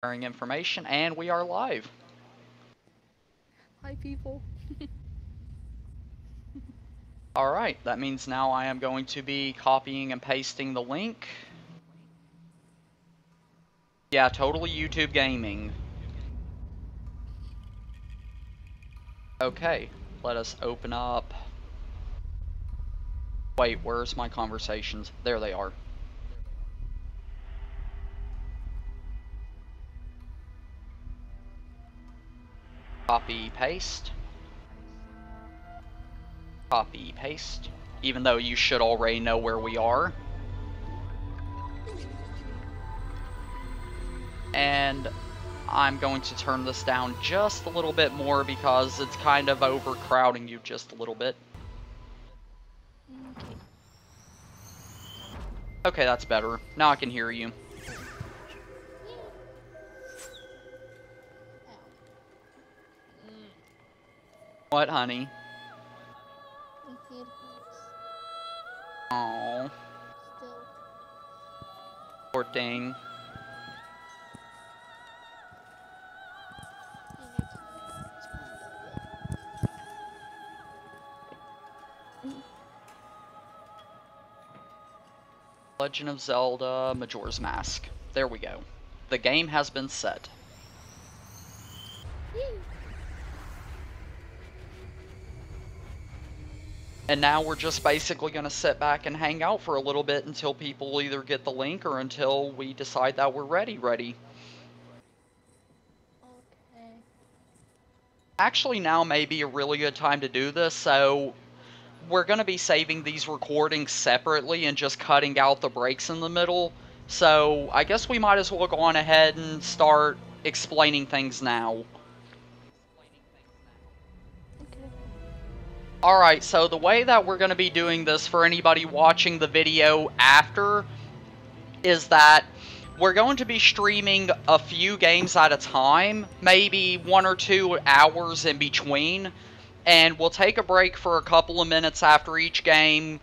Sharing information, and we are live. Hi, people. Alright, that means now I am going to be copying and pasting the link. Yeah, totally YouTube gaming. Okay, let us open up. Wait, where's my conversations? There they are. Copy, paste. Copy, paste. Even though you should already know where we are. And I'm going to turn this down just a little bit more because it's kind of overcrowding you just a little bit. Okay. Okay, that's better. Now I can hear you. What, honey? My head hurts. Oh, Still. poor thing. Legend of Zelda Majora's Mask. There we go. The game has been set. And now we're just basically going to sit back and hang out for a little bit until people either get the link or until we decide that we're ready. Okay. Actually, now may be a really good time to do this, so we're going to be saving these recordings separately and just cutting out the breaks in the middle. So I guess we might as well go on ahead and start explaining things now. Okay. Alright, so the way that we're going to be doing this for anybody watching the video after is that we're going to be streaming a few games at a time, maybe 1 or 2 hours in between, and we'll take a break for a couple of minutes after each game,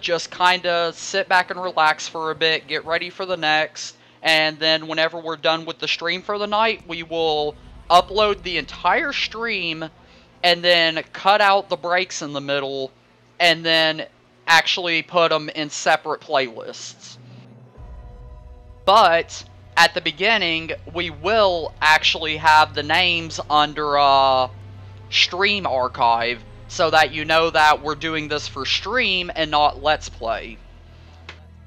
just kind of sit back and relax for a bit, get ready for the next, and then whenever we're done with the stream for the night, we will upload the entire stream and then cut out the breaks in the middle, and then actually put them in separate playlists. But at the beginning, we will actually have the names under stream archive so that you know that we're doing this for stream and not Let's Play.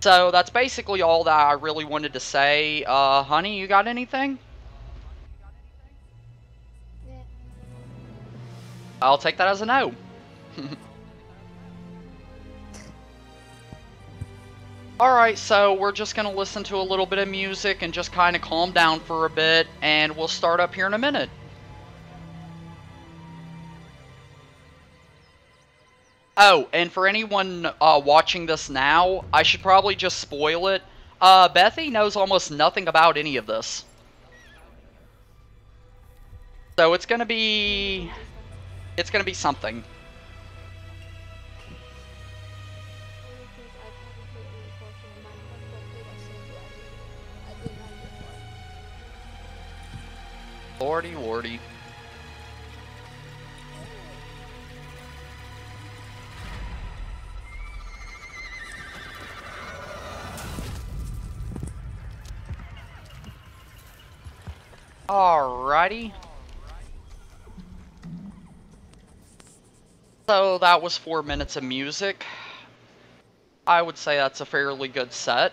So that's basically all that I really wanted to say. Honey, you got anything? Yeah. I'll take that as a no. Alright, so we're just going to listen to a little bit of music and just kind of calm down for a bit, and we'll start up here in a minute. Oh, and for anyone watching this now, I should probably just spoil it. Bethy knows almost nothing about any of this. So it's gonna be something. Lordy, lordy. Alrighty. So that was 4 minutes of music. I would say that's a fairly good set.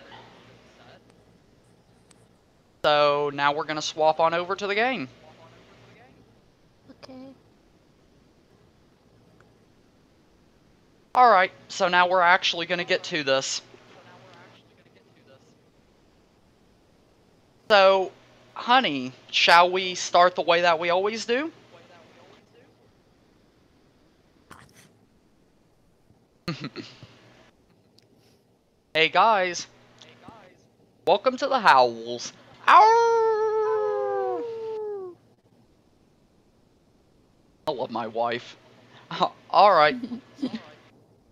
So now we're gonna swap on over to the game. Okay. Alright, so now we're actually gonna get to this. So, honey, shall we start the way that we always do? Hey guys, welcome to the Howls. Ow! I love my wife. Alright,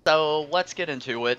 so let's get into it.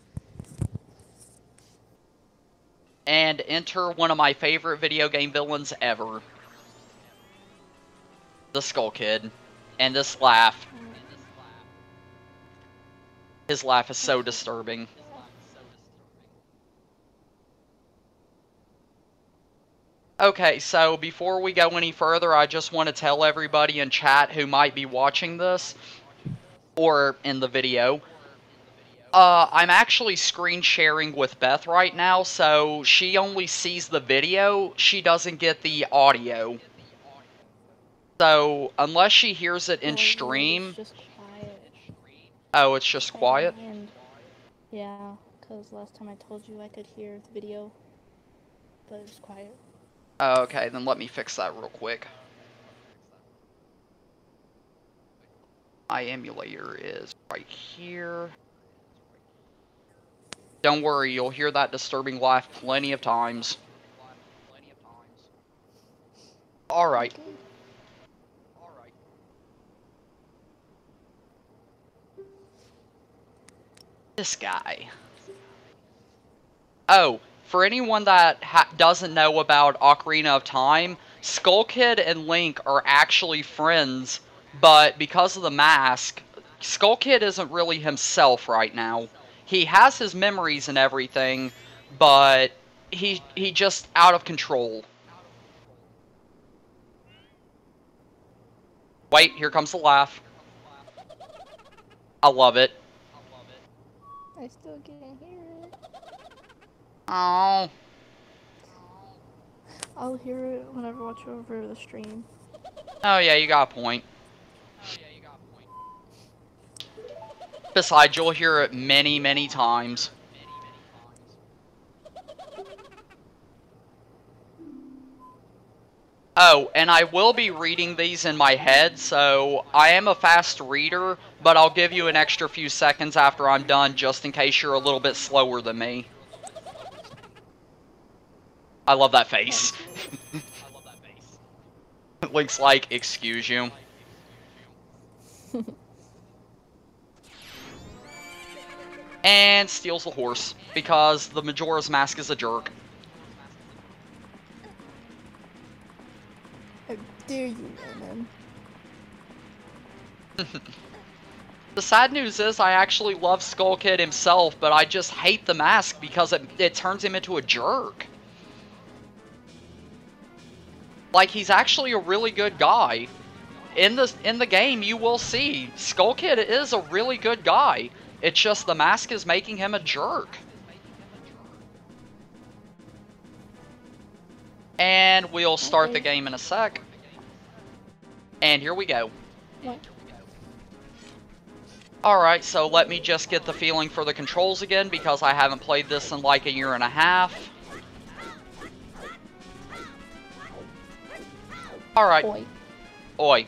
and enter one of my favorite video game villains ever. The Skull Kid. And this laugh. His laugh is so disturbing. Okay, so before we go any further, I just want to tell everybody in chat who might be watching this, or in the video, I'm actually screen sharing with Beth right now, so she only sees the video, she doesn't get the audio. So, unless she hears it in stream... It's just quiet. Oh, it's just quiet? And, yeah, because last time I told you I could hear the video, but it was quiet. Okay, then let me fix that real quick. My emulator is right here. Don't worry, you'll hear that disturbing laugh plenty of times. Alright. This guy. Oh, for anyone that doesn't know about Ocarina of Time, Skull Kid and Link are actually friends, but because of the mask, Skull Kid isn't really himself right now. He has his memories and everything, but he just out of control. Wait, here comes the laugh. I love it. I still can't hear it. Oh. I'll hear it whenever I watch over the stream. Oh yeah, you got a point. Besides, you'll hear it many, many times. Oh, and I will be reading these in my head, so I am a fast reader, but I'll give you an extra few seconds after I'm done, just in case you're a little bit slower than me. I love that face. Link's like, excuse you. And steals the horse, because the Majora's Mask is a jerk. How dare you, man? The sad news is I actually love Skull Kid himself, but I just hate the mask because it turns him into a jerk. Like, he's actually a really good guy. In the game, you will see, Skull Kid is a really good guy. It's just the mask is making him a jerk. And we'll start the game in a sec. And here we go. What? Alright, so let me just get the feeling for the controls again, because I haven't played this in like a year and a half. Alright. Oi. Oi.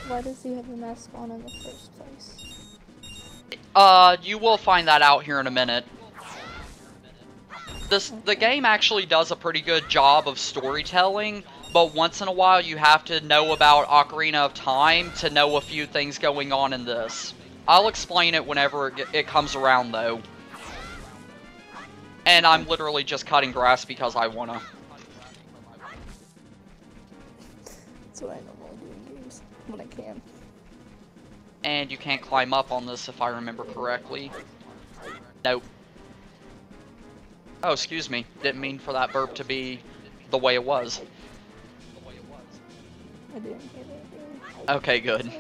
Why does he have a mask on in the first place? You will find that out here in a minute. The game actually does a pretty good job of storytelling, but once in a while you have to know about Ocarina of Time to know a few things going on in this. I'll explain it whenever it comes around, though. And I'm literally just cutting grass because I wanna. That's what I normally do in games, when I can. And you can't climb up on this if I remember correctly. Nope. Oh, excuse me. Didn't mean for that burp to be the way it was. I didn't hear it. Okay, good.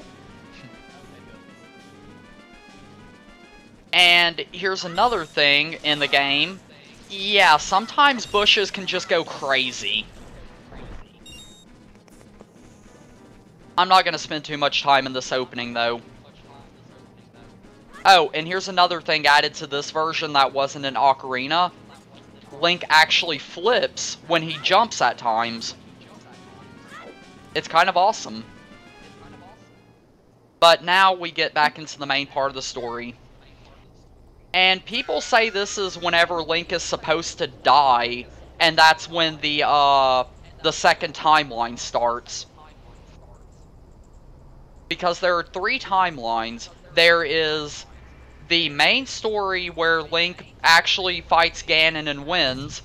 And here's another thing in the game. Yeah, sometimes bushes can just go crazy. I'm not going to spend too much time in this opening, though. Oh, and here's another thing added to this version that wasn't in Ocarina. Link actually flips when he jumps at times. It's kind of awesome. But now we get back into the main part of the story. And people say this is whenever Link is supposed to die, and that's when the second timeline starts. Because there are 3 timelines. There is the main story where Link actually fights Ganon and wins,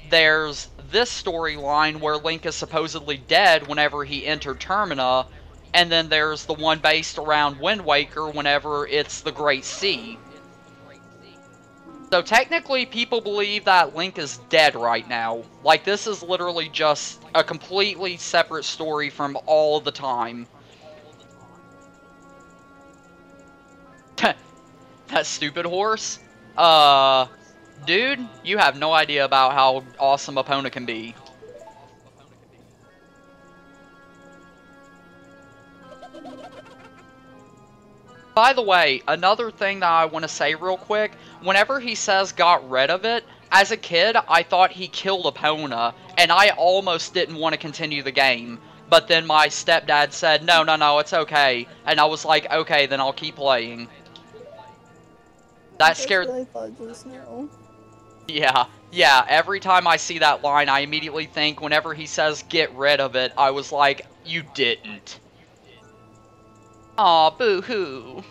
there's this storyline where Link is supposedly dead whenever he entered Termina, and then there's the one based around Wind Waker whenever it's the Great Sea. So technically, people believe that Link is dead right now. Like, this is literally just a completely separate story from all the time. That stupid horse? Dude, you have no idea about how awesome Epona can be. By the way, another thing that I want to say real quick, whenever he says got rid of it, as a kid, I thought he killed Epona, and I almost didn't want to continue the game. But then my stepdad said, no, it's okay. And I was like, okay, then I'll keep playing. That scared... That's what I thought just now. Yeah, every time I see that line, I immediately think, whenever he says get rid of it, I was like, you didn't. Aw, boo-hoo.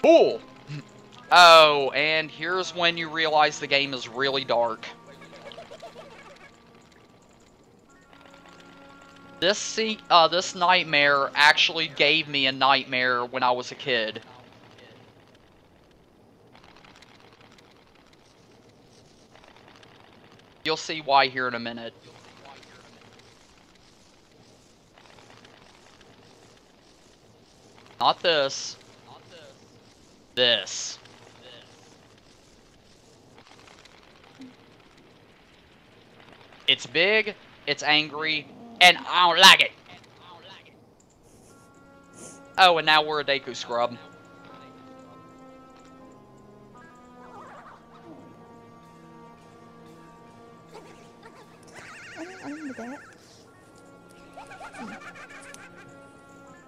Cool! Oh, and here's when you realize the game is really dark. This nightmare actually gave me a nightmare when I was a kid. You'll see why here in a minute. Not this. This. It's big, it's angry, and I don't like it. Oh, and now we're a Deku scrub.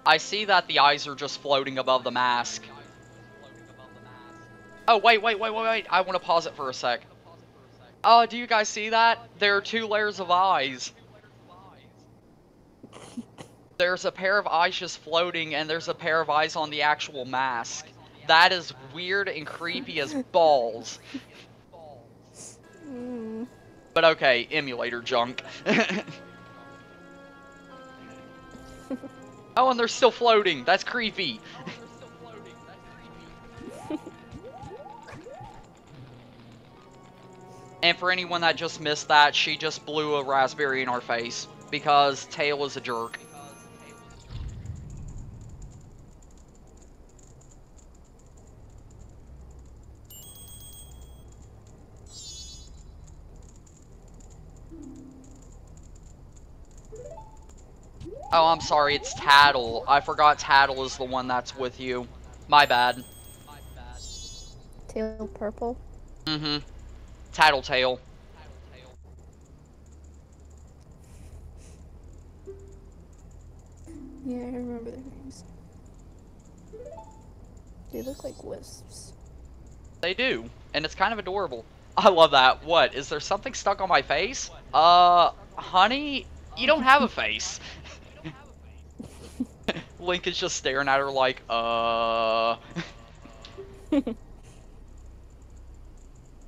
I see that the eyes are just floating above the mask. Oh, wait. I want to pause it for a sec. Oh, do you guys see that? There are 2 layers of eyes. There's a pair of eyes just floating, and there's a pair of eyes on the actual mask. That is weird and creepy as balls. But okay, emulator junk. Oh, and they're still floating. That's creepy. And for anyone that just missed that, she just blew a raspberry in our face. Because Tail is a jerk. Oh, I'm sorry, it's Tattle. I forgot Tattle is the one that's with you. My bad. Tail purple? Mm-hmm. Tattletale. Yeah, I remember their names. They look like wisps. They do, and it's kind of adorable. I love that. What? Is there something stuck on my face? Honey, you don't have a face. Link is just staring at her like,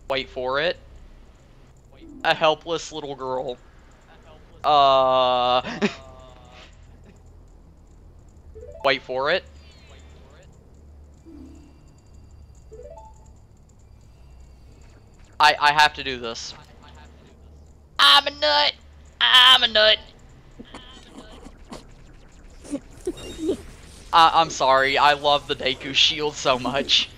Wait for it. A helpless little girl. Wait for it. I have to do this. I'm a nut! I'm a nut! I'm sorry, I love the Deku shield so much.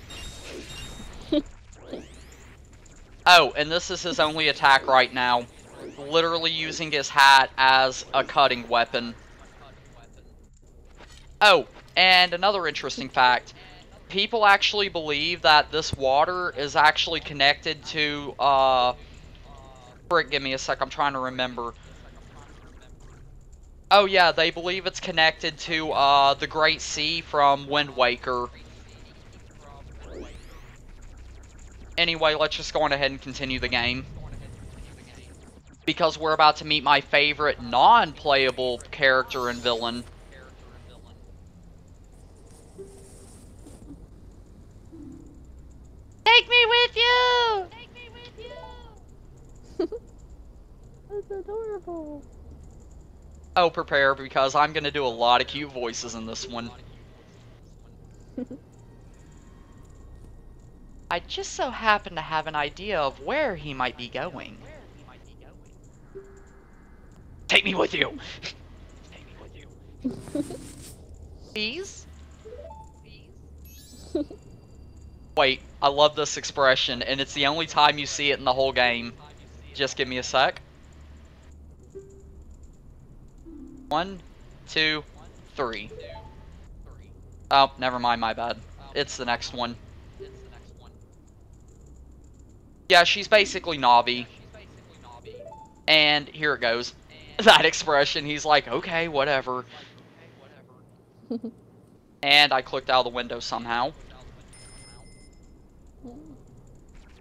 Oh, and this is his only attack right now. Literally using his hat as a cutting weapon. Oh, and another interesting fact. People actually believe that this water is actually connected to, frick, give me a sec, I'm trying to remember. Oh yeah, they believe it's connected to, the Great Sea from Wind Waker. Anyway, let's just go on ahead and continue the game. because we're about to meet my favorite non-playable character and villain. Take me with you! Take me with you! That's adorable. Oh, prepare, because I'm gonna do a lot of cute voices in this one. I just so happen to have an idea of where he might be going. Take me with you! Take me with you. Please? Wait, I love this expression, and it's the only time you see it in the whole game. Just give me a sec. 1, 2, 3. Oh, never mind, my bad. It's the next one. Yeah, she's basically Navi. And here it goes. That expression, he's like, okay, whatever. And I clicked out of the window somehow.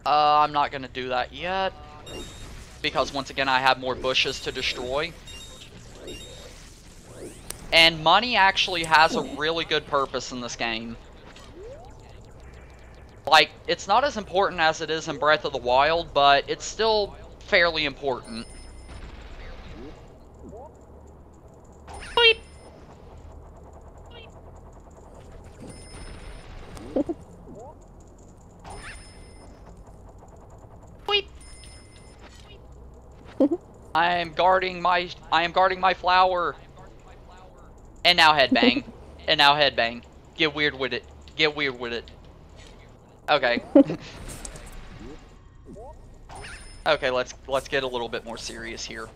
I'm not gonna do that yet. Because once again, I have more bushes to destroy. And money actually has a really good purpose in this game. Like, it's not as important as it is in Breath of the Wild, but it's still fairly important. Beep. Beep. I am guarding my flower. And now headbang. And now headbang. Get weird with it. Get weird with it. Okay. Okay, let's get a little bit more serious here.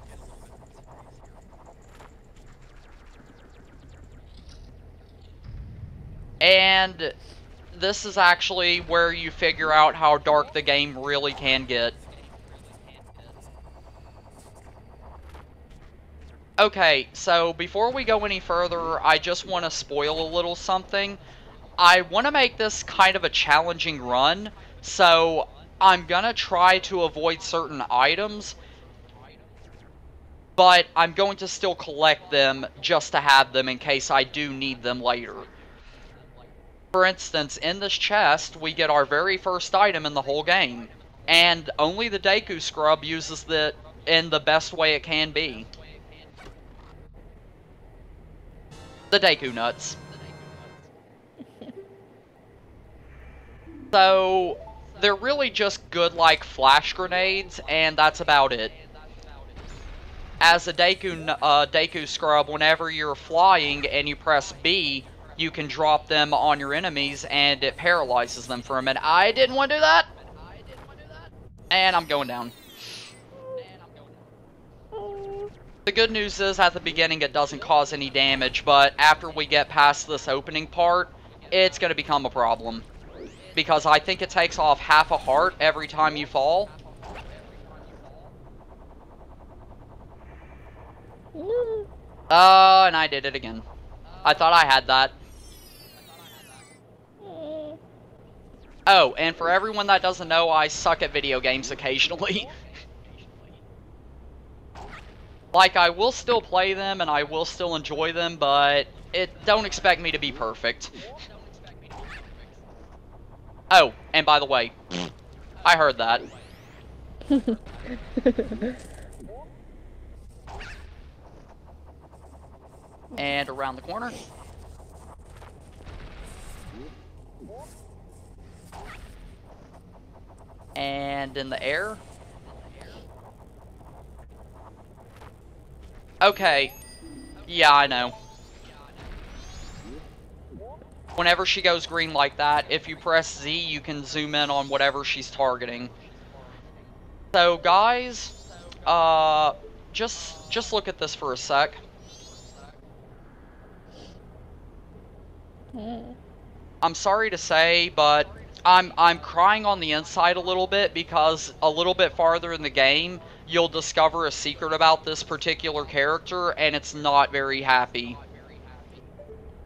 And this is actually where you figure out how dark the game really can get. Okay, so before we go any further, I just want to spoil a little something. I want to make this kind of a challenging run, so I'm gonna try to avoid certain items, but I'm going to still collect them just to have them in case I do need them later. For instance, in this chest, we get our very first item in the whole game, and only the Deku Scrub uses it in the best way it can be. The Deku Nuts. So, they're really just good like flash grenades, and that's about it. As a Deku Scrub, whenever you're flying and you press B, you can drop them on your enemies and it paralyzes them for a minute. I didn't want to do that! And I'm going down. The good news is, at the beginning it doesn't cause any damage, but after we get past this opening part, it's going to become a problem. Because I think it takes off half a heart every time you fall. And I did it again. I thought I had that. Oh, and for everyone that doesn't know, I suck at video games occasionally. Like, I will still play them, and I will still enjoy them, but don't expect me to be perfect. Oh, and by the way, I heard that. And around the corner. And in the air. Okay. Yeah, I know. Whenever she goes green like that, if you press Z, you can zoom in on whatever she's targeting. So, guys, just look at this for a sec. I'm sorry to say, but I'm crying on the inside a little bit because a little bit farther in the game, you'll discover a secret about this particular character, and it's not very happy.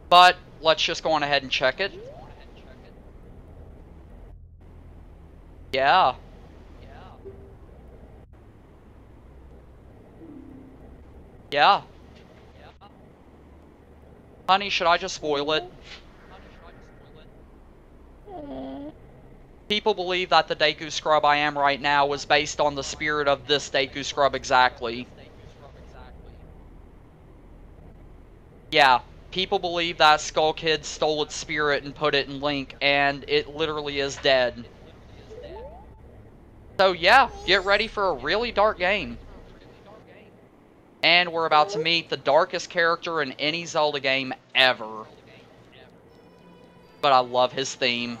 But let's just go on ahead and check it. Yeah. Yeah. Honey, should I just spoil it? People believe that the Deku Scrub I am right now was based on the spirit of this Deku Scrub exactly. Yeah, people believe that Skull Kid stole its spirit and put it in Link, and it literally is dead. So yeah, get ready for a really dark game. And we're about to meet the darkest character in any Zelda game ever. But I love his theme.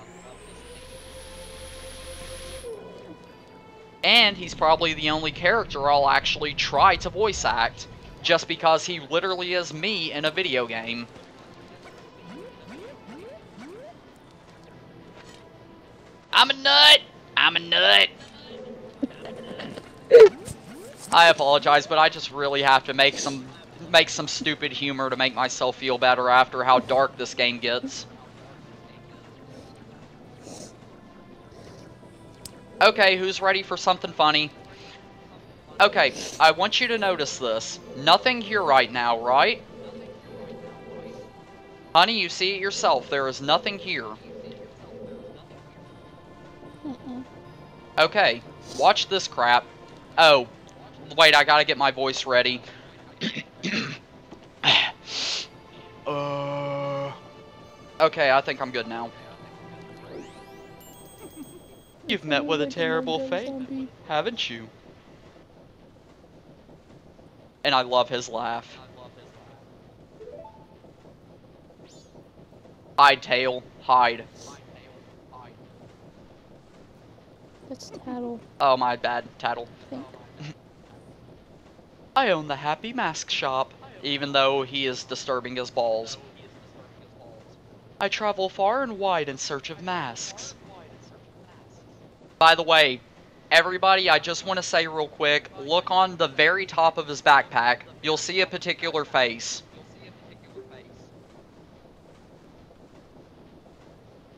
And he's probably the only character I'll actually try to voice act, just because he literally is me in a video game. I'm a nut! I'm a nut! I apologize, but I just really have to make some stupid humor to make myself feel better after how dark this game gets. Okay, who's ready for something funny? Okay, I want you to notice this. Nothing here right now, right? Honey, you see it yourself. There is nothing here. Okay, watch this crap. Oh, wait, I gotta get my voice ready. Okay, I think I'm good now. You've met with a terrible fate, haven't you? And I love his laugh. Hide, Tail. Hide. That's Tattle. Oh, my bad, Tattle. I own the Happy Mask Shop, even though he is disturbing his balls. I travel far and wide in search of masks. By the way, everybody, I just want to say real quick, look on the very top of his backpack. You'll see a particular face.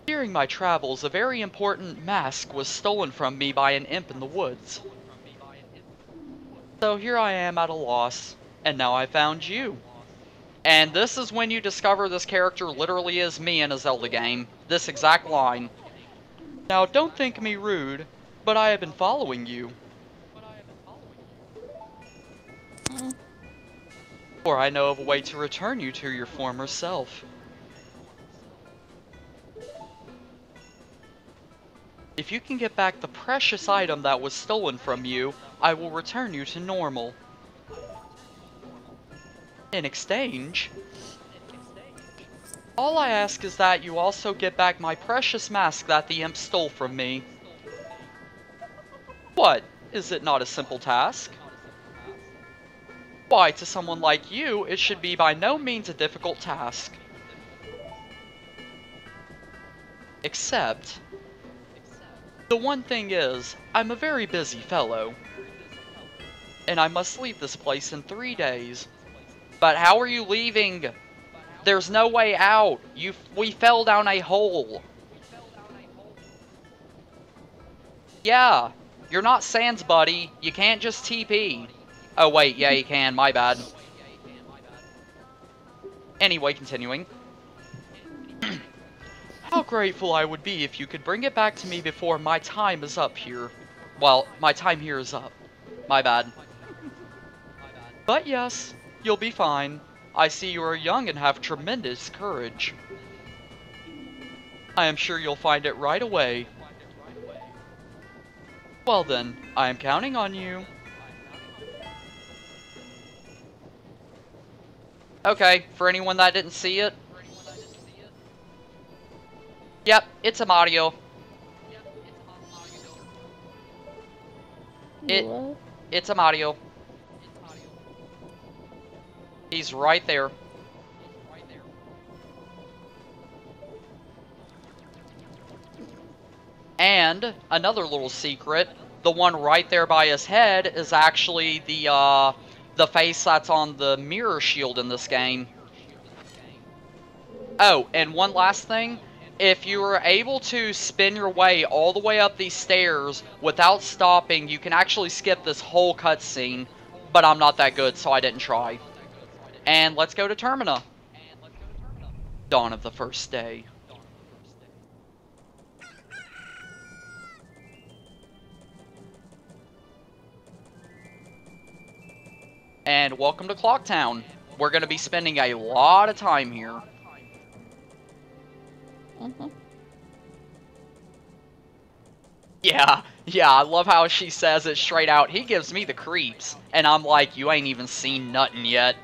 During my travels, a very important mask was stolen from me by an imp in the woods. So here I am at a loss, and now I found you. And this is when you discover this character literally is me in a Zelda game. This exact line. Now, don't think me rude, but I have been following you. For I know of a way to return you to your former self. If you can get back the precious item that was stolen from you, I will return you to normal. In exchange, all I ask is that you also get back my precious mask that the imp stole from me. What? Is it not a simple task? Why, to someone like you, it should be by no means a difficult task. Except, the one thing is, I'm a very busy fellow. And I must leave this place in 3 days. But how are you leaving? There's no way out. We fell down a hole. Yeah, you're not Sans, buddy. You can't just TP. Oh wait, yeah you can, my bad. Anyway, continuing. How grateful I would be if you could bring it back to me before my time is up here. Well, my time here is up. My bad. But yes, you'll be fine. I see you are young and have tremendous courage. I am sure you'll find it right away. Well then, I am counting on you. Okay, for anyone that didn't see it. Yep, it's a Mario. It's a Mario. He's right there. And another little secret, the one right there by his head is actually the face that's on the mirror shield in this game. Oh, and one last thing. If you are able to spin your way all the way up these stairs without stopping, you can actually skip this whole cutscene. but I'm not that good, so I didn't try. And let's go to Termina. Dawn of the first day. And welcome to Clocktown. We're going to be spending a lot of time here. Yeah, I love how she says it straight out. He gives me the creeps. And I'm like, you ain't even seen nothing yet.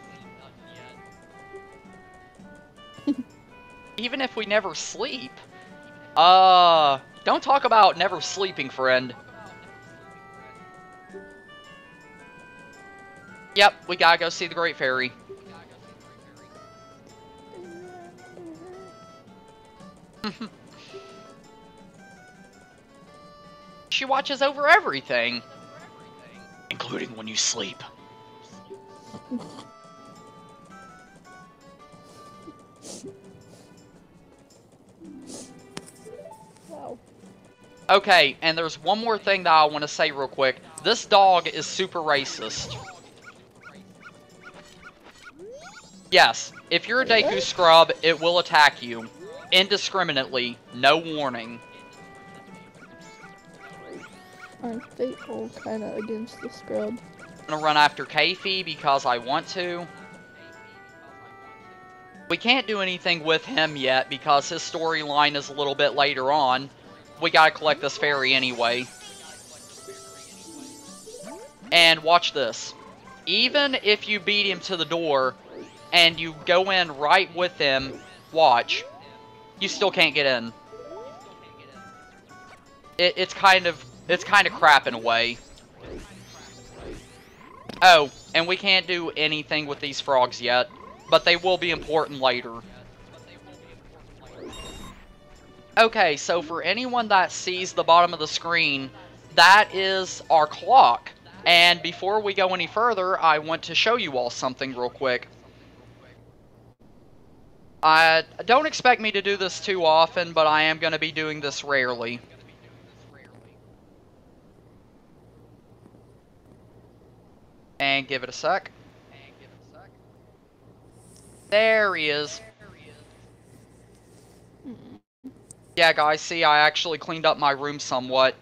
Even if we never sleep. Don't talk about never sleeping, friend. Yep, we gotta go see the Great Fairy. She watches over everything. Including when you sleep. Wow. Okay, and there's one more thing that I want to say real quick. This dog is super racist. Yes, if you're a Deku scrub, it will attack you. Indiscriminately. No warning. Aren't they all kind of against the scrub? I'm gonna run after Keifi because I want to. We can't do anything with him yet because his storyline is a little bit later on. We gotta collect this fairy anyway. And watch this. Even if you beat him to the door and you go in right with him, watch, you still can't get in. It's kind of crap in a way. Oh, and we can't do anything with these frogs yet, but they will be important later. Okay, so for anyone that sees the bottom of the screen, that is our clock. And before we go any further, I want to show you all something real quick. Don't expect me to do this too often, but I am going to be doing this rarely. And give it a sec. There he is. Yeah, guys, see, I actually cleaned up my room somewhat.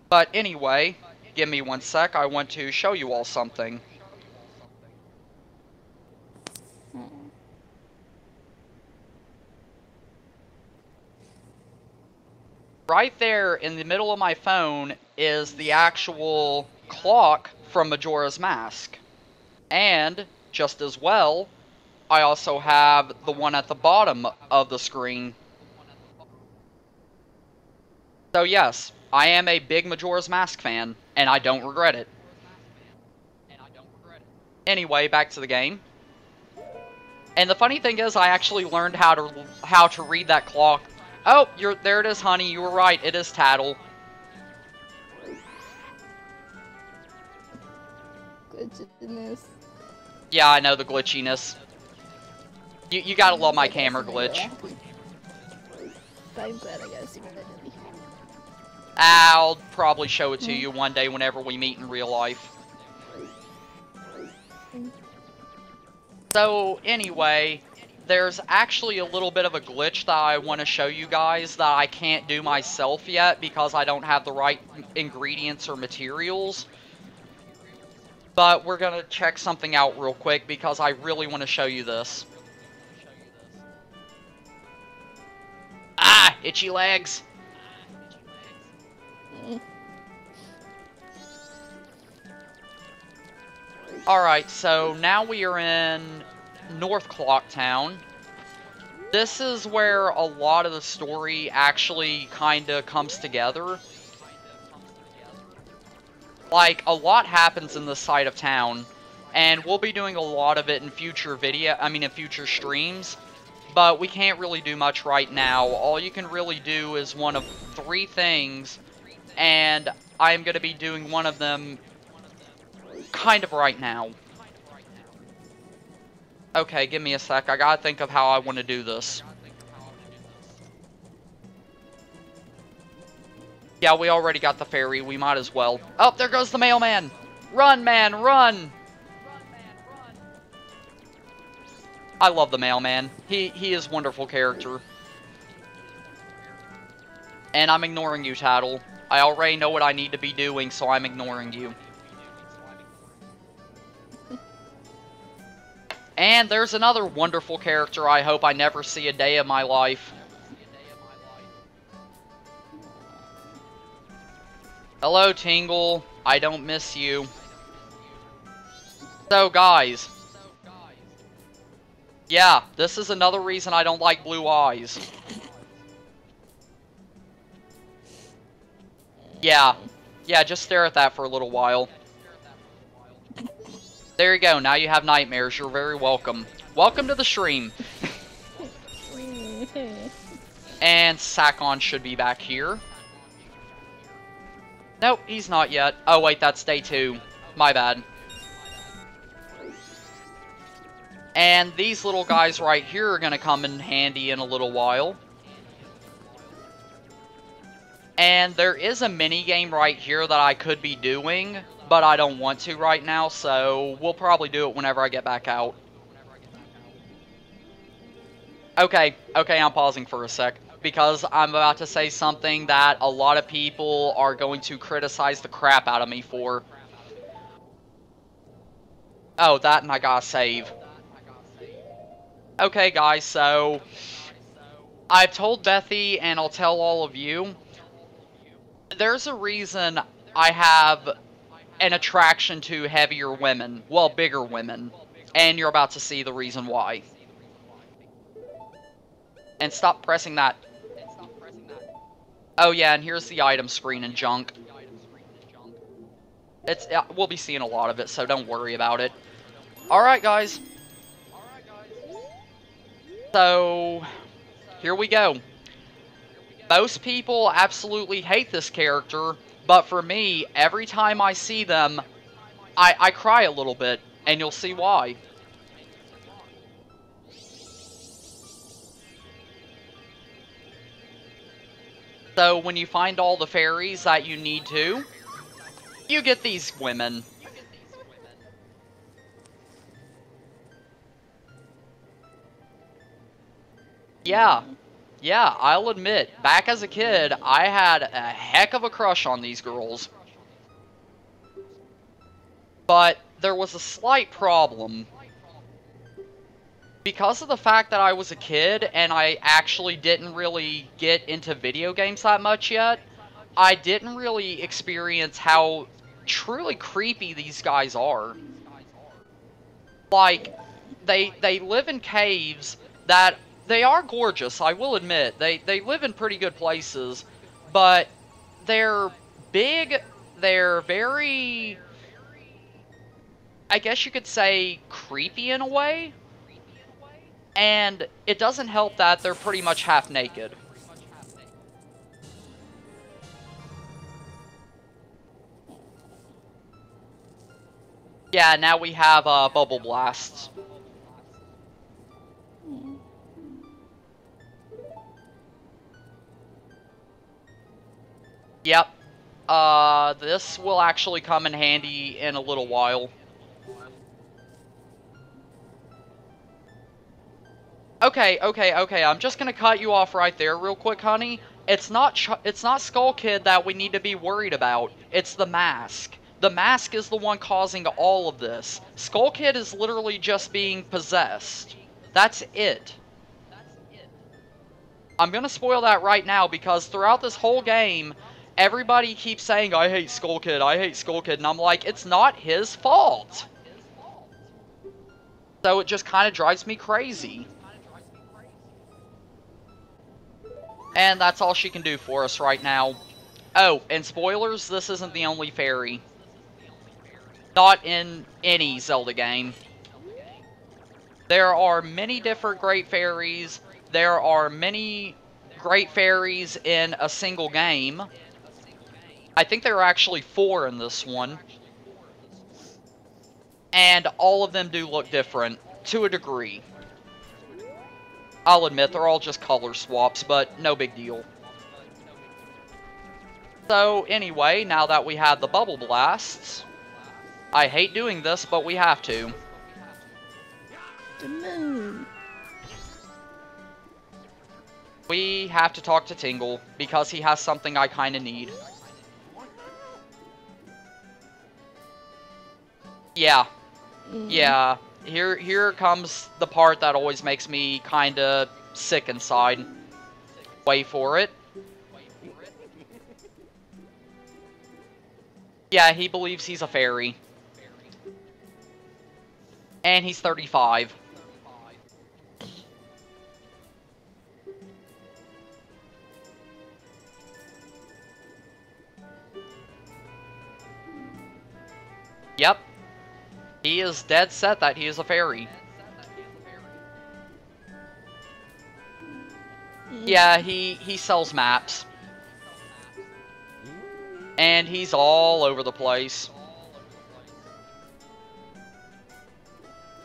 But anyway, give me one sec. I want to show you all something. Right there in the middle of my phone is the actual clock from Majora's Mask. And, just as well, I also have the one at the bottom of the screen. So yes, I am a big Majora's Mask fan, and I don't regret it. Anyway, back to the game. And the funny thing is, I actually learned how to read that clock. Oh, there it is, honey. You were right. It is Tattle. Glitchiness. Yeah, I know the glitchiness. You gotta love my camera glitch. I'm glad I gotta see what I did. I'll probably show it to you one day whenever we meet in real life. So, anyway, there's actually a little bit of a glitch that I want to show you guys that I can't do myself yet because I don't have the right ingredients or materials. But we're going to check something out real quick because I really want to show you this. Ah! Itchy legs! Alright, so now we are in North Clocktown. This is where a lot of the story actually kinda comes together. Like, a lot happens in this side of town, and we'll be doing a lot of it in future in future streams, but we can't really do much right now. All you can really do is one of 3 things, and I'm gonna be doing one of them kind of right now. Okay, give me a sec. I gotta think of how I want to do this. Yeah, we already got the ferry. We might as well. Oh, there goes the mailman! Run, man, run! I love the mailman. He is a wonderful character. And I'm ignoring you, Tattle. I already know what I need to be doing, so I'm ignoring you. And there's another wonderful character I hope I never see a day of my life. Hello, Tingle. I don't miss you. So, guys. Yeah, this is another reason I don't like Blue Eyes. Yeah. Yeah, just stare at that for a little while. There you go, now you have nightmares. You're very welcome. Welcome to the stream. And Sakon should be back here. Nope, he's not yet. Oh wait, that's day 2. My bad. And these little guys right here are gonna come in handy in a little while. And there is a mini game right here that I could be doing, but I don't want to right now, so we'll probably do it whenever I get back out. Okay, I'm pausing for a sec, because I'm about to say something that a lot of people are going to criticize the crap out of me for. Oh, that and I gotta save. Okay, guys, so I've told Bethy, and I'll tell all of you, there's a reason I have an attraction to heavier women. Well, bigger women. And you're about to see the reason why. And stop pressing that. Oh yeah, and here's the item screen and junk. We'll be seeing a lot of it, so don't worry about it. Alright, guys. So, here we go. Most people absolutely hate this character, but for me, every time I see them, I cry a little bit, and you'll see why. So, when you find all the fairies that you need to, you get these women. Yeah, I'll admit, back as a kid, I had a heck of a crush on these girls. But there was a slight problem. Because of the fact that I was a kid and I actually didn't really get into video games that much yet, I didn't really experience how truly creepy these guys are. Like, they live in caves that... They are gorgeous, I will admit. They live in pretty good places, but they're big, they're very, I guess you could say, creepy in a way. And it doesn't help that they're pretty much half naked. Yeah, now we have bubble blasts. Yep. This will actually come in handy in a little while. Okay, I'm just gonna cut you off right there real quick, honey. It's not Skull Kid that we need to be worried about. It's the mask. The mask is the one causing all of this. Skull Kid is literally just being possessed. That's it. I'm gonna spoil that right now because throughout this whole game, everybody keeps saying, I hate Skull Kid, and I'm like, it's not his fault. So it just kind of drives me crazy. And that's all she can do for us right now. Oh, and spoilers, this isn't the only fairy. Not in any Zelda game. There are many different great fairies. There are many great fairies in a single game. I think there are actually 4 in this one. And all of them do look different, to a degree. I'll admit, they're all just color swaps, but no big deal. So, anyway, now that we have the bubble blasts, I hate doing this, but we have to. The moon. We have to talk to Tingle, because he has something I kinda need. Yeah. Yeah. Here comes the part that always makes me kinda sick inside. Wait for it. Yeah, he believes he's a fairy. And he's 35. Yep. He is dead set that he is a fairy. Yeah, he sells maps. And he's all over the place.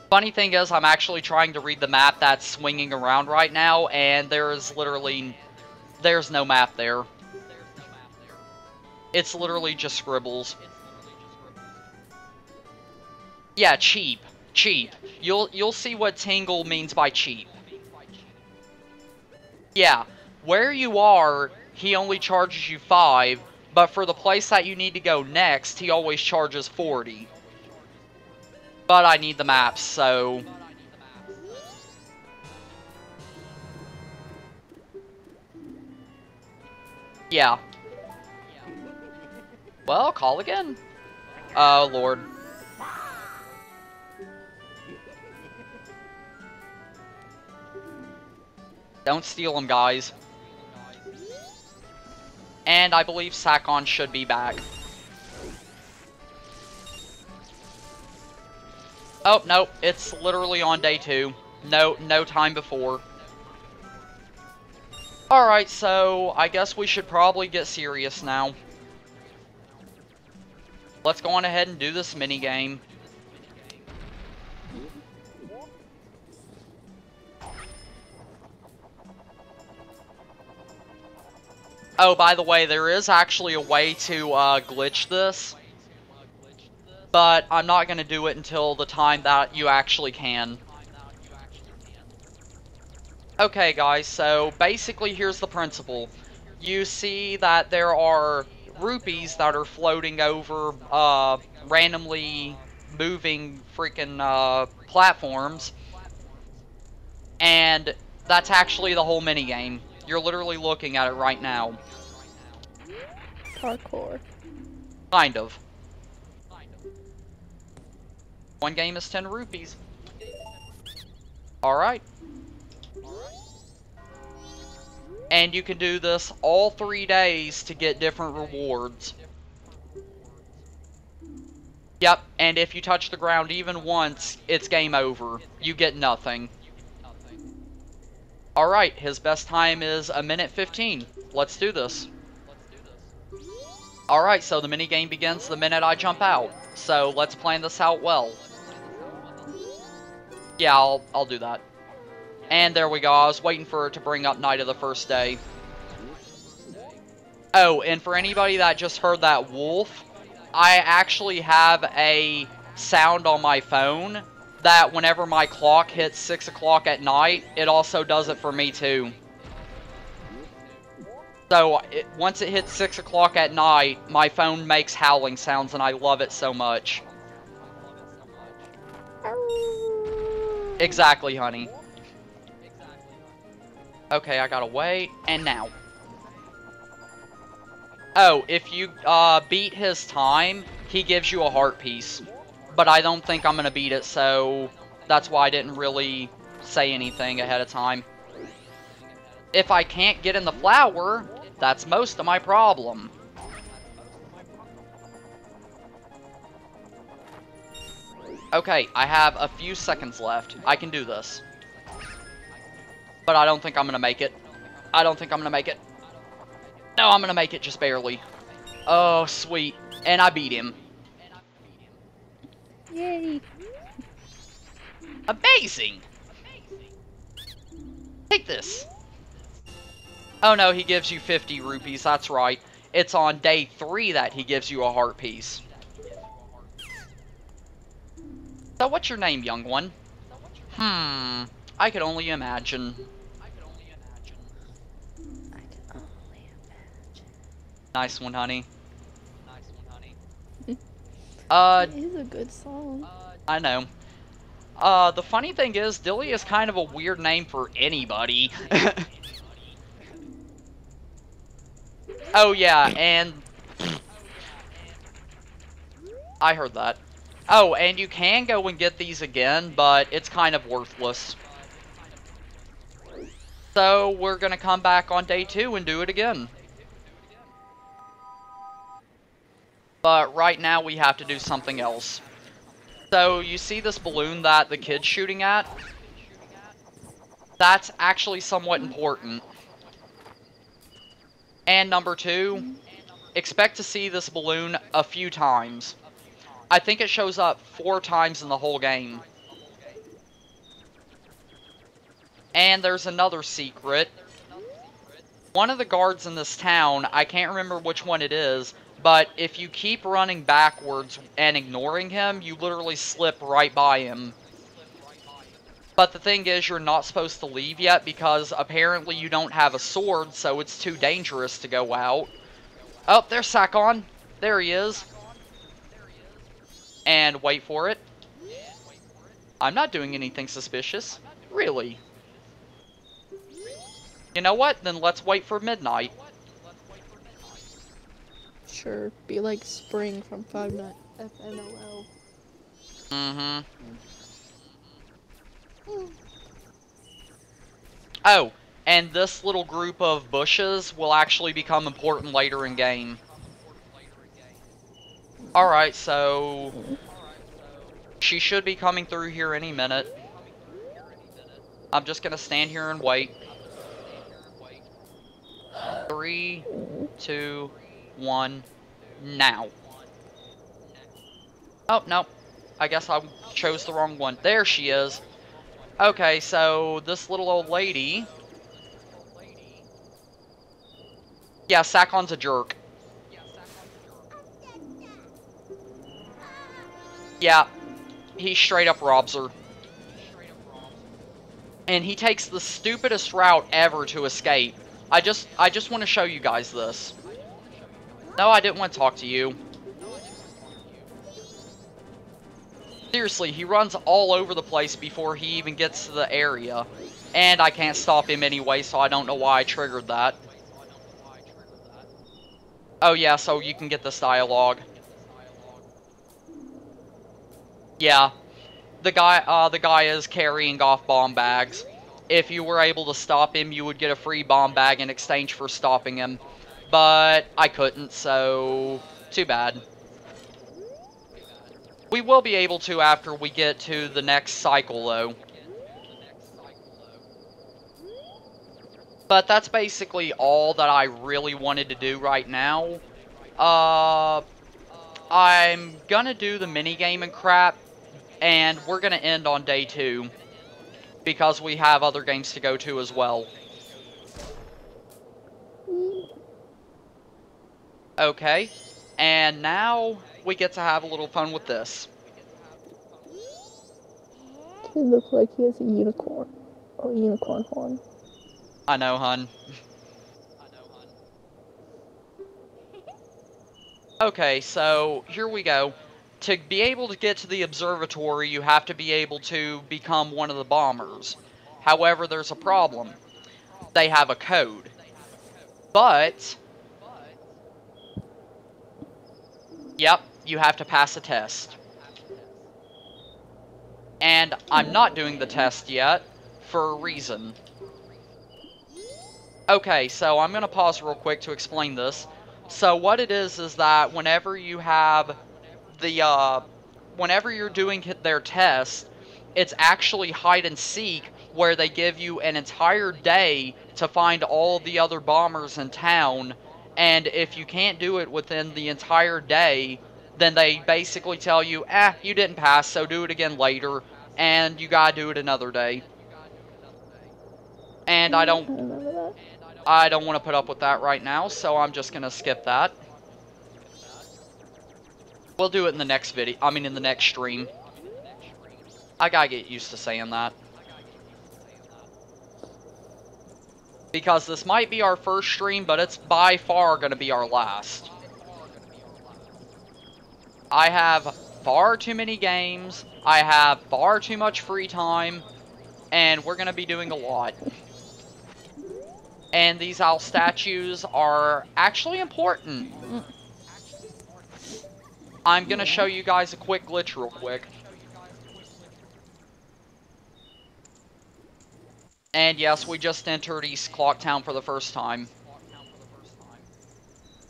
Funny thing is, I'm actually trying to read the map that's swinging around right now, and there's no map there. It's literally just scribbles. Yeah, cheap. Cheap. You'll see what Tingle means by cheap. Yeah, where you are, he only charges you 5, but for the place that you need to go next, he always charges 40. But I need the maps, so... Yeah. Well, call again. Oh, Lord. Don't steal them, guys. And I believe Sakon should be back. Oh, no, it's literally on day 2. No time before. Alright, so I guess we should probably get serious now. Let's go on ahead and do this minigame. Oh, by the way, there is actually a way to glitch this. But I'm not going to do it until the time that you actually can. Okay, guys, so basically here's the principle. You see that there are rupees that are floating over randomly moving freaking platforms. And that's actually the whole minigame. You're literally looking at it right now. Parkour. Kind of. One game is 10 rupees. Alright. And you can do this all 3 days to get different rewards. Yep, and if you touch the ground even once, it's game over. You get nothing. Alright, his best time is 1:15. Let's do this. Alright, so the minigame begins the minute I jump out. So let's plan this out well. Yeah, I'll do that. And there we go, I was waiting for it to bring up night of the first day. Oh, and for anybody that just heard that wolf, I actually have a sound on my phone that whenever my clock hits 6 o'clock at night, it also does it for me too. So, once it hits 6 o'clock at night, my phone makes howling sounds and I love it so much. Exactly, honey. Okay, I gotta wait, and now. Oh, if you beat his time, he gives you a heart piece. But I don't think I'm gonna beat it, so that's why I didn't really say anything ahead of time. If I can't get in the flower, that's most of my problem. Okay, I have a few seconds left. I can do this. But I don't think I'm gonna make it. I don't think I'm gonna make it. No, I'm gonna make it just barely. Oh, sweet. And I beat him. Yay! Amazing! Take this. Oh no, he gives you 50 rupees, that's right. It's on day 3 that he gives you a heart piece. So what's your name, young one? I could only imagine. I can only imagine. Nice one, honey. It is a good song. I know. The funny thing is, Dilly is kind of a weird name for anybody. Oh yeah, and... I heard that. Oh, and you can go and get these again, but it's kind of worthless. So, we're gonna come back on day 2 and do it again. But right now we have to do something else. So, you see this balloon that the kid's shooting at? That's actually somewhat important. And number 2, expect to see this balloon a few times. I think it shows up 4 times in the whole game. And there's another secret. One of the guards in this town, I can't remember which one it is, but if you keep running backwards and ignoring him, you literally slip right by him. But the thing is, you're not supposed to leave yet because apparently you don't have a sword, so it's too dangerous to go out. Oh, there's Sakon. There he is. And wait for it. I'm not doing anything suspicious. Really? You know what? Then let's wait for midnight. Sure, be like Spring from Five Nights FNOL. Mm-hmm. Oh, and this little group of bushes will actually become important later in game. Alright, so... she should be coming through here any minute. I'm just gonna stand here and wait. 3, 2, 1, now. Oh, no. I guess I chose the wrong one. There she is. Okay, so this little old lady... yeah, Sakon's a jerk. Yeah, he straight up robs her. And he takes the stupidest route ever to escape. I just want to show you guys this. No, I didn't want to talk to you. Seriously, he runs all over the place before he even gets to the area. And I can't stop him anyway, so I don't know why I triggered that. Oh yeah, so you can get this dialogue. Yeah. The guy is carrying off bomb bags. If you were able to stop him, you would get a free bomb bag in exchange for stopping him. But I couldn't, so too bad. We will be able to after we get to the next cycle, though. But that's basically all that I really wanted to do right now. I'm gonna do the minigame and crap, and we're gonna end on day 2. Because we have other games to go to as well. Okay, and now we get to have a little fun with this. It looks like he has a unicorn. Or unicorn horn. I know, hun. Okay, so here we go. To be able to get to the observatory, you have to be able to become one of the bombers. However, there's a problem. They have a code. But... yep, you have to pass a test. And I'm not doing the test yet, for a reason. Okay, so I'm going to pause real quick to explain this. So what it is that whenever you have the, whenever you're doing their test, it's actually hide and seek, where they give you an entire day to find all the other bombers in town, and if you can't do it within the entire day, then they basically tell you, you didn't pass, so do it again later, and you gotta do it another day. And I don't want to put up with that right now, so I'm just gonna skip that. We'll do it in the next video, in the next stream. I gotta get used to saying that. Because this might be our first stream, but it's by far gonna be our last. I have far too many games, I have far too much free time, and we're gonna be doing a lot. And these owl statues are actually important. I'm gonna show you guys a quick glitch real quick. And yes, we just entered East Clocktown for the first time.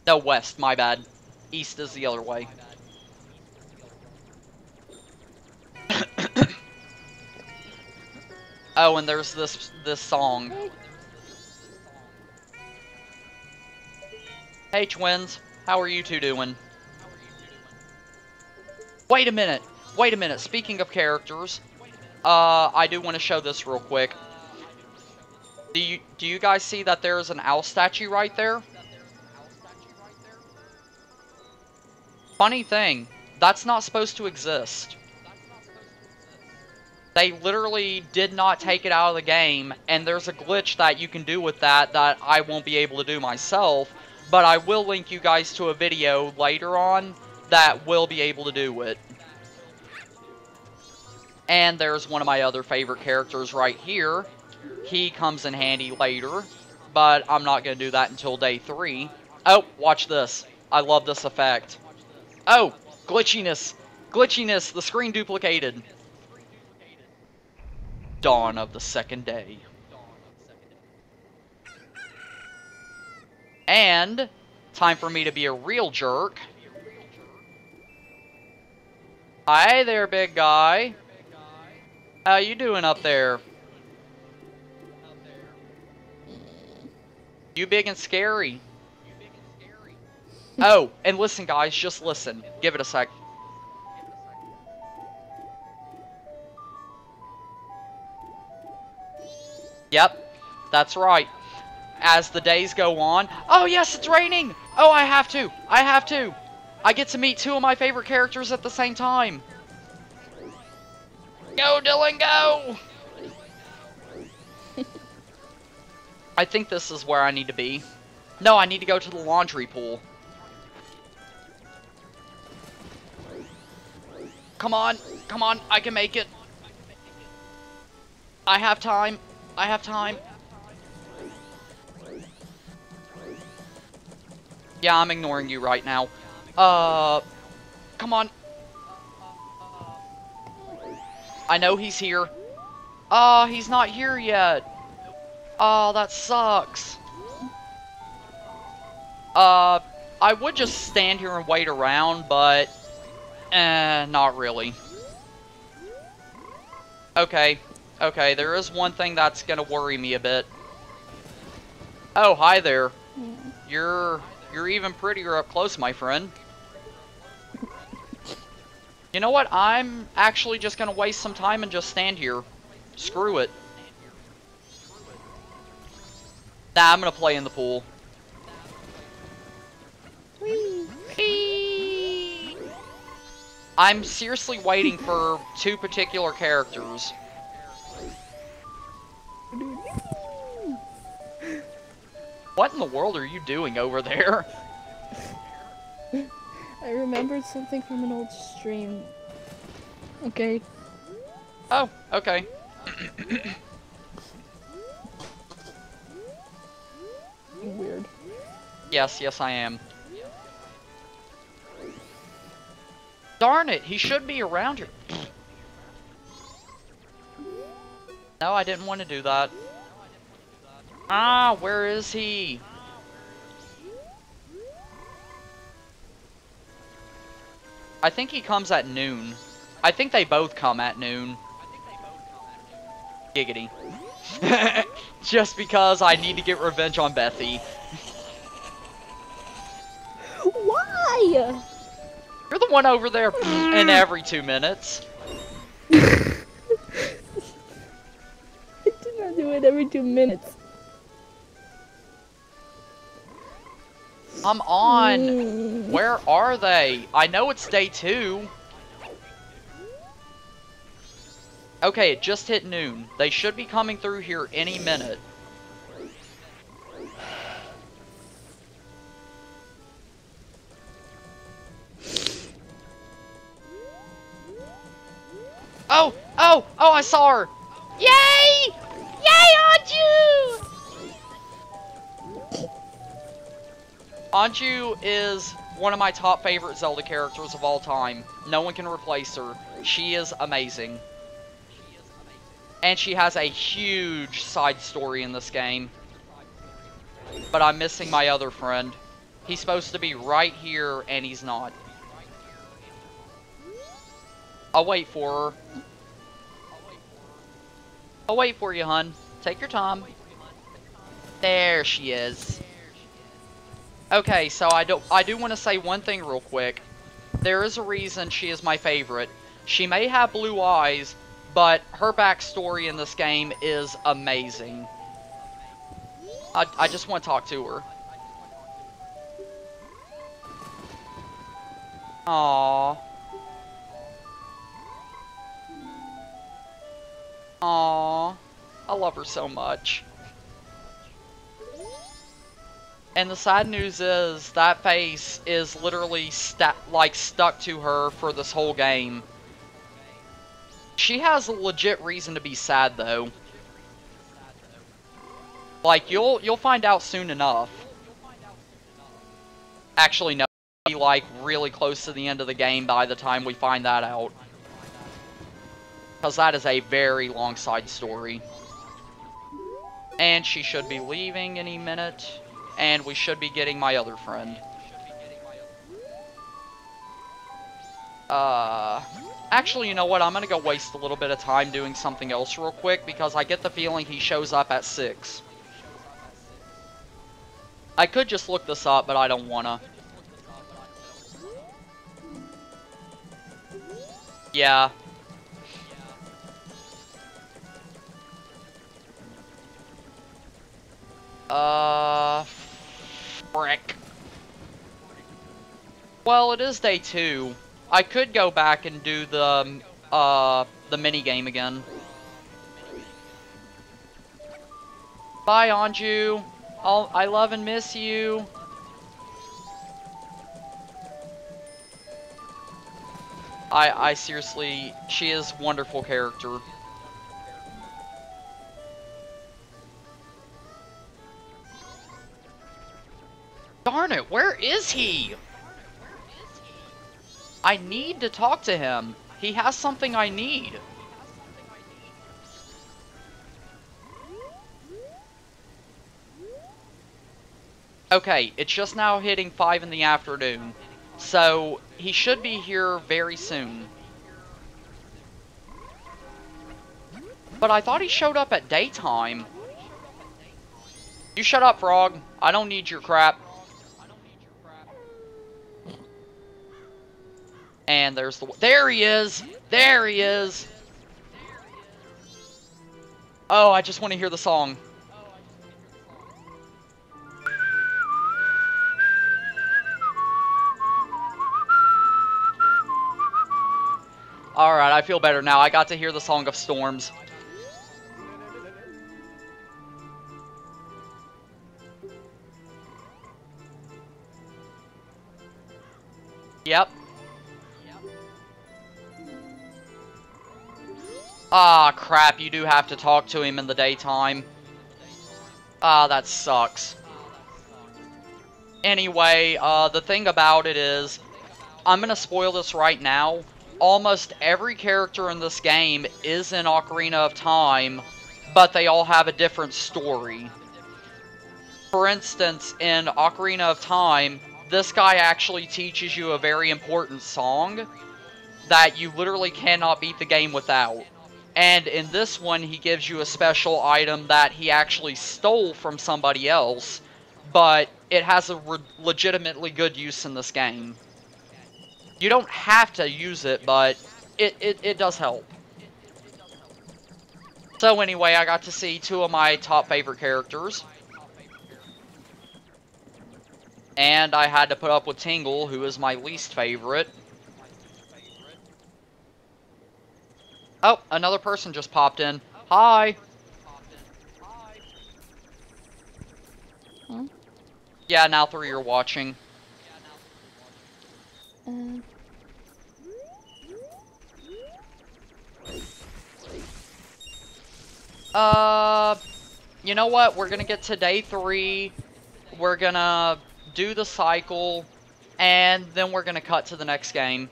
No, West, my bad. East is the other way. Oh, and there's this song. Hey, twins. How are you two doing? Wait a minute. Wait a minute. Speaking of characters, I do want to show this real quick. Do you guys see that there's an owl statue right there? Funny thing, that's not supposed to exist. They literally did not take it out of the game, and there's a glitch that you can do with that I won't be able to do myself, but I will link you guys to a video later on that will be able to do it. And there's one of my other favorite characters right here. He comes in handy later, but I'm not going to do that until day 3. Oh, watch this. I love this effect. Oh, glitchiness. Glitchiness, the screen duplicated. Dawn of the second day. And time for me to be a real jerk. Hi there, big guy. How you doing up there? You big and scary. Oh, and listen, guys, just listen. Give it a sec. Yep, that's right. As the days go on... Oh, yes, it's raining! Oh, I have to! I have to! I get to meet 2 of my favorite characters at the same time. Go, Dylan, go! I think this is where I need to be. No, I need to go to the laundry pool. Come on, come on, I can make it. I have time. I have time. Yeah, I'm ignoring you right now. Come on. I know he's here. Oh, he's not here yet. Oh, that sucks. I would just stand here and wait around, but... not really. Okay. Okay, there is one thing that's gonna worry me a bit. Oh, hi there. You're even prettier up close, my friend. You know what? I'm actually just gonna waste some time and just stand here. Screw it. Nah, I'm gonna play in the pool. Whee! I'm seriously waiting for 2 particular characters. What in the world are you doing over there? I remembered something from an old stream. Okay. Oh, okay. Weird. Yes, yes I am. Darn it, he should be around here. No, I didn't want to do that. Ah, where is he? I think he comes at noon. I think they both come at noon. Giggity. Just because I need to get revenge on Bethy. Why? You're the one over there in every 2 minutes. I do not do it every 2 minutes. Come on. Where are they? I know it's day 2. Okay, it just hit noon. They should be coming through here any minute. Oh! Oh! Oh, I saw her! Yay! Yay, Anju! Anju is one of my top favorite Zelda characters of all time. No one can replace her. She is amazing. And she has a huge side story in this game. But I'm missing my other friend. He's supposed to be right here, and he's not. I'll wait for her. I'll wait for you, hun. Take your time. There she is. Okay, so I do want to say one thing real quick. There is a reason she is my favorite. She may have blue eyes, but her backstory in this game is amazing. I just want to talk to her. Aww. Aww. I love her so much. And the sad news is that face is literally stuck to her for this whole game. She has a legit reason to be sad though. Like you'll find out soon enough. Actually no, it'll be like really close to the end of the game by the time we find that out. Because that is a very long side story. And she should be leaving any minute. And we should be getting my other friend. Actually, you know what? I'm gonna go waste a little bit of time doing something else real quick, because I get the feeling he shows up at 6. I could just look this up, but I don't wanna. Yeah. Frick. Well, it is day 2. I could go back and do the mini game again. Bye, Anju. I love and miss you. I seriously, she is a wonderful character. Darn it, where is he? I need to talk to him. He has something I need. Okay, it's just now hitting 5 in the afternoon. So, he should be here very soon. But I thought he showed up at daytime. You shut up, Frog. I don't need your crap. And there's the... There he is! There he is! Oh, I just want to hear the song. Alright, I feel better now. I got to hear the Song of Storms. Yep. Ah, crap, you do have to talk to him in the daytime. Ah, that sucks. Anyway, the thing about it is, I'm gonna spoil this right now. Almost every character in this game is in Ocarina of Time, but they all have a different story. For instance, in Ocarina of Time, this guy actually teaches you a very important song that you literally cannot beat the game without. And in this one, he gives you a special item that he actually stole from somebody else, but it has a legitimately good use in this game. You don't have to use it, but it does help. So anyway, I got to see 2 of my top favorite characters. And I had to put up with Tingle, who is my least favorite. Oh, another person just popped in. Hi. Huh? Yeah, now 3 are watching. Uh, You know what? We're gonna get to day 3. We're gonna do the cycle, and then we're gonna cut to the next game.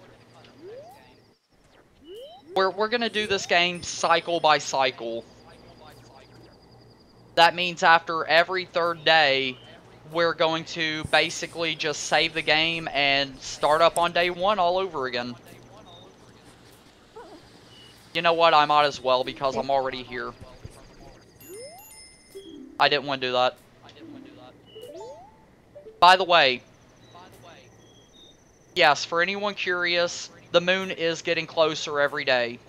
We're gonna do this game cycle by cycle. That means after every 3rd day, we're going to basically just save the game and start up on day 1 all over again. You know what? I might as well because I'm already here. I didn't want to do that. By the way, yes, for anyone curious, the moon is getting closer every day.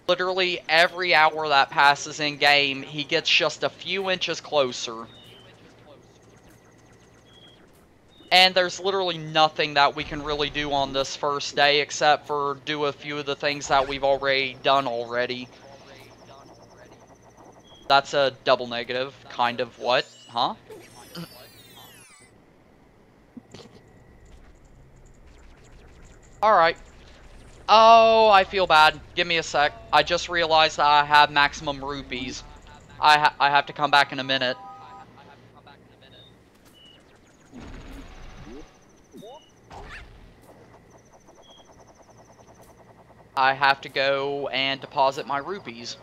Literally every hour that passes in game, he gets just a few inches closer. And there's literally nothing that we can really do on this first day except for do a few of the things that we've already done already. That's a double negative. Kind of what? Huh? Alright. Oh, I feel bad. Give me a sec. I just realized that I have maximum rupees. I have to come back in a minute. I have to go and deposit my rupees.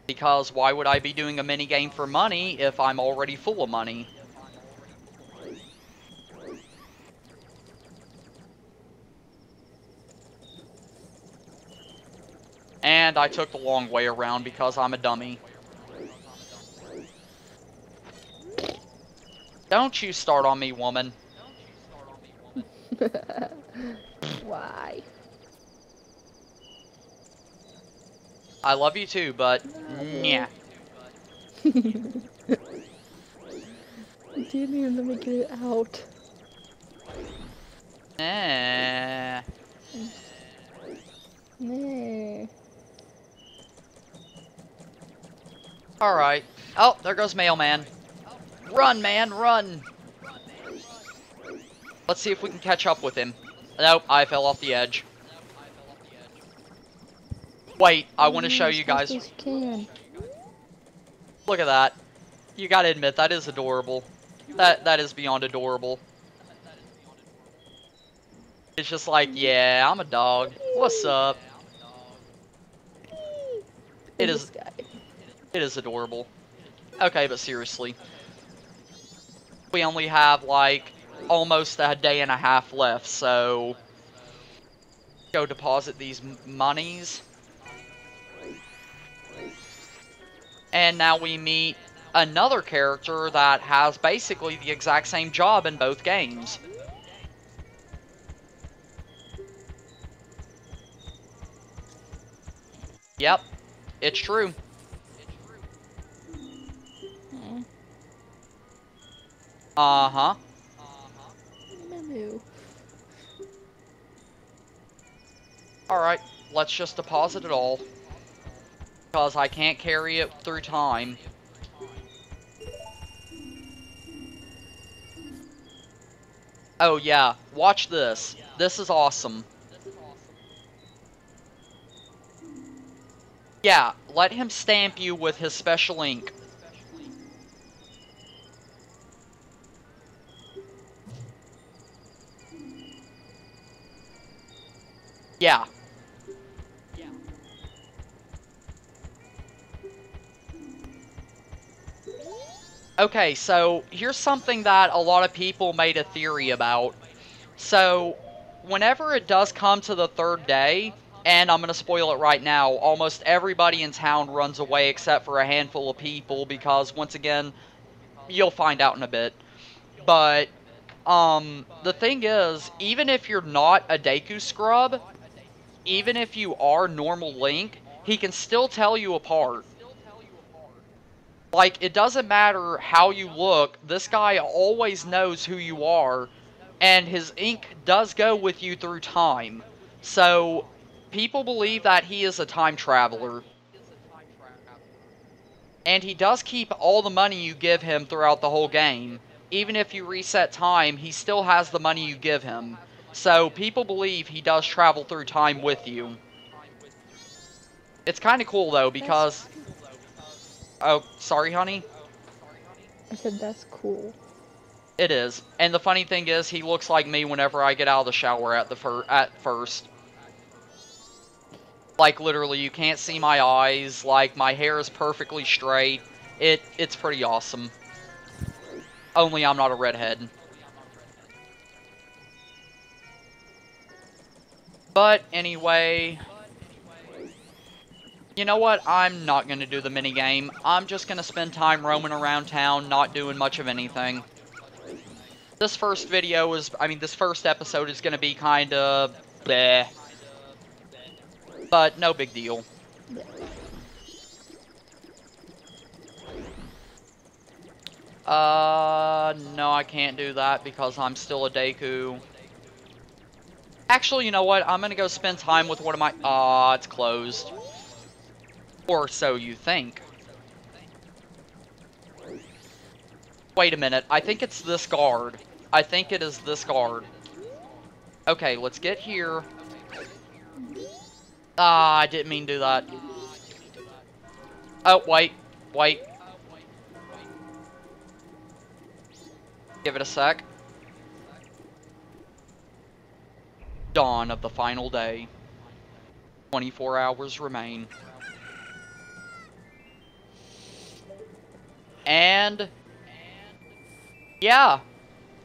Because why would I be doing a minigame for money if I'm already full of money? And I took the long way around because I'm a dummy. Don't you start on me, woman. Why? I love you too, but yeah. You didn't even let me get it out. Nah. Alright. Oh, there goes Mailman. Run, man, run! Let's see if we can catch up with him. Nope, I fell off the edge. Wait, I want to show you guys. Look at that. You gotta admit, that is adorable. That is beyond adorable. It's just like, yeah, I'm a dog. What's up? It is adorable. Okay, but seriously. We only have, like, almost a day and a half left, so... Go deposit these monies. And now we meet another character that has basically the exact same job in both games. Yep, it's true. Uh-huh. Alright, let's just deposit it all. Because I can't carry it through time. Oh yeah, watch this. This is awesome. Yeah, let him stamp you with his special ink. Yeah. Okay, so here's something that a lot of people made a theory about. So, whenever it does come to the 3rd day, and I'm going to spoil it right now, almost everybody in town runs away except for a handful of people because, once again, you'll find out in a bit. But, the thing is, even if you're not a Deku Scrub, even if you are normal Link, he can still tell you apart. Like, it doesn't matter how you look, this guy always knows who you are, and his ink does go with you through time. So, people believe that he is a time traveler. And he does keep all the money you give him throughout the whole game. Even if you reset time, he still has the money you give him. So, people believe he does travel through time with you. It's kind of cool, though, because... Oh, sorry, honey? I said that's cool. It is. And the funny thing is, he looks like me whenever I get out of the shower at first. Like, literally, you can't see my eyes. Like, my hair is perfectly straight. It's pretty awesome. Only I'm not a redhead. But, anyway... You know what? I'm not going to do the minigame. I'm just going to spend time roaming around town, not doing much of anything. This first video is... this first episode is going to be kind of... bleh. But, no big deal. No, I can't do that because I'm still a Deku. Actually, you know what? I'm gonna go spend time with one of my... it's closed. Or so you think. Wait a minute. I think it's this guard. I think it is this guard. Okay, let's get here. I didn't mean to do that. Oh, wait. Wait. Give it a sec. Dawn of the final day. 24 hours remain. And... yeah.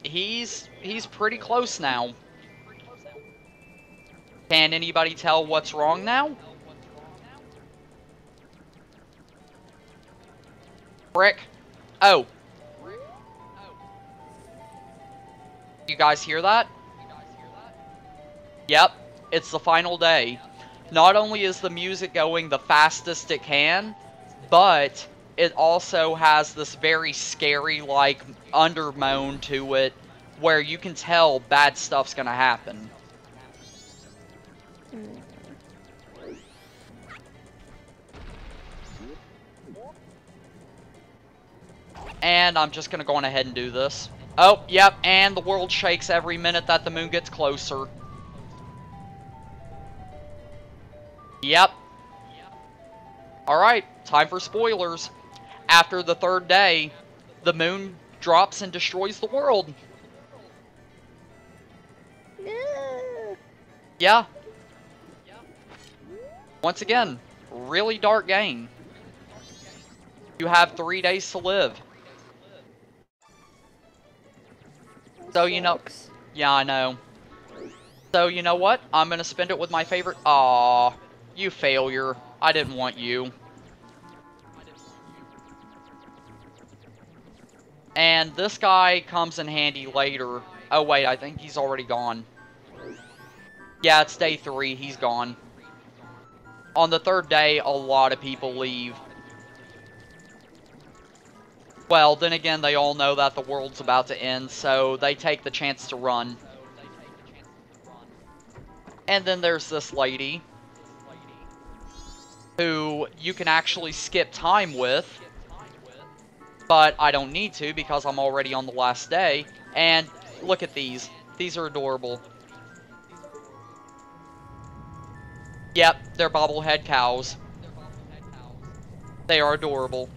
He's pretty close now. Can anybody tell what's wrong now? Brick. Oh. You guys hear that? Yep. It's the final day. Not only is the music going the fastest it can, but it also has this very scary, like, undermoan to it, where you can tell bad stuff's gonna happen. And I'm just gonna go on ahead and do this. Oh, yep, and the world shakes every minute that the moon gets closer. Yep. Alright, time for spoilers. After the third day, the moon drops and destroys the world. Yeah. Once again, really dark game. You have 3 days to live. So, you know... yeah, I know. So, you know what? I'm gonna spend it with my favorite... Aww. You failure. I didn't want you. And this guy comes in handy later. Oh, wait, I think he's already gone. Yeah, it's day 3. He's gone. On the third day, a lot of people leave. Well, then again, they all know that the world's about to end, so they take the chance to run. And then there's this lady, who you can actually skip time with, but I don't need to because I'm already on the last day. And look at these. These are adorable. Yep, they're bobblehead cows. They are adorable.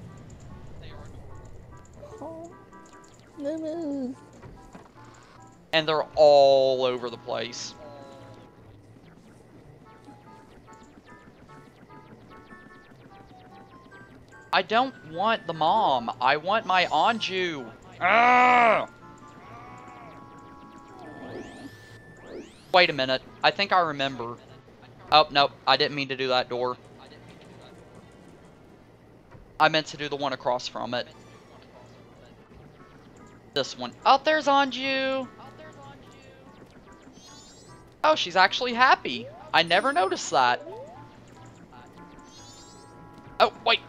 And they're all over the place. I don't want the mom. I want my Anju. Ah! Wait a minute. I think I remember. Oh, nope. I didn't mean to do that door. I meant to do the one across from it. This one. Oh, there's Anju. Oh, she's actually happy. I never noticed that. Oh, wait.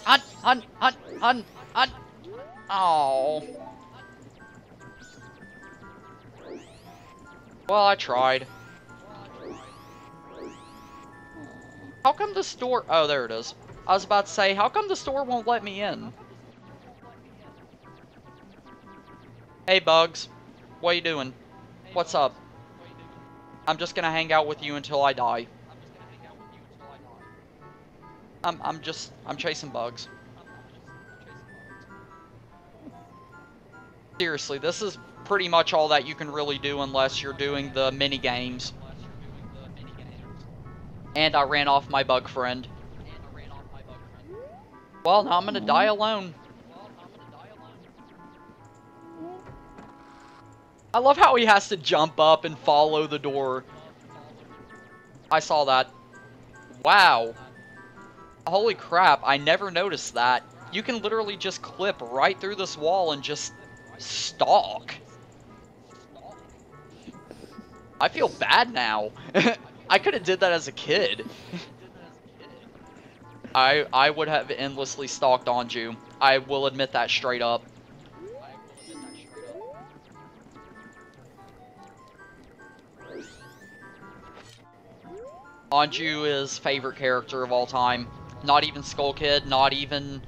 Hunt. Oh. Well, I tried. How come this door... Oh, there it is. I was about to say, how come this door won't let me in? Hey, Bugs. What you doing? What's up? I'm just gonna hang out with you until I die. I'm chasing bugs. Seriously, this is pretty much all that you can really do unless you're doing the mini games. And I ran off my bug friend. Well, now I'm gonna die alone. I love how he has to jump up and follow the door. I saw that. Wow. Holy crap, I never noticed that. You can literally just clip right through this wall and just stalk. I feel bad now. I could have did that as a kid. I would have endlessly stalked Anju. I will admit that straight up. Anju is favorite character of all time. Not even Skull Kid, not even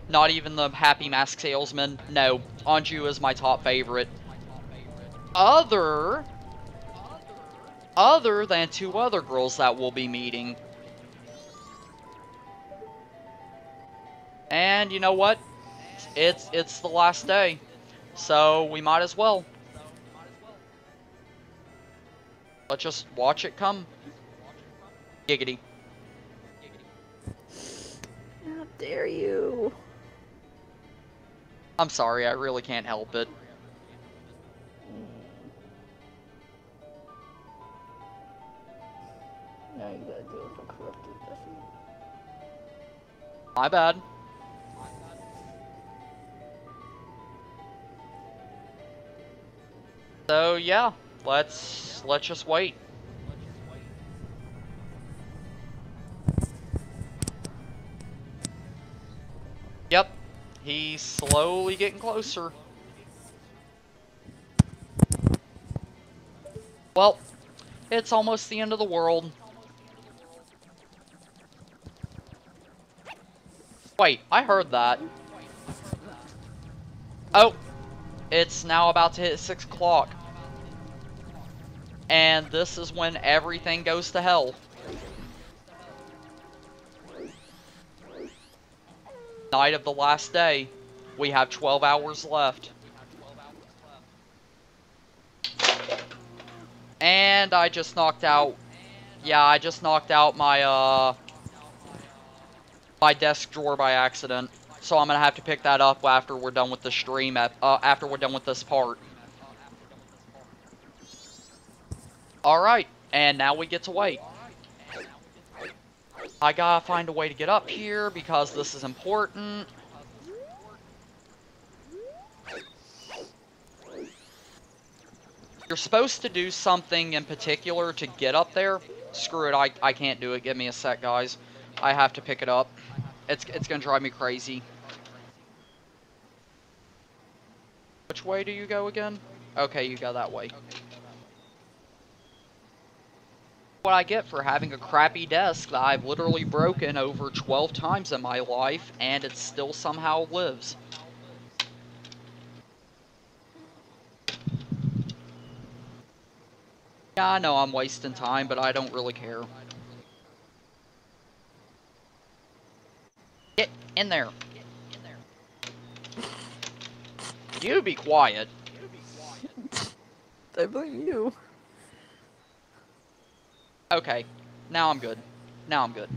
the Happy Mask Salesman. No, Anju is my top favorite. Other than two other girls that we'll be meeting. And you know what? It's the last day. So we might as well. Let's just watch it come. Giggity. How dare you? I'm sorry, I really can't help it. Now you gotta do it for corrupted Jesse. My bad. So yeah, let's just wait. Yep, he's slowly getting closer. Well, it's almost the end of the world. Wait, I heard that. Oh, it's now about to hit 6 o'clock. And this is when everything goes to hell. Night of the last day. We have 12 hours left. And I just knocked out... Yeah, I just knocked out my, my desk drawer by accident. So I'm gonna have to pick that up after we're done with the stream, after we're done with this part. Alright, and now we get to wait. I gotta find a way to get up here because this is important. You're supposed to do something in particular to get up there. Screw it, I can't do it. Give me a sec, guys. I have to pick it up. It's gonna drive me crazy. Which way do you go again? Okay, you go that way. What I get for having a crappy desk that I've literally broken over 12 times in my life, and it still somehow lives. Yeah, I know I'm wasting time, but I don't really care. Get in there. You be quiet. I blame you. Okay, now I'm good. Now I'm good.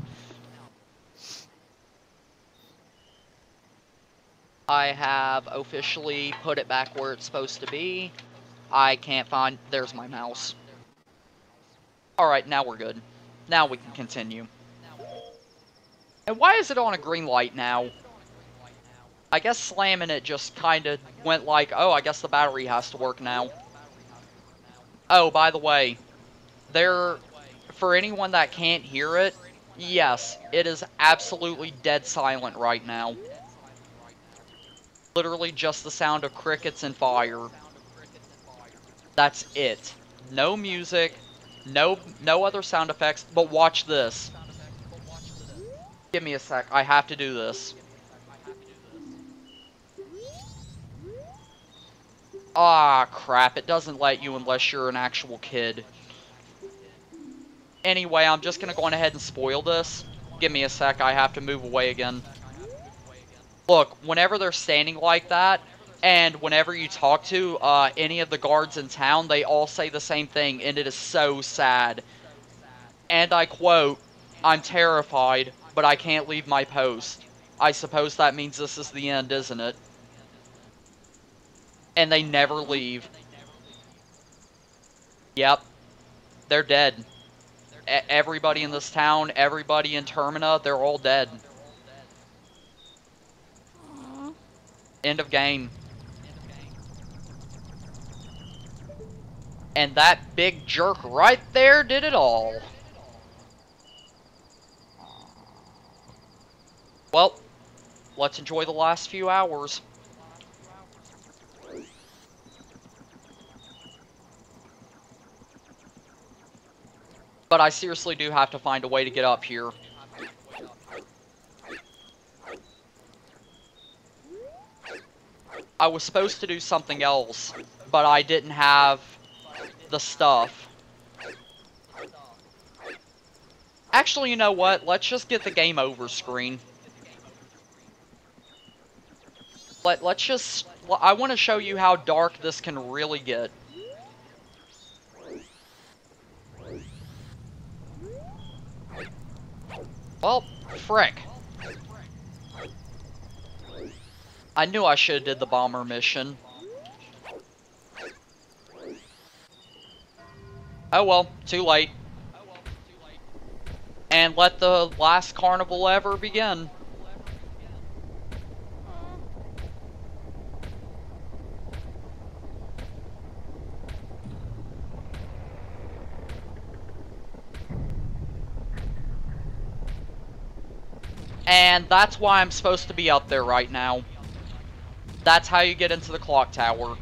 I have officially put it back where it's supposed to be. I can't find... There's my mouse. Alright, now we're good. Now we can continue. And why is it on a green light now? I guess slamming it just kind of went like, oh, I guess the battery has to work now. Oh, by the way, for anyone that can't hear it, yes, it is absolutely dead silent right now. Literally just the sound of crickets and fire. That's it. no music, no other sound effects, but watch this. Give me a sec, I have to do this. Ah, crap, it doesn't let you unless you're an actual kid. Anyway, I'm just gonna go on ahead and spoil this. Give me a sec, I have to move away again. Look, whenever they're standing like that, and whenever you talk to any of the guards in town, they all say the same thing, and it is so sad. And I quote, "I'm terrified, but I can't leave my post." I suppose that means this is the end, isn't it? And they never leave. Yep. They're dead. Everybody in this town, everybody in Termina, they're all dead. End of game. And that big jerk right there did it all. Well, let's enjoy the last few hours. But I seriously do have to find a way to get up here. I was supposed to do something else, but I didn't have the stuff. Actually, you know what? Let's just get the game over screen. Let's just... I want to show you how dark this can really get. Well, frick. I knew I should have did the bomber mission. Oh well, too late. And let the last carnival ever begin. And that's why I'm supposed to be up there right now. That's how you get into the clock tower.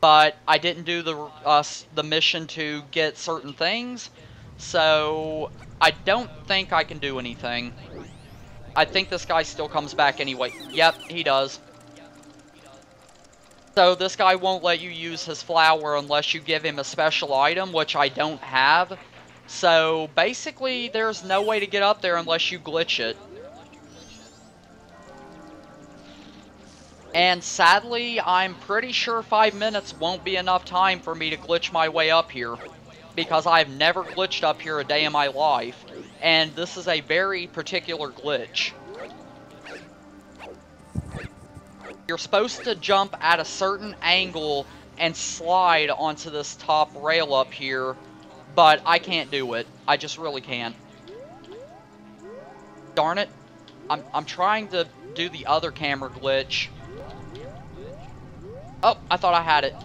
But I didn't do the mission to get certain things, so I don't think I can do anything. I think this guy still comes back anyway. Yep, he does. So this guy won't let you use his flower unless you give him a special item, which I don't have. So basically, there's no way to get up there unless you glitch it. And sadly, I'm pretty sure 5 minutes won't be enough time for me to glitch my way up here. Because I've never glitched up here a day in my life. And this is a very particular glitch. You're supposed to jump at a certain angle and slide onto this top rail up here. But I can't do it. I just really can't. Darn it. I'm trying to do the other camera glitch. Oh, I thought I had it.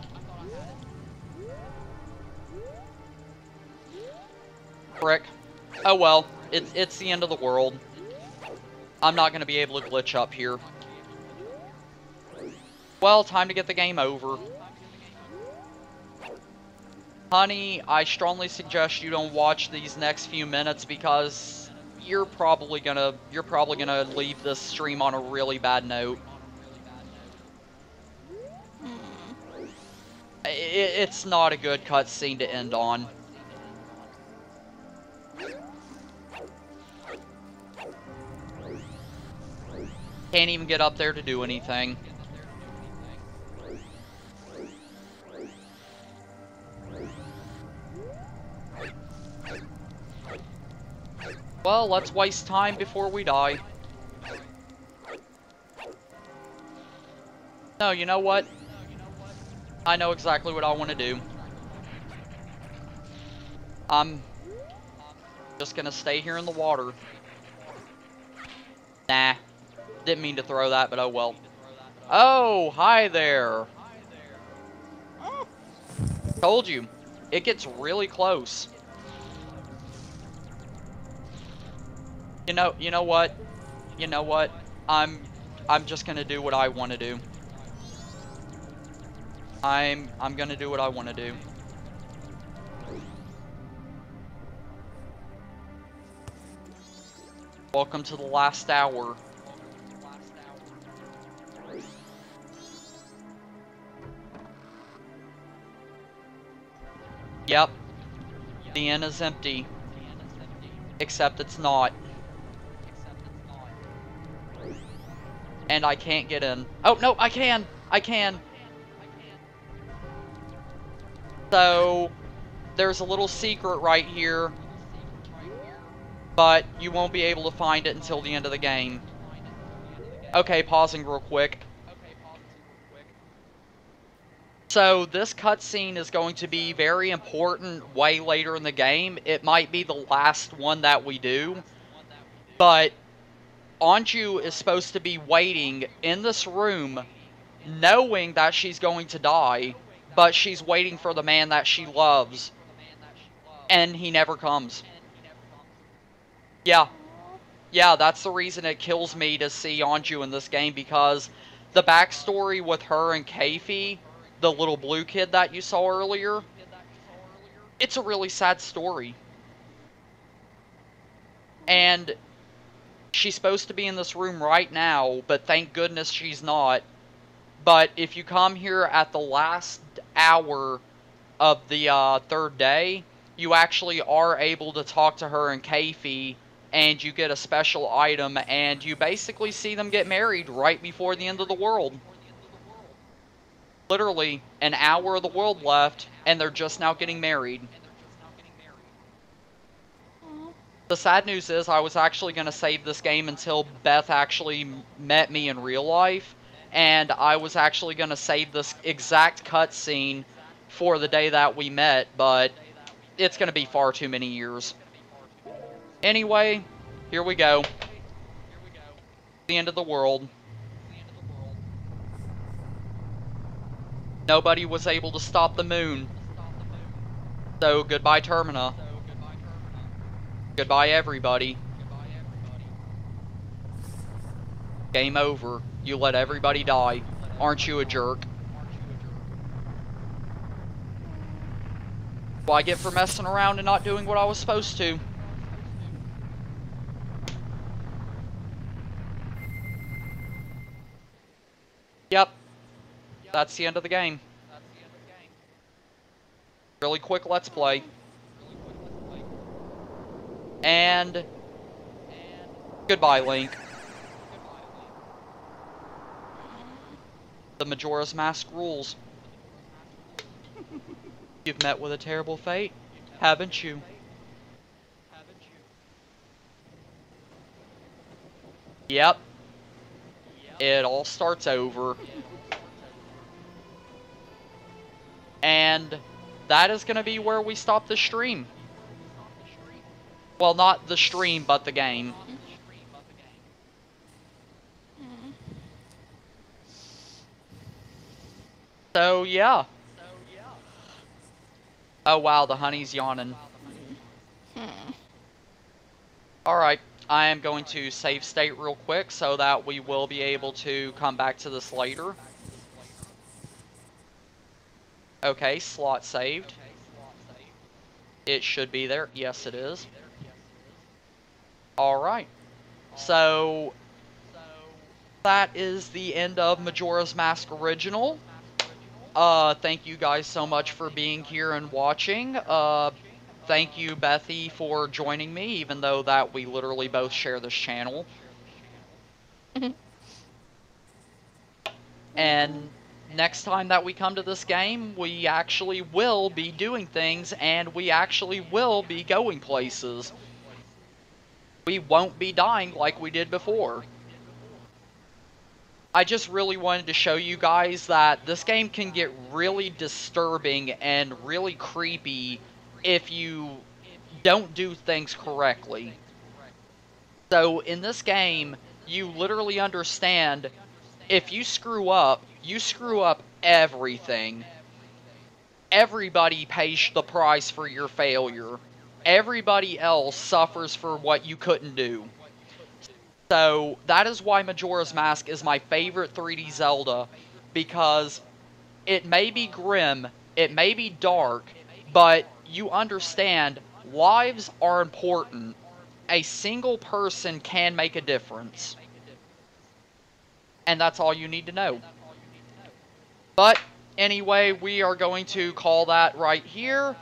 Frick. Oh well, it's the end of the world. I'm not going to be able to glitch up here. Well, time to get the game over. Honey, I strongly suggest you don't watch these next few minutes because you're probably gonna leave this stream on a really bad note. It's not a good cutscene to end on. Can't even get up there to do anything. Well, let's waste time before we die. No, you know what? I know exactly what I want to do. I'm just gonna stay here in the water. Nah. Didn't mean to throw that, but oh well. Oh, hi there. Told you. It gets really close. You know what? You know what? I'm just gonna do what I want to do. I'm gonna do what I want to do. Welcome to the last hour. Yep. The inn is empty. Except it's not. And I can't get in. Oh, no, I can! I can! So, there's a little secret right here. But you won't be able to find it until the end of the game. Okay, pausing real quick. So, this cutscene is going to be very important way later in the game. It might be the last one that we do. But Anju is supposed to be waiting in this room, knowing that she's going to die, but she's waiting for the man that she loves. And he never comes. Yeah. Yeah, that's the reason it kills me to see Anju in this game, because the backstory with her and Keifi, the little blue kid that you saw earlier, it's a really sad story. And she's supposed to be in this room right now, but thank goodness she's not. But if you come here at the last hour of the third day, you actually are able to talk to her and Keifi, and you get a special item, and you basically see them get married right before the end of the world. Literally, an hour of the world left, and they're just now getting married. The sad news is, I was actually going to save this game until Beth actually met me in real life, and I was actually going to save this exact cutscene for the day that we met, but it's going to be far too many years. Anyway, here we go. The end of the world. Nobody was able to stop the moon. So, goodbye, Termina. Goodbye, everybody. Game over. You let everybody die. Aren't you a jerk? What I get for messing around and not doing what I was supposed to. Yep. That's the end of the game. Really quick let's play. And goodbye, Link. The Majora's Mask rules. You've met with a terrible fate, haven't you? Yep. It all starts over. And that is going to be where we stop the stream. Well, not the stream, but the game. So, yeah. Oh, wow, the honey's yawning. Alright, I am going to save state real quick so that we will be able to come back to this later. Okay, slot saved. It should be there. Yes, it is. Alright. So, that is the end of Majora's Mask Original. Thank you guys so much for being here and watching. Thank you, Bethy, for joining me, even though that we literally both share this channel. And next time that we come to this game, we actually will be doing things, and we actually will be going places. We won't be dying like we did before. I just really wanted to show you guys that this game can get really disturbing and really creepy if you don't do things correctly. So in this game, you literally understand, if you screw up everything. Everybody pays the price for your failure. Everybody else suffers for what you couldn't do. So, that is why Majora's Mask is my favorite 3D Zelda, because It may be grim, it may be dark, but you understand lives are important. A single person can make a difference. And that's all you need to know. But anyway, we are going to call that right here.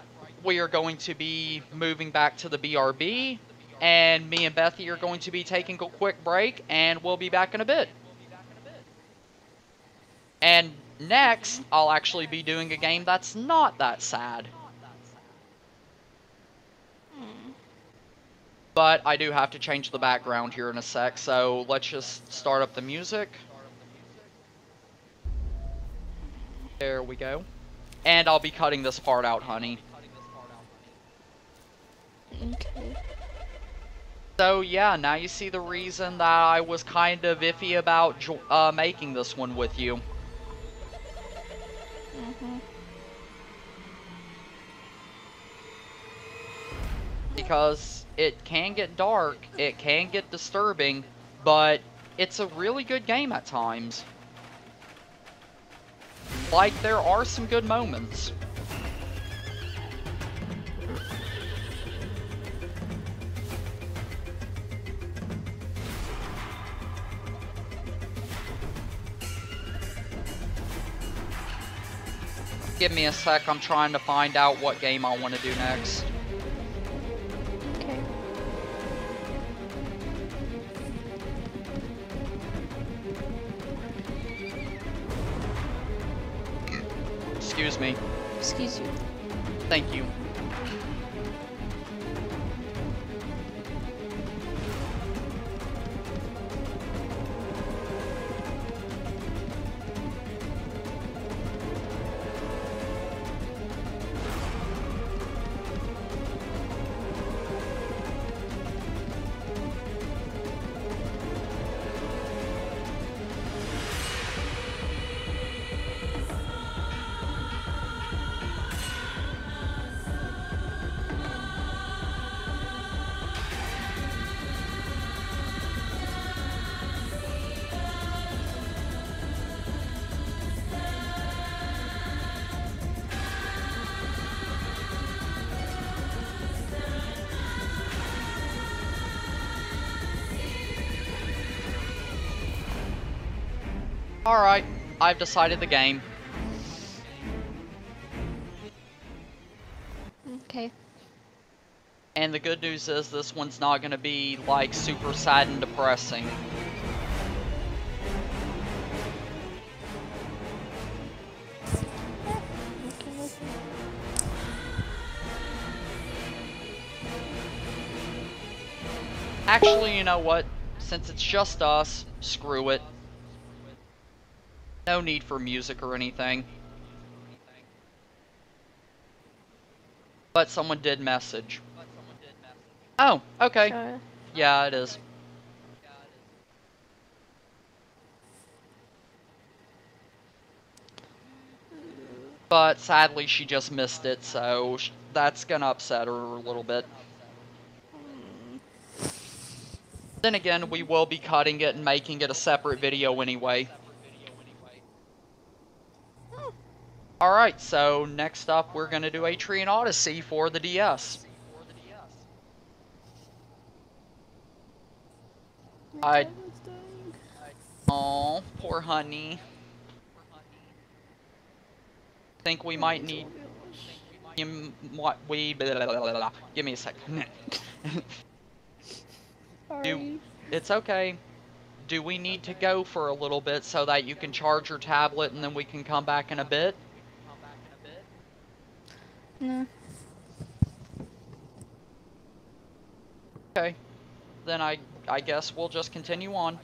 We are going to be moving back to the BRB. And me and Bethy are going to be taking a quick break. And we'll be back in a bit. And next, I'll actually be doing a game that's not that sad. But I do have to change the background here in a sec, so let's just start up the music. There we go. And I'll be cutting this part out, honey. Okay. So yeah, now you see the reason that I was kind of iffy about making this one with you. Because it can get dark, it can get disturbing, but it's a really good game at times. Like, there are some good moments. Give me a sec, I'm trying to find out what game I want to do next. Okay. Excuse me. Excuse you. Thank you. Alright, I've decided the game. Okay. And the good news is this one's not going to be, like, super sad and depressing. Okay, listen. Actually, you know what? Since it's just us, screw it. No need for music or anything. But someone did message. Oh, okay. Sure. Yeah, it is. But sadly, she just missed it, so that's gonna upset her a little bit. Then again, we will be cutting it and making it a separate video anyway. Alright, so next up we're gonna do Atrian Odyssey for the DS. My dad was dying. Aw, poor honey. Think we might need... What we... Blah, blah, blah, blah. Give me a second. Sorry. It's okay. Do we need to go for a little bit so that you can charge your tablet and then we can come back in a bit? No. Okay. Then I guess we'll just continue on.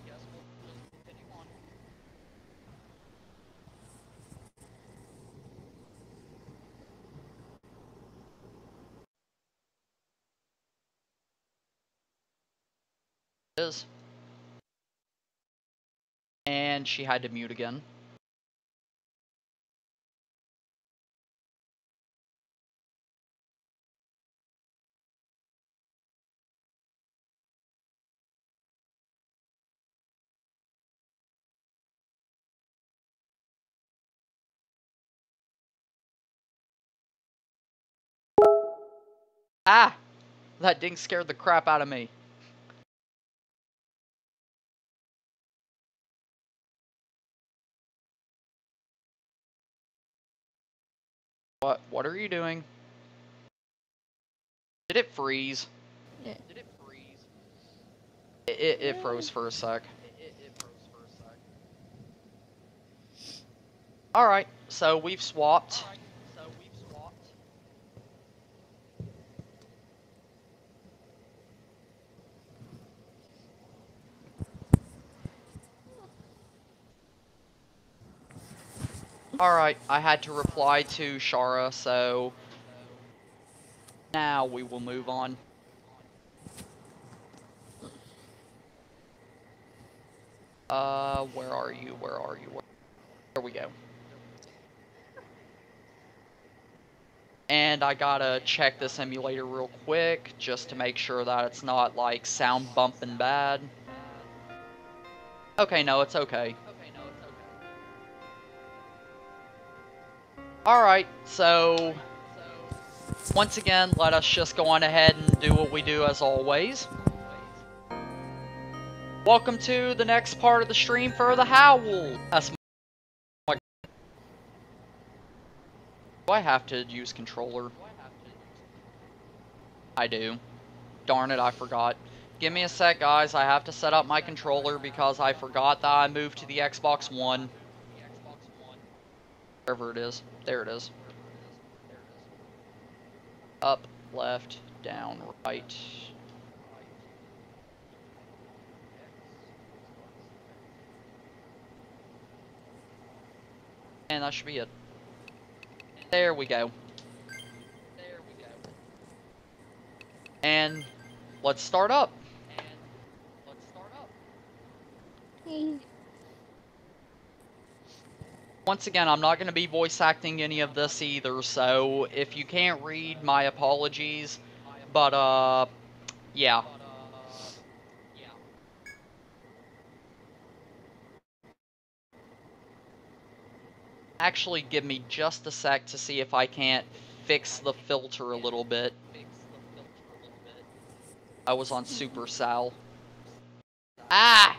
Is. And she had to mute again. Ah! That ding scared the crap out of me. What are you doing? Did it freeze? Yeah. Did it freeze? It froze for a sec. Alright, so we've swapped. Alright, I had to reply to Shara, so now we will move on. Where are you? Where are you? There we go. And I gotta check this emulator real quick, just to make sure that it's not, like, sound bumping bad. Okay, no, it's okay. Alright, so once again, let us just go on ahead and do what we do as always. Welcome to the next part of the stream for the Howl. That's my... Do I have to use controller? I do. Darn it, I forgot. Give me a sec, guys. I have to set up my controller because I forgot that I moved to the Xbox One. Wherever it is. There it is. Up, left, down, right. And that should be it. There we go. And let's start up. Once again, I'm not going to be voice acting any of this either, so if you can't read, my apologies. But, yeah. Actually, give me just a sec to see if I can't fix the filter a little bit. I was on Supercell. Ah!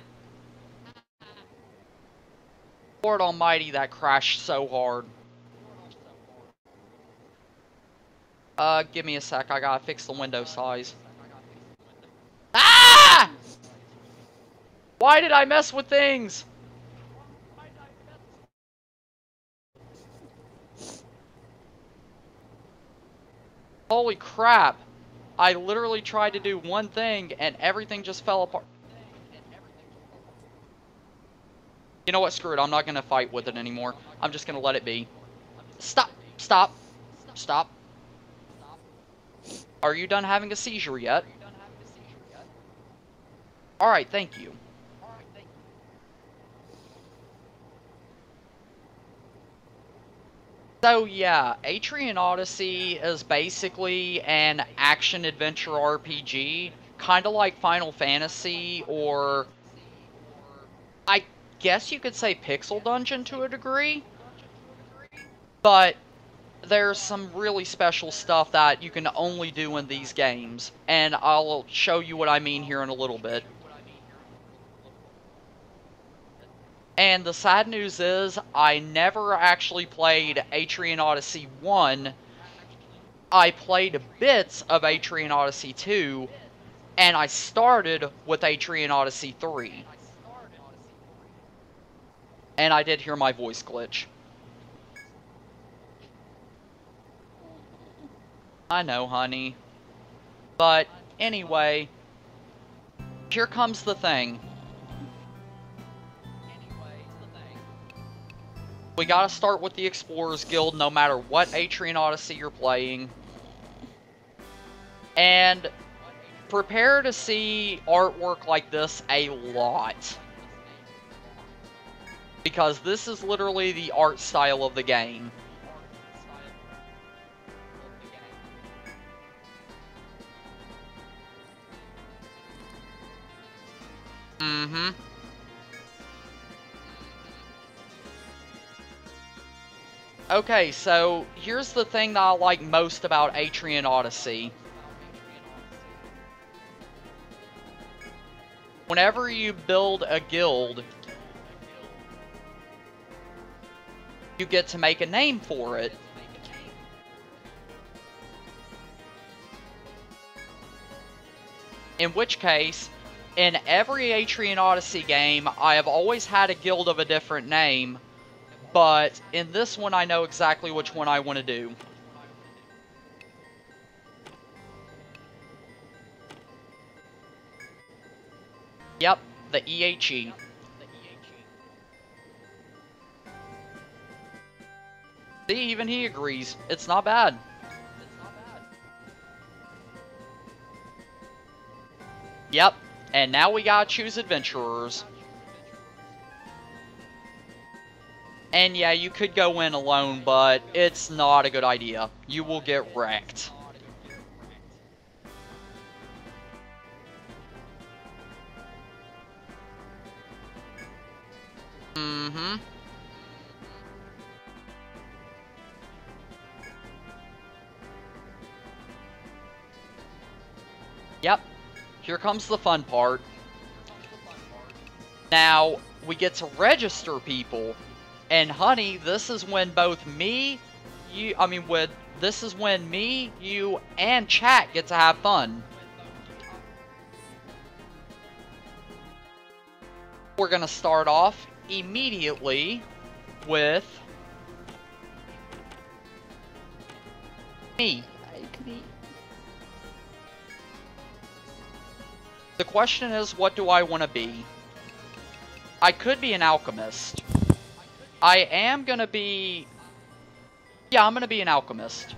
Lord almighty, that crashed so hard. Give me a sec, I gotta fix the window size. Ah! Why did I mess with things? Holy crap. I literally tried to do one thing and everything just fell apart. You know what, screw it, I'm not gonna fight with it anymore. I'm just gonna let it be. Stop! Stop! Stop. Are you done having a seizure yet? Alright, thank you. So yeah, Atrian Odyssey is basically an action-adventure RPG, kind of like Final Fantasy, or I guess you could say Pixel Dungeon to a degree, but there's some really special stuff that you can only do in these games, and I'll show you what I mean here in a little bit. And the sad news is, I never actually played Atrian Odyssey 1. I played bits of Atrian Odyssey 2, and I started with Atrian Odyssey 3. And I did hear my voice glitch. I know, honey. But, anyway, here comes the thing. We gotta start with the Explorers Guild no matter what Atrian Odyssey you're playing. And prepare to see artwork like this a lot. Because this is literally the art style of the game. Mm-hmm. Okay, so here's the thing that I like most about Atrian Odyssey. whenever you build a guild, you get to make a name for it. In which case, in every Atrian Odyssey game, I have always had a guild of a different name, but in this one I know exactly which one I want to do. Yep, the EHE. See, even he agrees. It's not bad. Yep, and now we gotta choose adventurers. And yeah, you could go in alone, but it's not a good idea. You will get wrecked. Mm-hmm. Yep. Here comes the fun part. Now, we get to register people. And honey, this is when both me, this is when me, you, and chat get to have fun. We're gonna start off immediately with me. The question is, what do I want to be? I could be an alchemist. I am gonna be... Yeah, I'm gonna be an alchemist.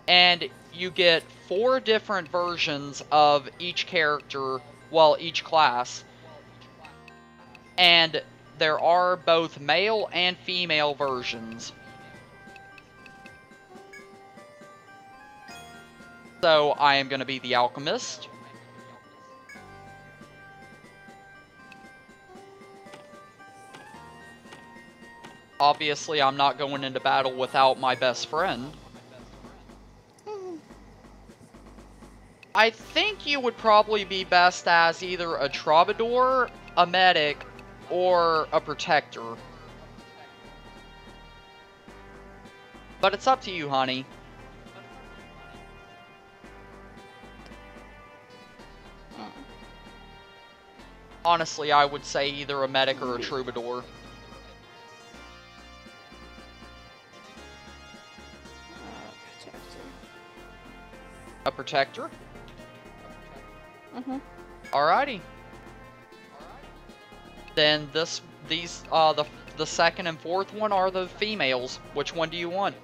And you get 4 different versions of each character, well, each class. And there are both male and female versions. So, I am gonna be the alchemist. Obviously, I'm not going into battle without my best friend. I think you would probably be best as either a troubadour, a medic, or a protector. But it's up to you, honey. Honestly, I would say either a medic or a troubadour. A protector? Uh-huh. Alrighty. Then the second and fourth one are the females. Which one do you want?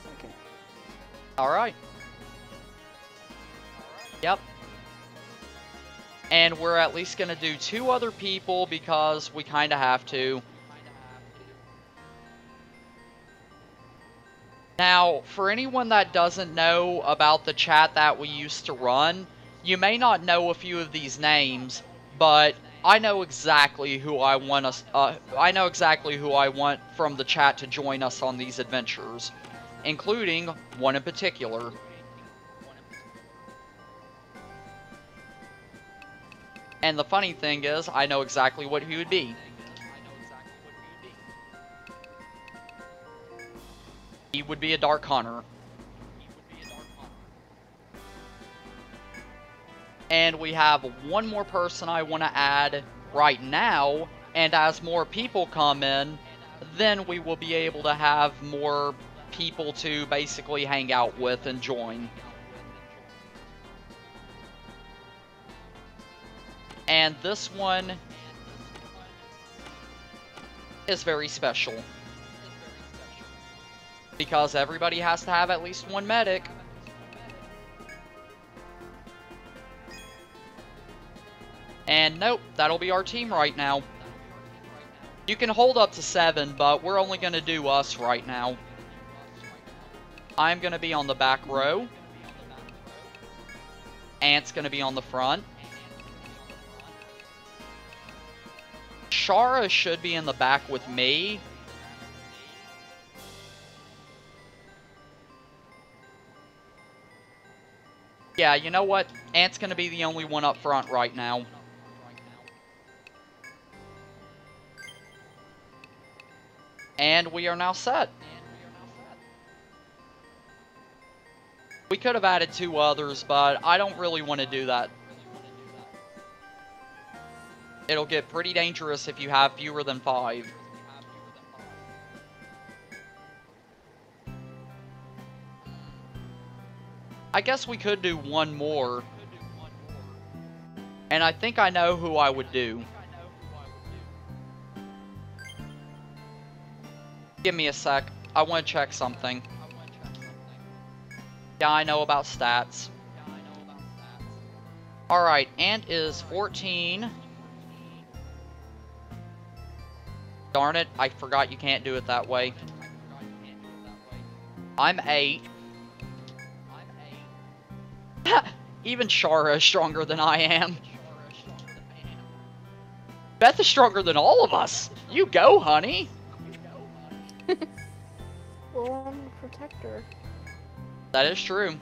Second. Alright. Yep. And we're at least gonna do 2 other people because we kinda have to. Now, for anyone that doesn't know about the chat that we used to run, you may not know a few of these names, but I know exactly who I want from the chat to join us on these adventures, including one in particular. And the funny thing is, I know exactly what he would be. He would be a Dark Hunter. And we have one more person I want to add right now, and as more people come in, then we will be able to have more people to basically hang out with and join. And this one is very special, because everybody has to have at least one medic. And nope, that'll be our team right now. You can hold up to 7, but we're only going to do us right now. I'm going to be on the back row. Ant's going to be on the front. Shara should be in the back with me. Yeah, you know what? Ant's gonna be the only one up front right now. And we are now set. We could have added 2 others, but I don't really want to do that. It'll get pretty dangerous if you have fewer than 5. I guess we could do 1 more. And I think I know who I would do. Give me a sec. I want to check something. Yeah, I know about stats. Alright, Ant is 14. Darn it, I forgot you can't do it that way. I'm 8. Even Shara is stronger than I am. Beth is stronger than all of us. You go, honey. Well, I'm a protector. That is true.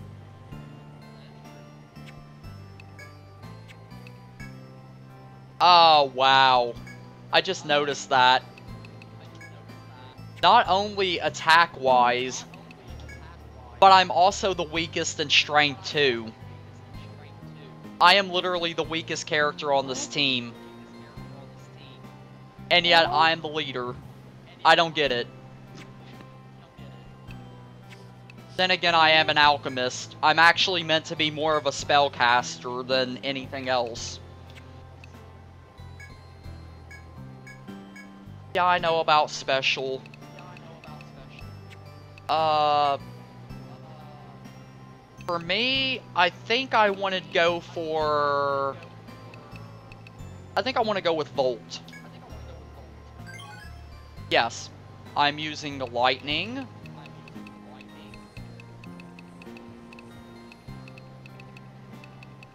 Oh, wow. I just noticed that. Not only attack-wise, but I'm also the weakest in strength, too. I am literally the weakest character on this team. And yet, I am the leader. I don't get it. Then again, I am an alchemist. I'm actually meant to be more of a spellcaster than anything else. Yeah, I know about special. For me, I think I want to go for... I think I want to go with Volt. Yes, I'm using the lightning.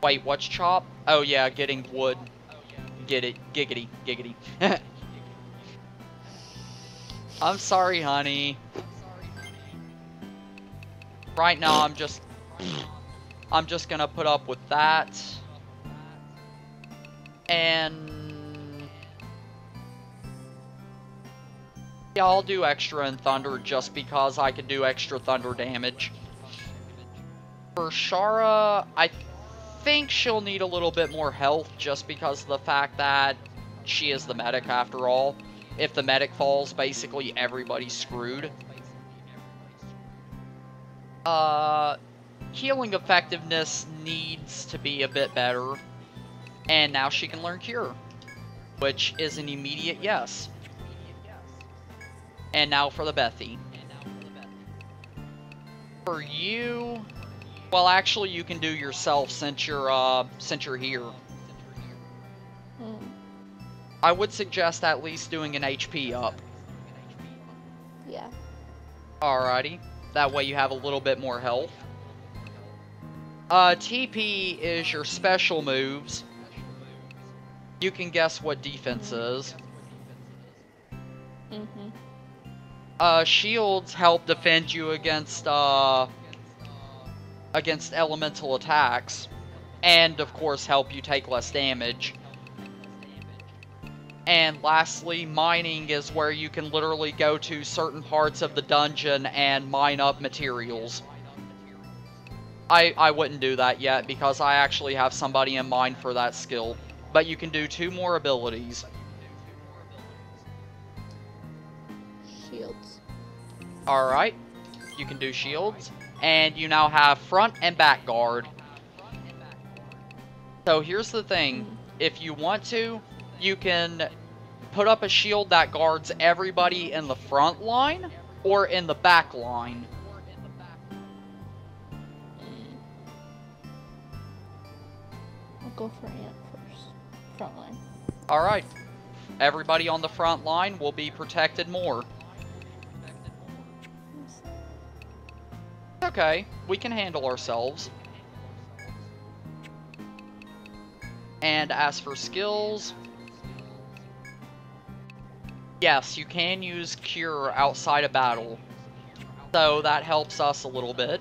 Wait, what's chop? Oh yeah, getting wood. Get it. Giggity. Giggity. I'm sorry, honey. Right now, I'm just gonna put up with that. And... yeah, I'll do extra in thunder just because I can do extra thunder damage. For Shara, I think she'll need a little bit more health just because of the fact that she is the medic after all. If the medic falls, basically everybody's screwed. Healing effectiveness needs to be a bit better. And now she can learn Cure, which is an immediate yes. And now for the Bethy. For you... well, actually, you can do yourself since you're here. I would suggest at least doing an HP up. Yeah. Alrighty. That way you have a little bit more health. TP is your special moves. You can guess what defense is. Shields help defend you against elemental attacks, and of course help you take less damage. And lastly, mining is where you can literally go to certain parts of the dungeon and mine up materials. I wouldn't do that yet because I actually have somebody in mind for that skill. But you can do 2 more abilities. Shields. Alright, you can do shields. And you now have front and back guard. So here's the thing. If you want to, you can put up a shield that guards everybody in the front line or in the back line. I'll go for Ant first. Front line. Alright. Everybody on the front line will be protected more. Okay, we can handle ourselves. And as for skills... yes, you can use Cure outside of battle. So that helps us a little bit.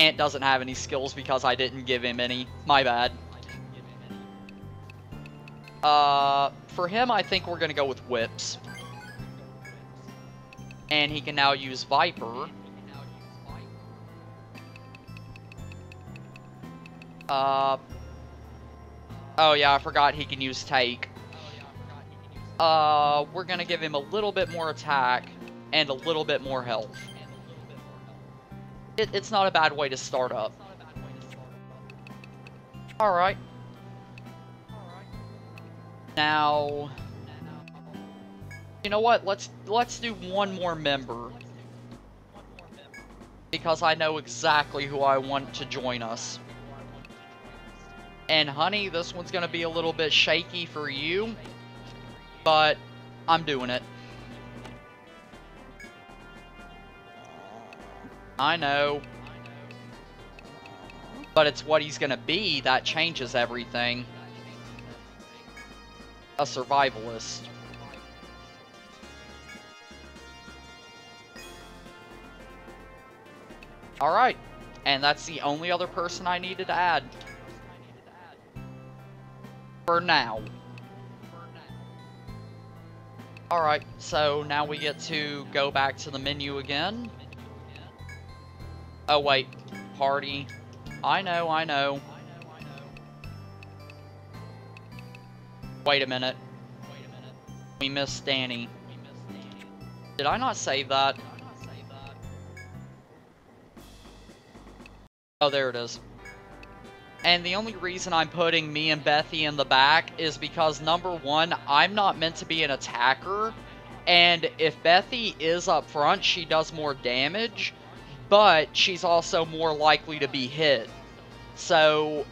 Ant doesn't have any skills because I didn't give him any. My bad. For him, I think we're going to go with whips. And he can now use Viper. Oh yeah, I forgot he can use Take. We're going to give him a little bit more attack and a little bit more health. It's not a bad way to start up. Alright. Now, you know what? Let's do one more member. Because I know exactly who I want to join us. And honey, this one's going to be a little bit shaky for you. But I'm doing it. I know. But it's what he's going to be that changes everything. A survivalist. Alright. And that's the only other person I needed to add. For now. Alright, so now we get to go back to the menu again. Oh wait, party. I know. Wait a minute. We missed Danny. Did I not save that? Oh, there it is. And the only reason I'm putting me and Bethy in the back is because, number one, I'm not meant to be an attacker. And if Bethy is up front, she does more damage. But she's also more likely to be hit. So,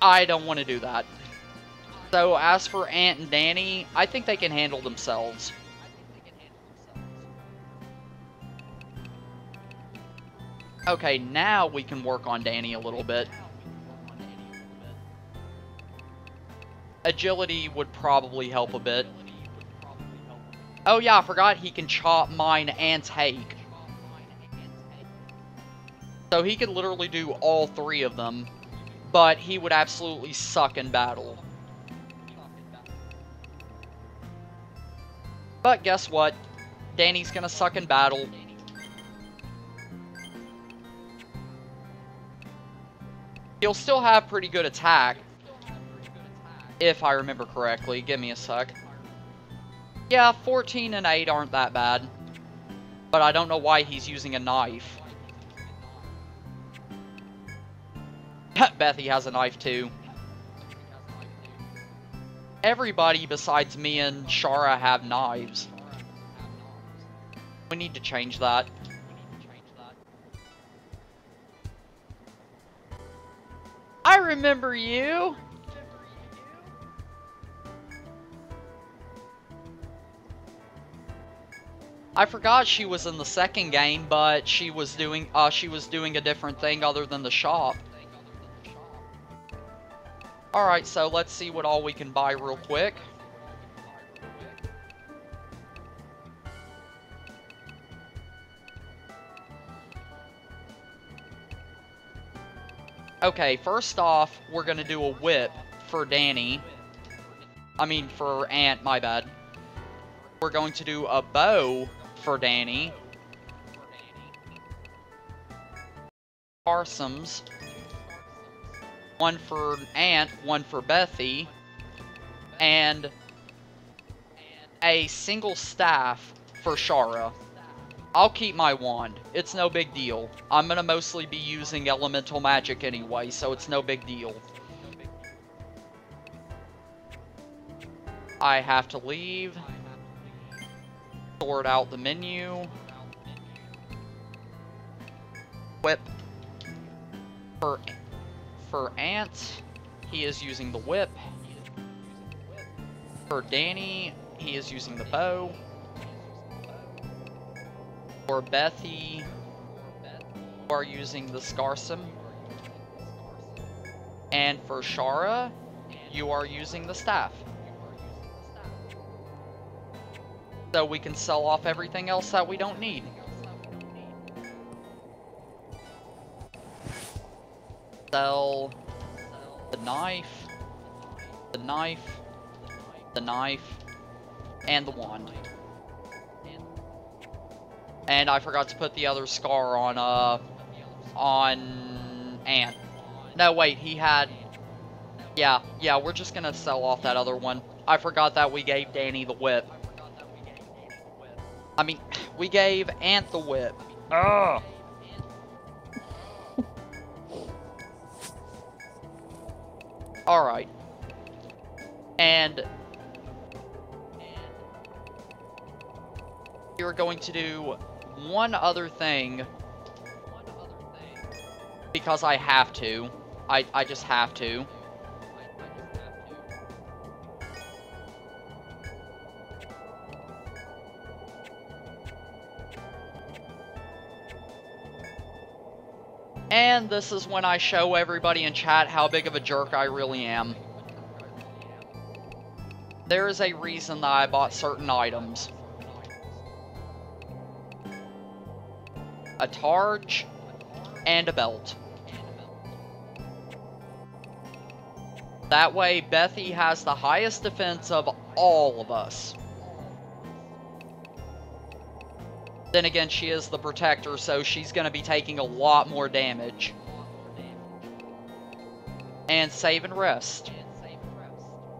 I don't want to do that. So, as for Ant and Danny, I think they can handle themselves. Okay, now we can work on Danny a little bit. Agility would probably help a bit. Oh yeah, I forgot he can chop, mine, and take. So he could literally do all three of them. But he would absolutely suck in battle. But guess what? Danny's gonna suck in battle. He'll still have pretty good attack. If I remember correctly. Give me a sec. Yeah, 14 and 8 aren't that bad. But I don't know why he's using a knife. Bethy has a knife too. Everybody besides me and Shara have knives. We need to change that. I remember you! I forgot she was in the second game, but she was doing a different thing other than the shop. Alright, so let's see what all we can buy real quick. Okay, first off, we're gonna do a whip for Danny. I mean, for Ant, my bad. We're going to do a bow for Danny. Parsons. One for Ant, one for Bethy. And a single staff for Shara. I'll keep my wand. It's no big deal. I'm gonna mostly be using elemental magic anyway, so it's no big deal. I have to leave. Sort out the menu. Whip. For Ant, he is using the whip. For Danny, he is using the bow. For Bethy, you are using the Scarsum. And for Shara, you are using the staff. So we can sell off everything else that we don't need. sell the knife, the knife, the knife, and the wand. And I forgot to put the other scar on Ant. No, wait, he had... Yeah, we're just gonna sell off that other one. I forgot that we gave Danny the whip. I mean, we gave Ant the whip. Ugh! Alright. And... you're going to do one other thing. Because I have to. I just have to. And this is when I show everybody in chat how big of a jerk I really am. There is a reason that I bought certain items. A targe and a belt. That way, Bethy has the highest defense of all of us. Then again, she is the protector, so she's going to be taking a lot more damage. And save and rest.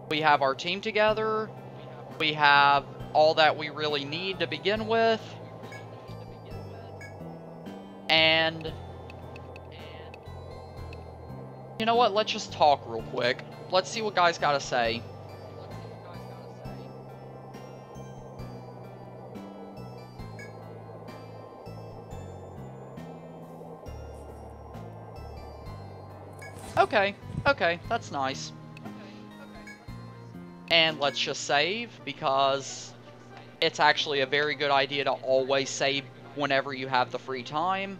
We have our team together. We have all that we really need to begin with. And... you know what? Let's just talk real quick. Let's see what guys got to say. Okay, that's nice. And let's just save, because it's actually a very good idea to always save whenever you have the free time.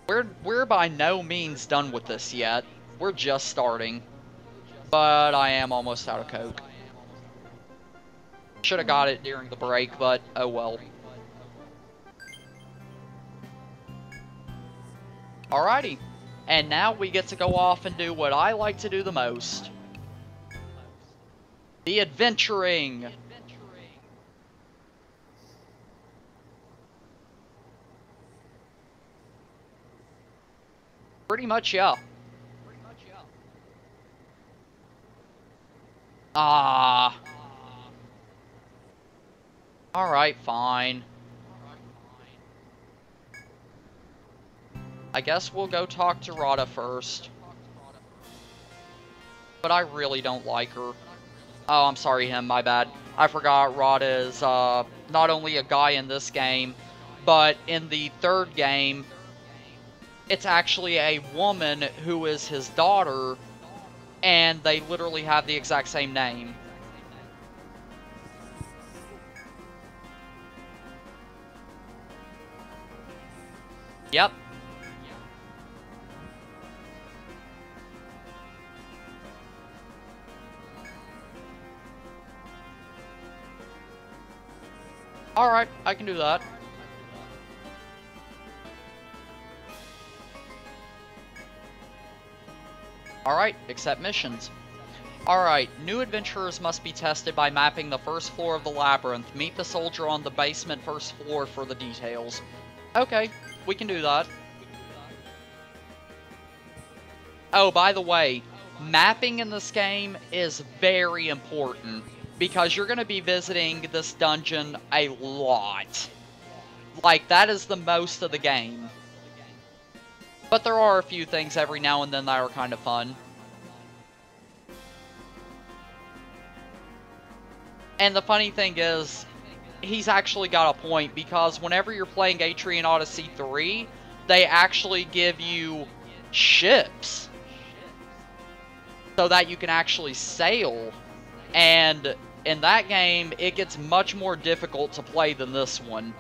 We're by no means done with this yet. We're just starting. But I am almost out of Coke. Should have got it during the break, but oh well. Alrighty. And now we get to go off and do what I like to do the most. The adventuring. Pretty much, yeah. Ah. Alright, fine. I guess we'll go talk to Rada first. But I really don't like her. Oh, I'm sorry, him, my bad. I forgot Rada is not only a guy in this game, but in the third game, it's actually a woman who is his daughter, and they literally have the exact same name. Yep. Alright, I can do that. Alright, accept missions. Alright, new adventurers must be tested by mapping the first floor of the labyrinth. Meet the soldier on the basement first floor for the details. Okay, we can do that. Oh, by the way, mapping in this game is very important, because you're going to be visiting this dungeon a lot. Like, that is the most of the game. But there are a few things every now and then that are kind of fun. And the funny thing is, he's actually got a point, because whenever you're playing Atrian Odyssey 3, they actually give you ships so that you can actually sail. And in that game, it gets much more difficult to play than this one.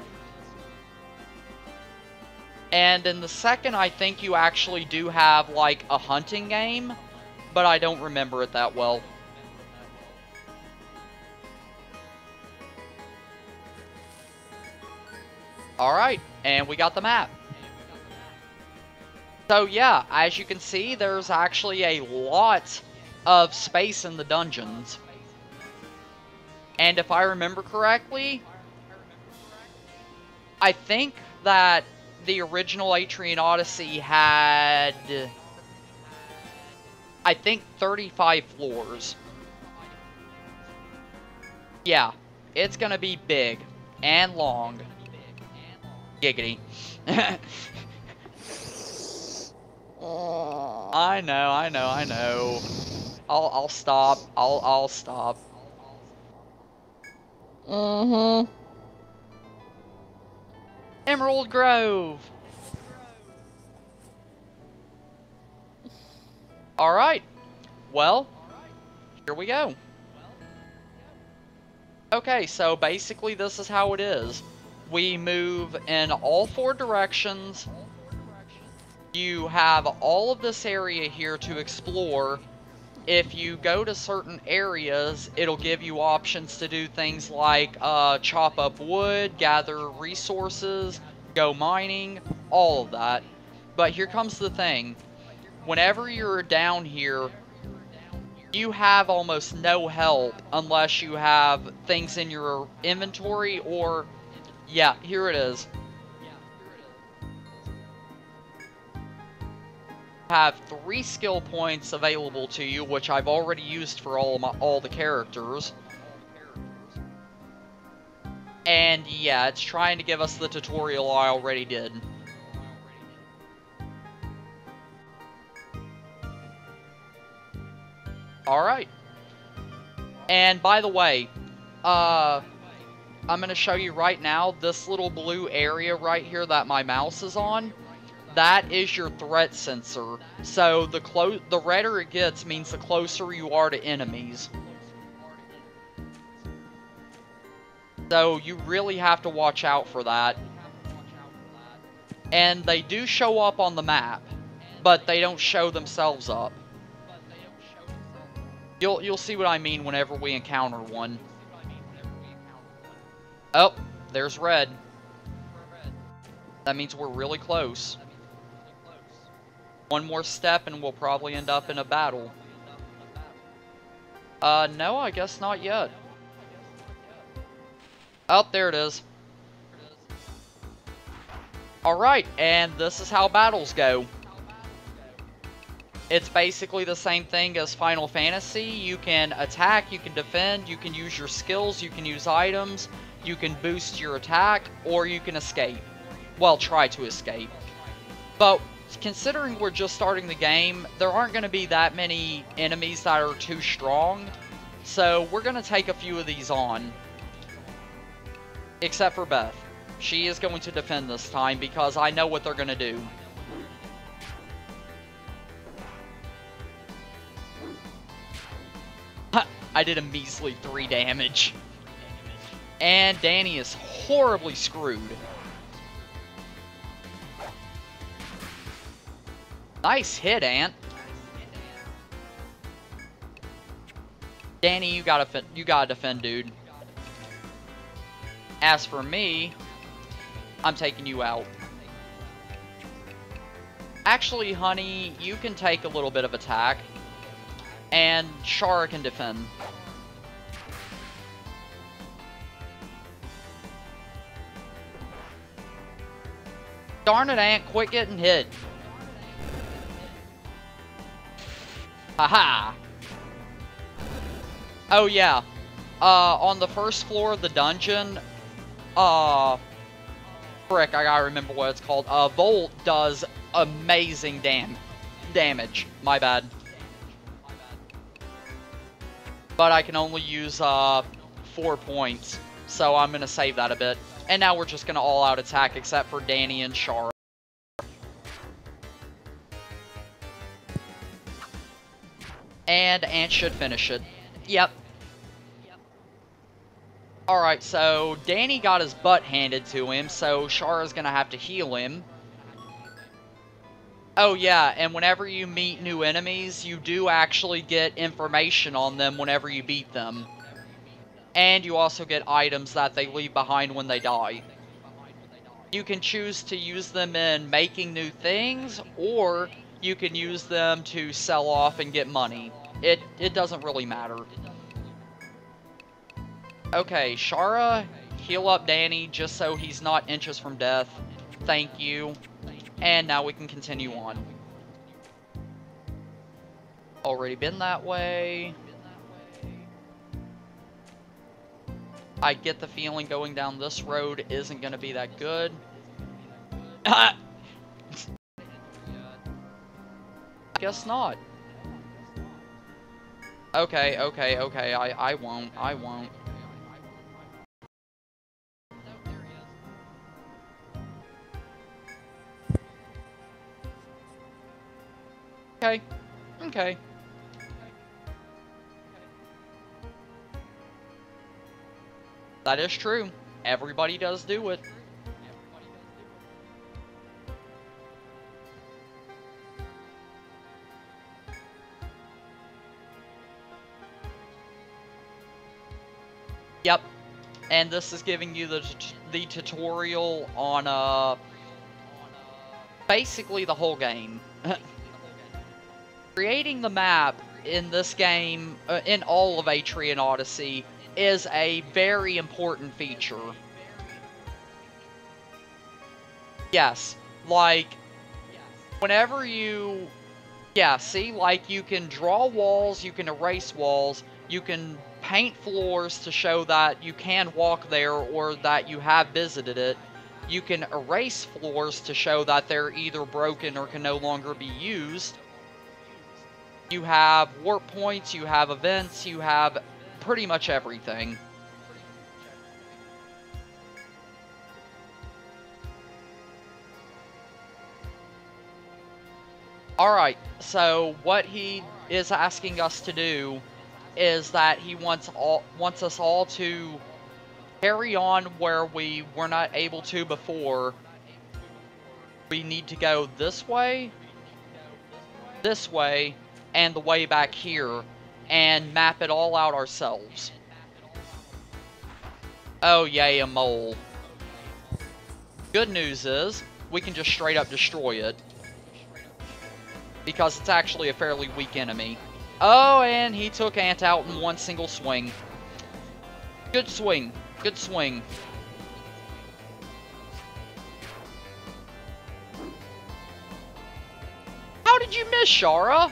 And in the second, I think you actually do have, like, a hunting game, but I don't remember it that well. Alright, and we got the map. So yeah, as you can see, there's actually a lot of space in the dungeons. And if I remember correctly, I think that the original Atrian Odyssey had, I think, 35 floors. Yeah, it's gonna be big and long. Giggity. I know. I'll stop. I'll stop. Emerald Grove. Alright. Well, here we go. Okay, so basically this is how it is. We move in all 4 directions. You have all of this area here to explore. If you go to certain areas, it'll give you options to do things like chop up wood, gather resources, go mining, all of that. But here comes the thing. Whenever you're down here, you have almost no help unless you have things in your inventory or... Yeah, here it is. Have 3 skill points available to you, which I've already used for all the characters. And yeah, it's trying to give us the tutorial I already did. Alright. And by the way, I'm going to show you right now, this little blue area right here that my mouse is on, that is your threat sensor. So the redder it gets means the closer you are to enemies. So you really have to watch out for that. And they do show up on the map, but they don't show themselves up. You'll see what I mean whenever we encounter one. Oh, there's red. That means we're really close. One more step and we'll probably end up in a battle. No, I guess not yet. Oh, there it is. Alright, and this is how battles go. It's basically the same thing as Final Fantasy. You can attack, you can defend, you can use your skills, you can use items, you can boost your attack, or you can escape. Well, try to escape. But considering we're just starting the game, there aren't going to be that many enemies that are too strong. So we're going to take a few of these on. Except for Beth. She is going to defend this time because I know what they're going to do. I did a measly 3 damage. And Danny is horribly screwed. Nice hit, Ant. Danny, you gotta defend, dude. As for me, I'm taking you out. Actually, honey, you can take a little bit of attack. And Shara can defend. Darn it, Ant, quit getting hit. Haha. Oh, yeah. On the first floor of the dungeon, frick, I gotta remember what it's called. Volt does amazing damage. My bad. But I can only use 4 points, so I'm gonna save that a bit. And now we're just gonna all-out attack, except for Danny and Shara. And Ant should finish it. Yep. Alright, so Danny got his butt handed to him, so Shara's gonna have to heal him. Oh yeah, and whenever you meet new enemies, you do actually get information on them whenever you beat them. And you also get items that they leave behind when they die. You can choose to use them in making new things, or you can use them to sell off and get money. It doesn't really matter. Okay, Shara, heal up Danny just so he's not inches from death. Thank you. And now we can continue on. Already been that way. I get the feeling going down this road isn't going to be that good. Guess not. Okay, I won't. Okay. That is true. Everybody does do it. Yep. And this is giving you the tutorial on basically the whole game. Creating the map in this game, in all of Atrian Odyssey, is a very important feature. Yes, like, whenever you... Yeah, see, like, you can draw walls, you can erase walls, you can paint floors to show that you can walk there or that you have visited it. You can erase floors to show that they're either broken or can no longer be used. You have warp points, you have events, you have pretty much everything. Alright, so what he is asking us to do is that he wants us all to carry on where we were not able to before. We need to go this way, and the way back here, and map it all out ourselves. Oh yay, a mole. Good news is, we can just straight up destroy it. Because it's actually a fairly weak enemy. Oh, and he took Ant out in one single swing. Good swing. Good swing. How did you miss, Shara?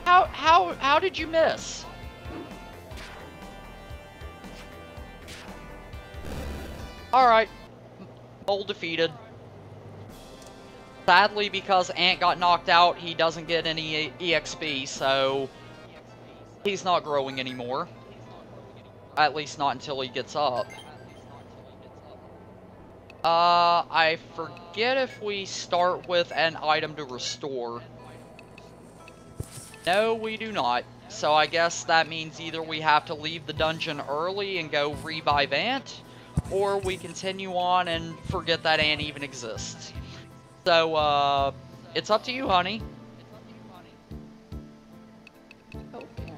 How did you miss? Alright. Mole defeated. Sadly, because Ant got knocked out, he doesn't get any EXP, so he's not growing anymore. At least not until he gets up. I forget if we start with an item to restore. No, we do not. So I guess that means either we have to leave the dungeon early and go revive Ant, or we continue on and forget that Ant even exists. So, it's up to you, honey. Okay.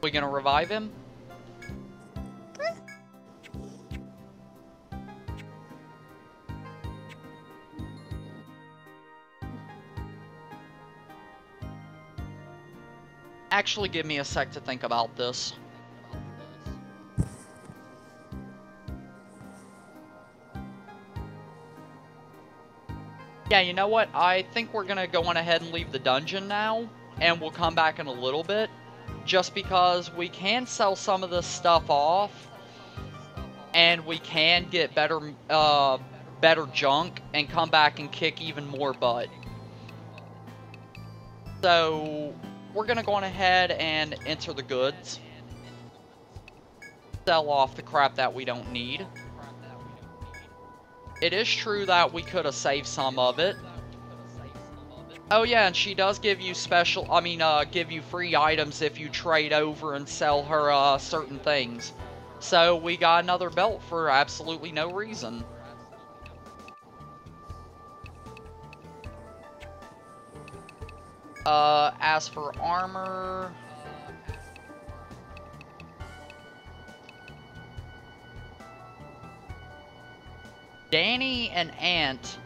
We gonna revive him? Actually, give me a sec to think about this. Yeah, you know what? I think we're gonna go on ahead and leave the dungeon now, and we'll come back in a little bit, just because we can sell some of this stuff off, and we can get better junk, and come back and kick even more butt. So, we're gonna go on ahead and enter the goods. Sell off the crap that we don't need. It is true that we could have saved some of it. Oh yeah, and she does give you give you free items if you trade over and sell her certain things. So we got another belt for absolutely no reason. As for armor... Danny and Ant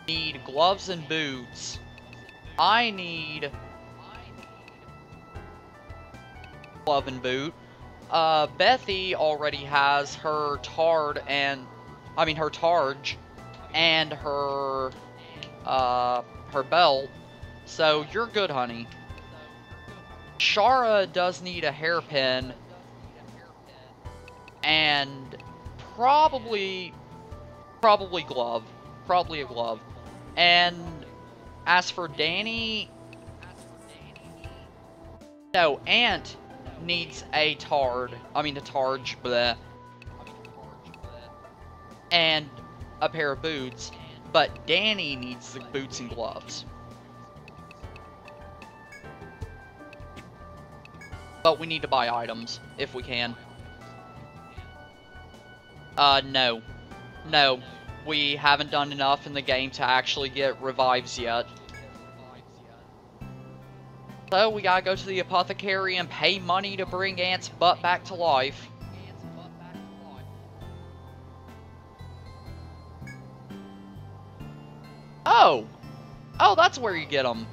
need gloves and boots. I need glove and boot. Bethy already has her Targe and her belt. So you're good, honey. Shara does need a hairpin and probably glove. Probably a glove. And as for Danny, no, Ant needs a Targe, bleh, and a pair of boots, but Danny needs the boots and gloves. But we need to buy items, if we can. No. No. We haven't done enough in the game to actually get revives yet. So we gotta go to the apothecary and pay money to bring Ant's butt back to life. Oh! Oh, that's where you get them.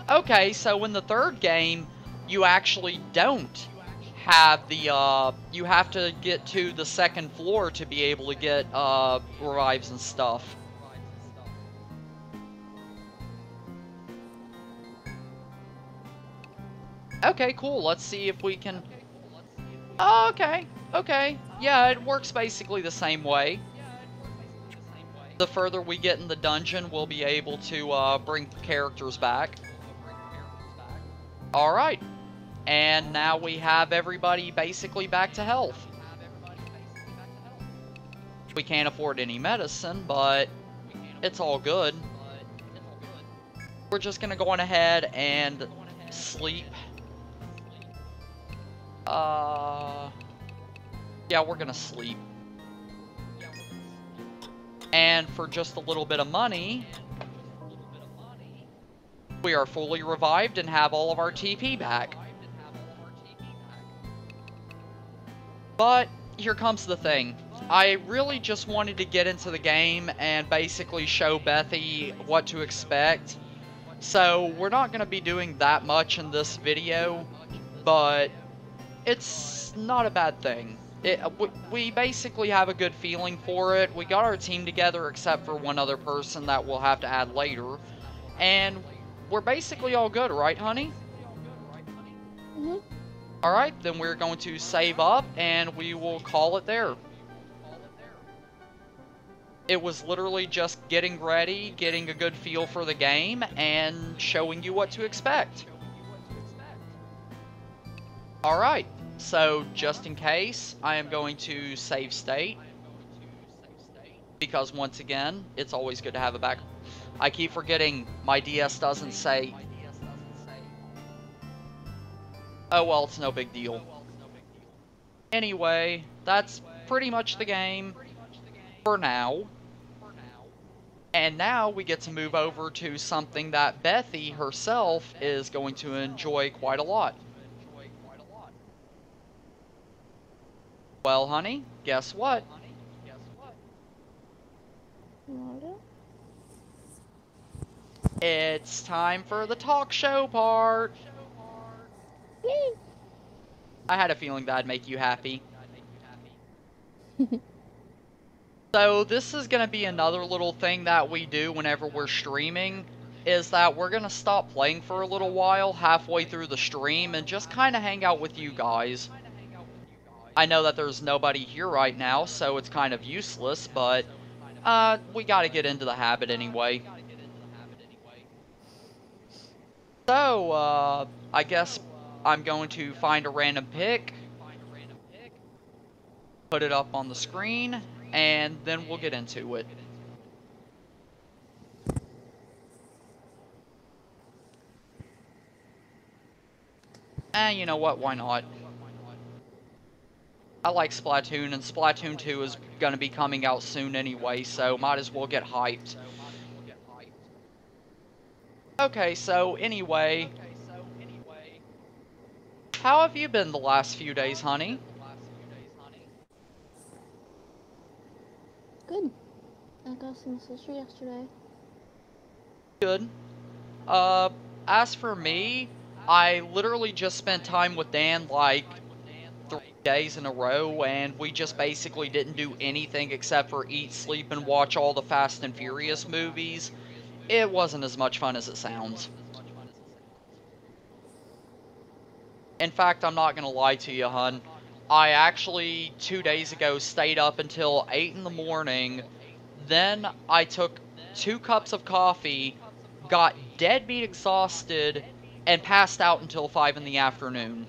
Okay, so in the third game, you actually don't have the, you have to get to the second floor to be able to get, revives and stuff. Okay, cool. Let's see if we can... Oh, okay. Okay. Yeah, it works basically the same way. The further we get in the dungeon, we'll be able to, bring characters back. Alright. And now we have everybody basically back to health. We can't afford any medicine, but it's all good. We're just gonna go on ahead and sleep. Yeah, we're gonna sleep. And for just a little bit of money, we are fully revived and have all of our TP back. But here comes the thing. I really just wanted to get into the game and basically show Bethy what to expect. So we're not going to be doing that much in this video, but it's not a bad thing. We basically have a good feeling for it. We got our team together except for one other person that we'll have to add later. And we're basically all good, right, honey? Mm-hmm. Alright, then we're going to save up and we will call it there. It was literally just getting ready, getting a good feel for the game, and showing you what to expect. Alright, so just in case, I am going to save state. Because once again, it's always good to have a back. I keep forgetting my DS doesn't say. Oh well, it's no big deal. Anyway, that's pretty much the game for now. And now we get to move over to something that Bethy herself is going to enjoy quite a lot. Well, honey, guess what? What? It's time for the talk show part. Yay! I had a feeling that'd make you happy. So this is going to be another little thing that we do whenever we're streaming, is that we're going to stop playing for a little while halfway through the stream and just kind of hang out with you guys. I know that there's nobody here right now, so it's kind of useless, but we got to get into the habit anyway. So, I guess I'm going to find a random pic, put it up on the screen, and then we'll get into it. And you know what, why not? I like Splatoon, and Splatoon 2 is going to be coming out soon anyway, so might as well get hyped. Okay, so anyway, how have you been the last few days, honey? Good. I got some sushi yesterday. Good. Uh, as for me, I literally just spent time with Dan like 3 days in a row, and we just basically didn't do anything except for eat, sleep, and watch all the Fast and Furious movies. It wasn't as much fun as it sounds. In fact, I'm not gonna lie to you, hun. I actually, 2 days ago, stayed up until 8 in the morning. Then I took 2 cups of coffee, got deadbeat exhausted, and passed out until 5 in the afternoon.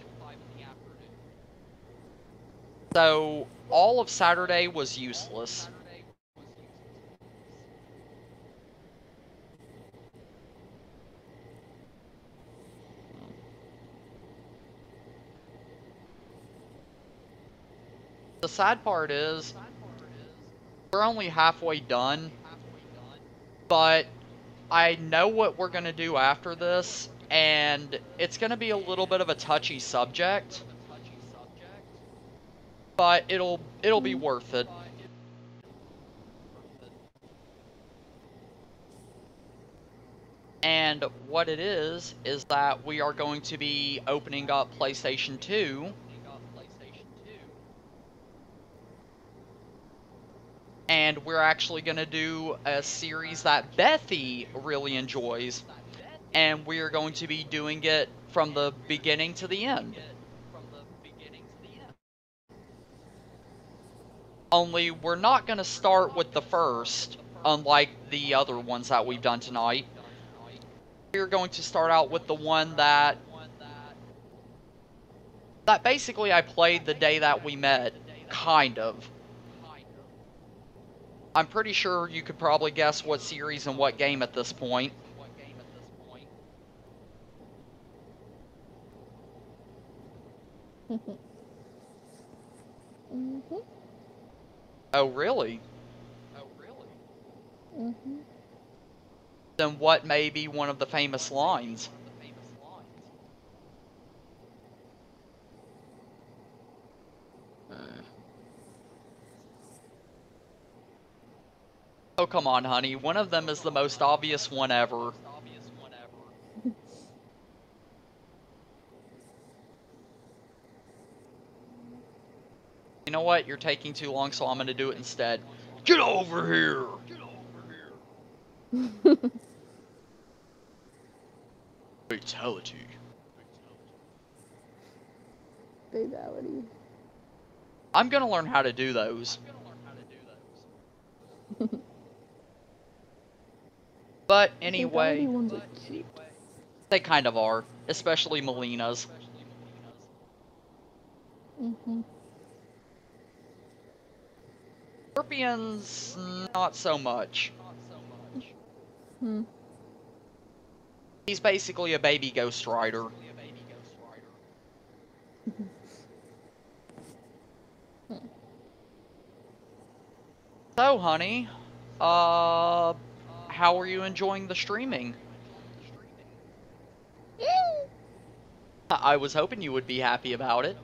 So, all of Saturday was useless. The sad part is, we're only halfway done, but I know what we're going to do after this, and it's going to be a little bit of a touchy subject, but it'll be worth it. And what it is that we are going to be opening up PlayStation 2. And we're actually going to do a series that Bethy really enjoys. And we're going to be doing it from the beginning to the end. Only we're not going to start with the first, unlike the other ones that we've done tonight. We're going to start out with the one that basically I played the day that we met, kind of. I'm pretty sure you could probably guess what series and what game at this point. Mm-hmm. Oh, really? Mm-hmm. Then what may be one of the famous lines? Oh, come on, honey. One of them is the most obvious one ever. You know what? You're taking too long, so I'm going to do it instead. Get over here! Fatality. Fatality. I'm going to learn how to do those. But anyway, Fatality ones are cute. they kind of are, especially Melina's. Mm-hmm. Scorpions, not so much. Hmm. He's basically a baby Ghost Rider. So, honey, how are you enjoying the streaming? I was hoping you would be happy about it.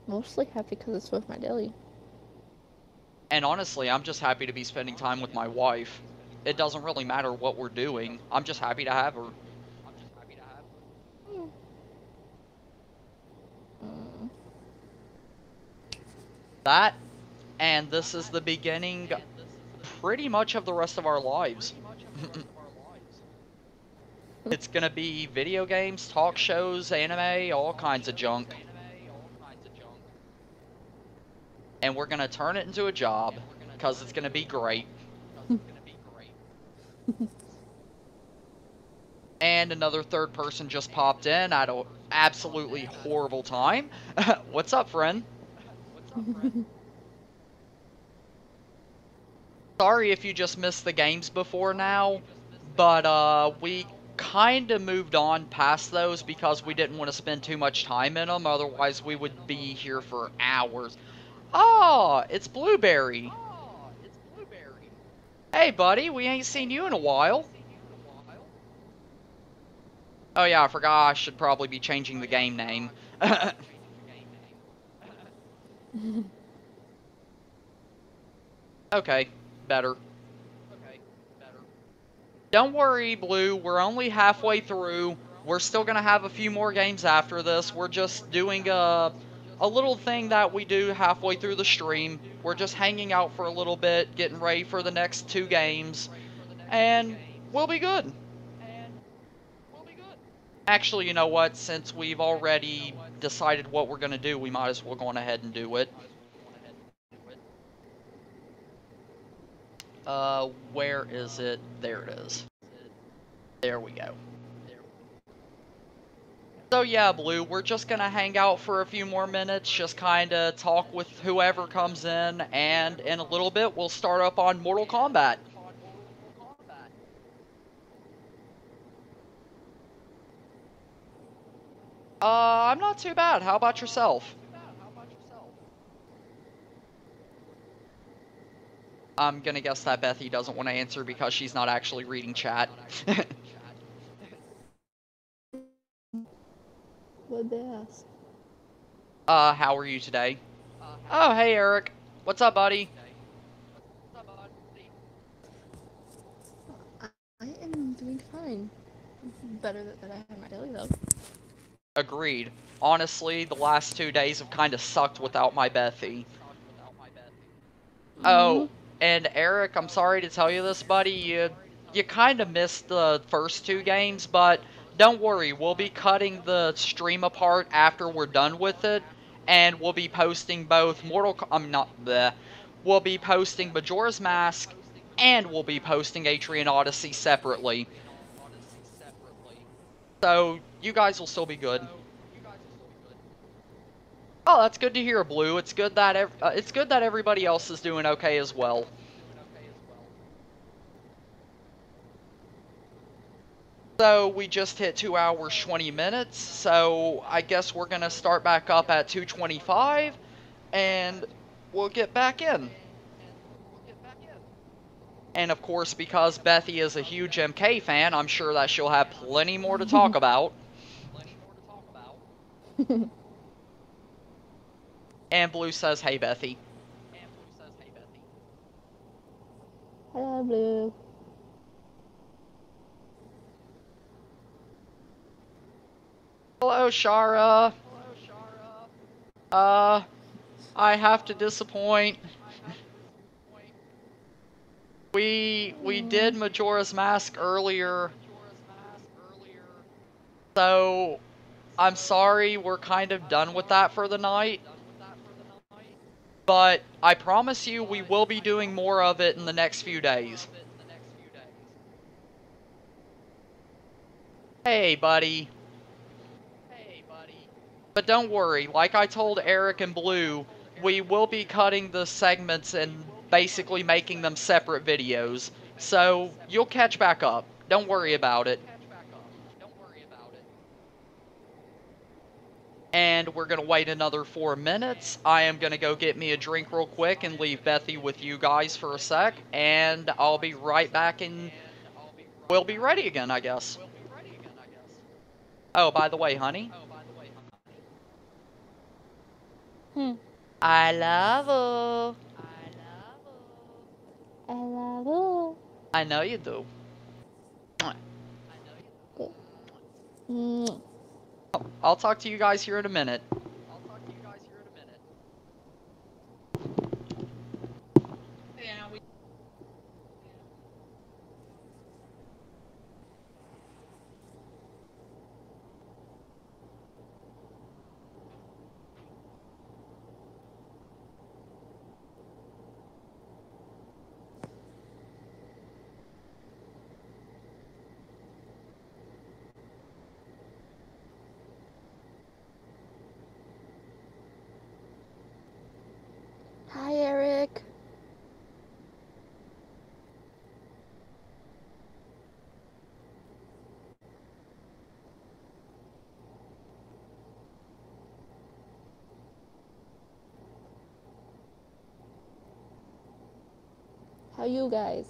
Mostly happy because it's with my daily. And honestly, I'm just happy to be spending time with my wife. It doesn't really matter what we're doing. I'm just happy to have her. That, and this is the beginning, pretty much, of the rest of our lives. It's gonna be video games, talk shows, anime, all kinds of junk. And we're gonna turn it into a job, because it's gonna be great. And another third person just popped in at an absolutely horrible time. What's up, friend? Sorry if you just missed the games before now, but we kind of moved on past those because we didn't want to spend too much time in them, otherwise we would be here for hours. Oh, it's Blueberry. Hey, buddy, we ain't seen you in a while. Oh yeah, I forgot I should probably be changing the game name. Okay, better. Don't worry, Blue, we're only halfway through. We're still gonna have a few more games after this. We're just doing a little thing that we do halfway through the stream. We're just hanging out for a little bit, getting ready for the next 2 games, and we'll be good. Actually, you know what? Since we've already decided what we're gonna do, we might as well go on ahead and do it. Where is it? There it is. There we go. So yeah, Blue, we're just gonna hang out for a few more minutes, just kinda talk with whoever comes in, and in a little bit, we'll start up on Mortal Kombat. I'm not too bad. How about yourself? I'm gonna guess that Bethy doesn't want to answer because she's not actually reading chat. What'd they ask? How are you today? Oh, hey, Eric. What's up, buddy? I am doing fine. Better than I had my daily though. Agreed. Honestly, the last 2 days have kind of sucked without my Bethy. Oh, and Eric, I'm sorry to tell you this, buddy. You kind of missed the first 2 games, but don't worry. We'll be cutting the stream apart after we're done with it, and we'll be posting both We'll be posting Majora's Mask, and we'll be posting Atrian Odyssey separately. So you guys will still be good. Oh, that's good to hear, Blue. It's good that everybody else is doing okay as well. So we just hit 2 hours 20 minutes, so I guess we're gonna start back up at 2:25, and we'll get back in. And of course, because Bethy is a huge MK fan, I'm sure that she'll have plenty more to talk about. And Blue says, hey, Bethy. Hello, Blue. Hello, Shara. I have to disappoint. We did Majora's Mask earlier, so I'm sorry we're kind of done with that for the night. But I promise you we will be doing more of it in the next few days. Hey, buddy. But don't worry, like I told Eric and Blue, we will be cutting the segments and basically making them separate videos. So you'll catch back up. Don't worry about it. And we're going to wait another 4 minutes. I am going to go get me a drink real quick and leave Bethy with you guys for a sec. And I'll be right back and we'll be ready again, I guess. Oh, by the way, honey. I love you. I love you. I know you do. I'll talk to you guys here in a minute. Hi, Eric. How you guys?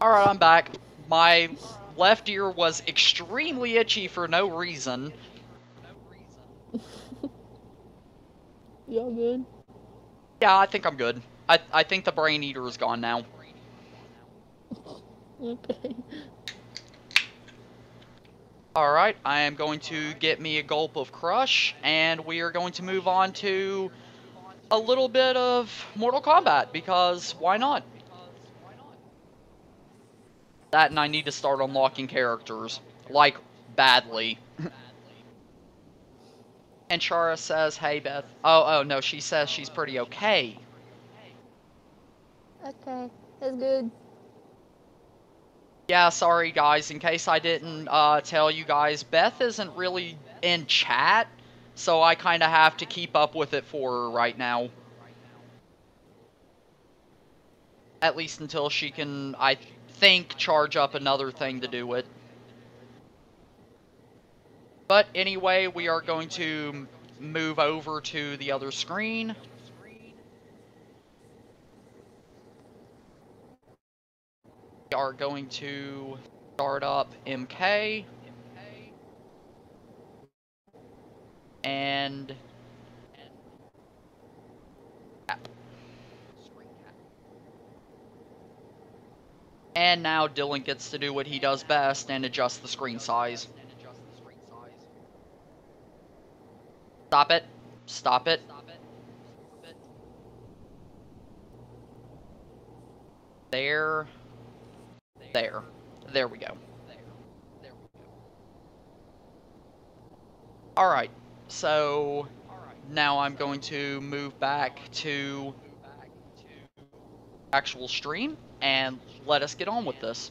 Alright, I'm back. My left ear was extremely itchy for no reason. You all good? Yeah, I think I'm good. I think the brain eater is gone now. Okay. Alright, I am going to get me a gulp of Crush, and we are going to move on to a little bit of Mortal Kombat, because why not? That, and I need to start unlocking characters. Like, badly. And Chara says, hey Beth. Oh no, she says she's pretty okay. Okay, that's good. Yeah, sorry guys, in case I didn't tell you guys, Beth isn't really in chat, so I kind of have to keep up with it for her right now. At least until she can, I think, charge up another thing to do it. But anyway, we are going to move over to the other screen. We are going to start up MK. And now Dylan gets to do what he does best and adjust the screen size. Stop it. Stop it. There. There. There we go. Alright, so now I'm going to move back to actual stream and let us get on with this.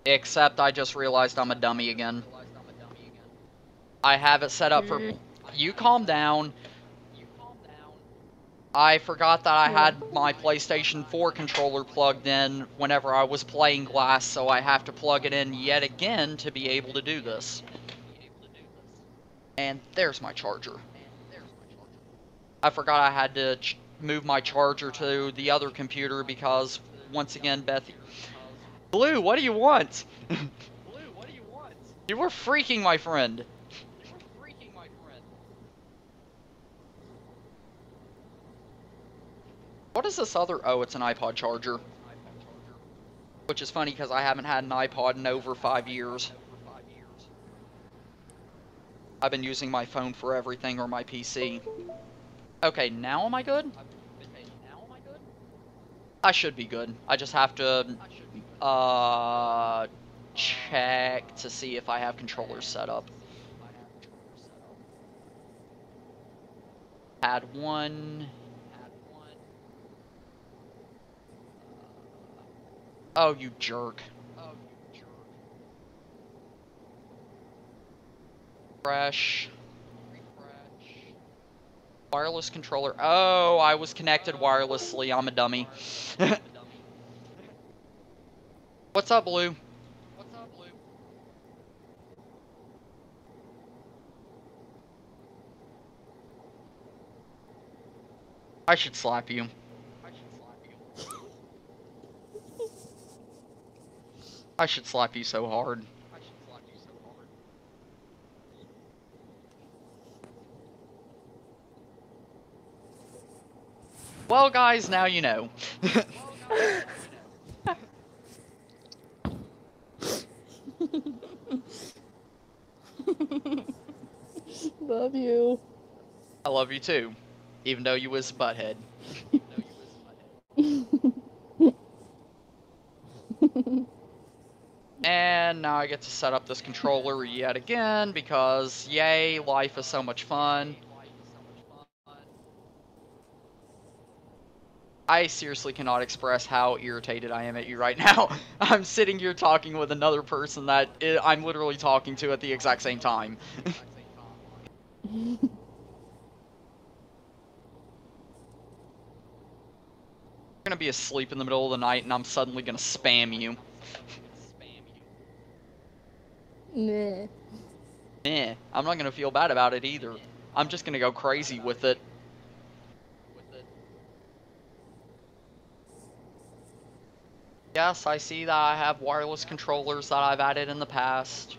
Except I just realized I'm a dummy again. I have it set up for... You calm down. I forgot that I had my PlayStation 4 controller plugged in whenever I was playing Glass, so I have to plug it in yet again to be able to do this. And there's my charger. I forgot I had to move my charger to the other computer because, once again, Beth... Blue, what do you want? You were freaking, my friend. What is this other... Oh, it's an iPod charger. Which is funny because I haven't had an iPod in over 5 years. I've been using my phone for everything or my PC. Okay, now am I good? I should be good. I just have to check to see if I have controllers set up. Add one. Oh, you jerk. Refresh. Wireless controller. Oh, I was connected wirelessly. I'm a dummy. What's up, Blue? I should slap you. I should slap you so hard. Well, guys, now you know. Love you. I love you too, even though you was a butthead. And now I get to set up this controller yet again because, yay, life is so much fun. I seriously cannot express how irritated I am at you right now. I'm sitting here talking with another person that I'm literally talking to at the exact same time. You're gonna be asleep in the middle of the night and I'm suddenly gonna spam you. Nah. I'm not gonna feel bad about it either. I'm just gonna go crazy with it. yes, I see that I have wireless controllers that I've added in the past.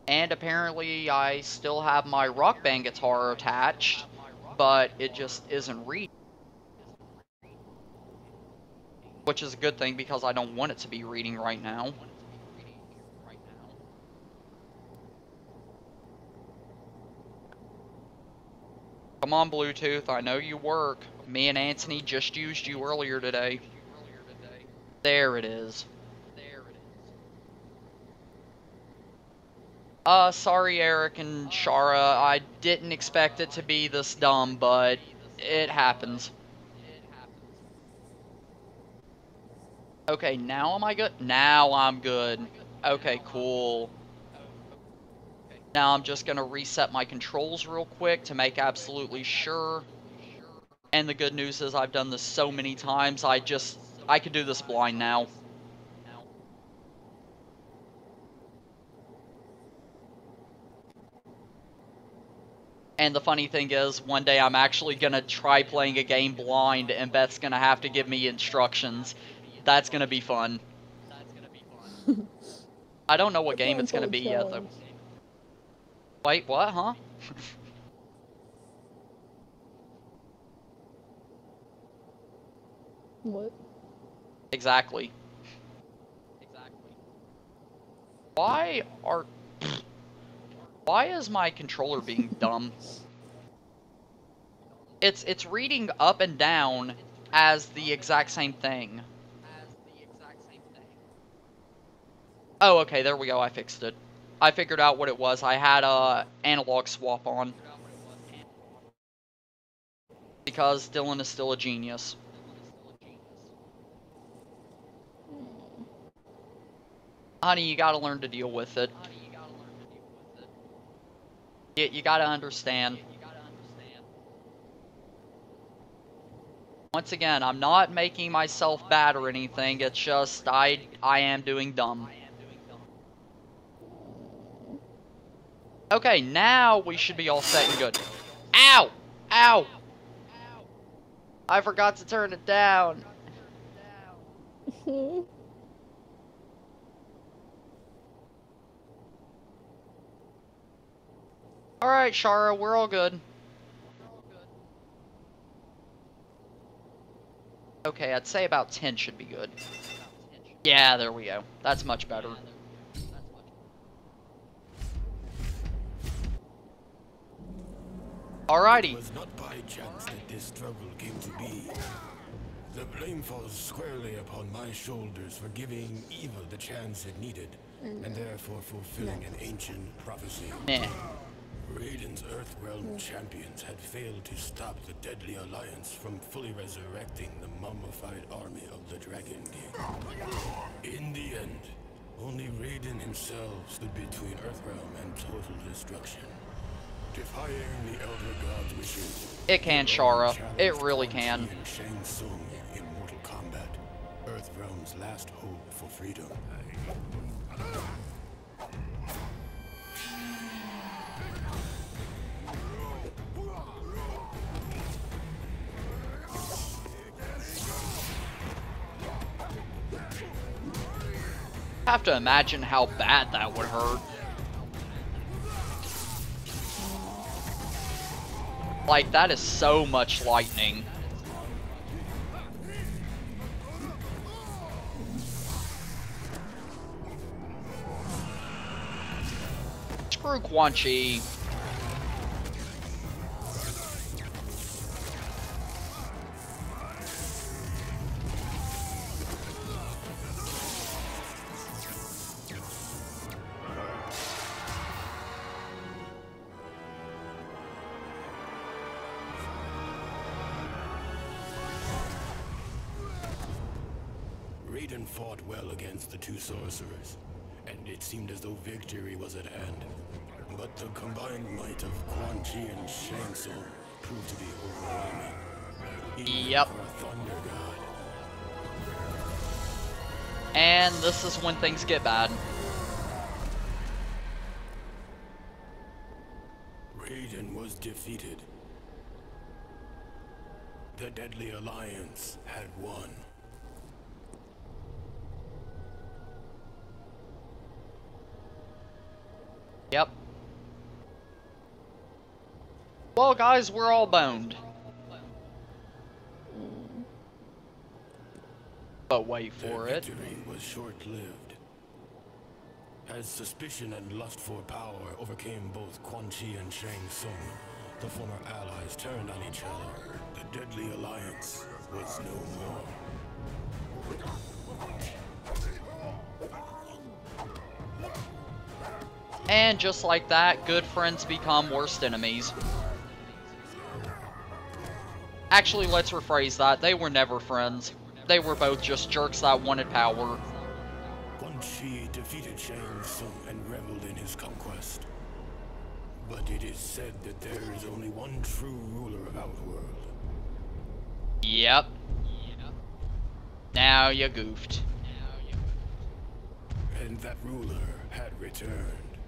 And apparently I still have my Rock Band guitar attached, but it just isn't reading. Which is a good thing because I don't want it to be reading right now. Come on, Bluetooth, I know you work. Me and Anthony just used you earlier today. There it is. Sorry Eric and Shara, I didn't expect it to be this dumb, but it happens. Okay, now am I good? Now I'm good. Okay, cool. Now I'm just gonna reset my controls real quick to make absolutely sure. And the good news is I've done this so many times, I could do this blind now. And the funny thing is, one day I'm actually gonna try playing a game blind and Beth's gonna have to give me instructions. That's gonna be fun. I don't know what game it's gonna be yet, though. Wait, what, huh? What? Exactly. Why is my controller being dumb? It's reading up and down as the exact same thing. Oh, okay, there we go, I fixed it. I figured out what it was. I had a analog swap on. Because Dylan is still a genius. Honey, you gotta learn to deal with it. You gotta understand. Once again, I'm not making myself bad or anything, it's just I am doing dumb. Okay, now we should be all set and good. Ow! Ow! I forgot to turn it down. Alright, Shara, we're all good. Okay, I'd say about 10 should be good. Yeah, there we go. That's much better. Alrighty. It was not by chance that this struggle came to be. The blame falls squarely upon my shoulders for giving evil the chance it needed, and therefore fulfilling an ancient prophecy. Raiden's Earthrealm champions had failed to stop the Deadly Alliance from fully resurrecting the mummified army of the Dragon King. In the end, only Raiden himself stood between Earthrealm and total destruction. Defying the Elder God's wishes. It can, Shara. It really can. Shang Tsung in Mortal Kombat, Earthrealm's last hope for freedom. I have to imagine how bad that would hurt. Like, that is so much lightning. Screw Quan Chi. Raiden fought well against the two sorcerers, and it seemed as though victory was at hand. But the combined might of Quan Chi and Shang Tsung proved to be overwhelming. Even Yep. for a Thunder God. And this is when things get bad. Raiden was defeated. The Deadly Alliance had won. Yep. Well, guys, we're all boned. But wait for Their it. victory was short-lived. As suspicion and lust for power overcame both Quan Chi and Shang Tsung, the former allies turned on each other. The Deadly Alliance was no more. And just like that, good friends become worst enemies. Actually, let's rephrase that. They were never friends. They were both just jerks that wanted power. Quan Chi defeated Shang Tsung and reveled in his conquest. But it is said that there is only one true ruler of Outworld. Yep. Now you goofed. And that ruler had returned.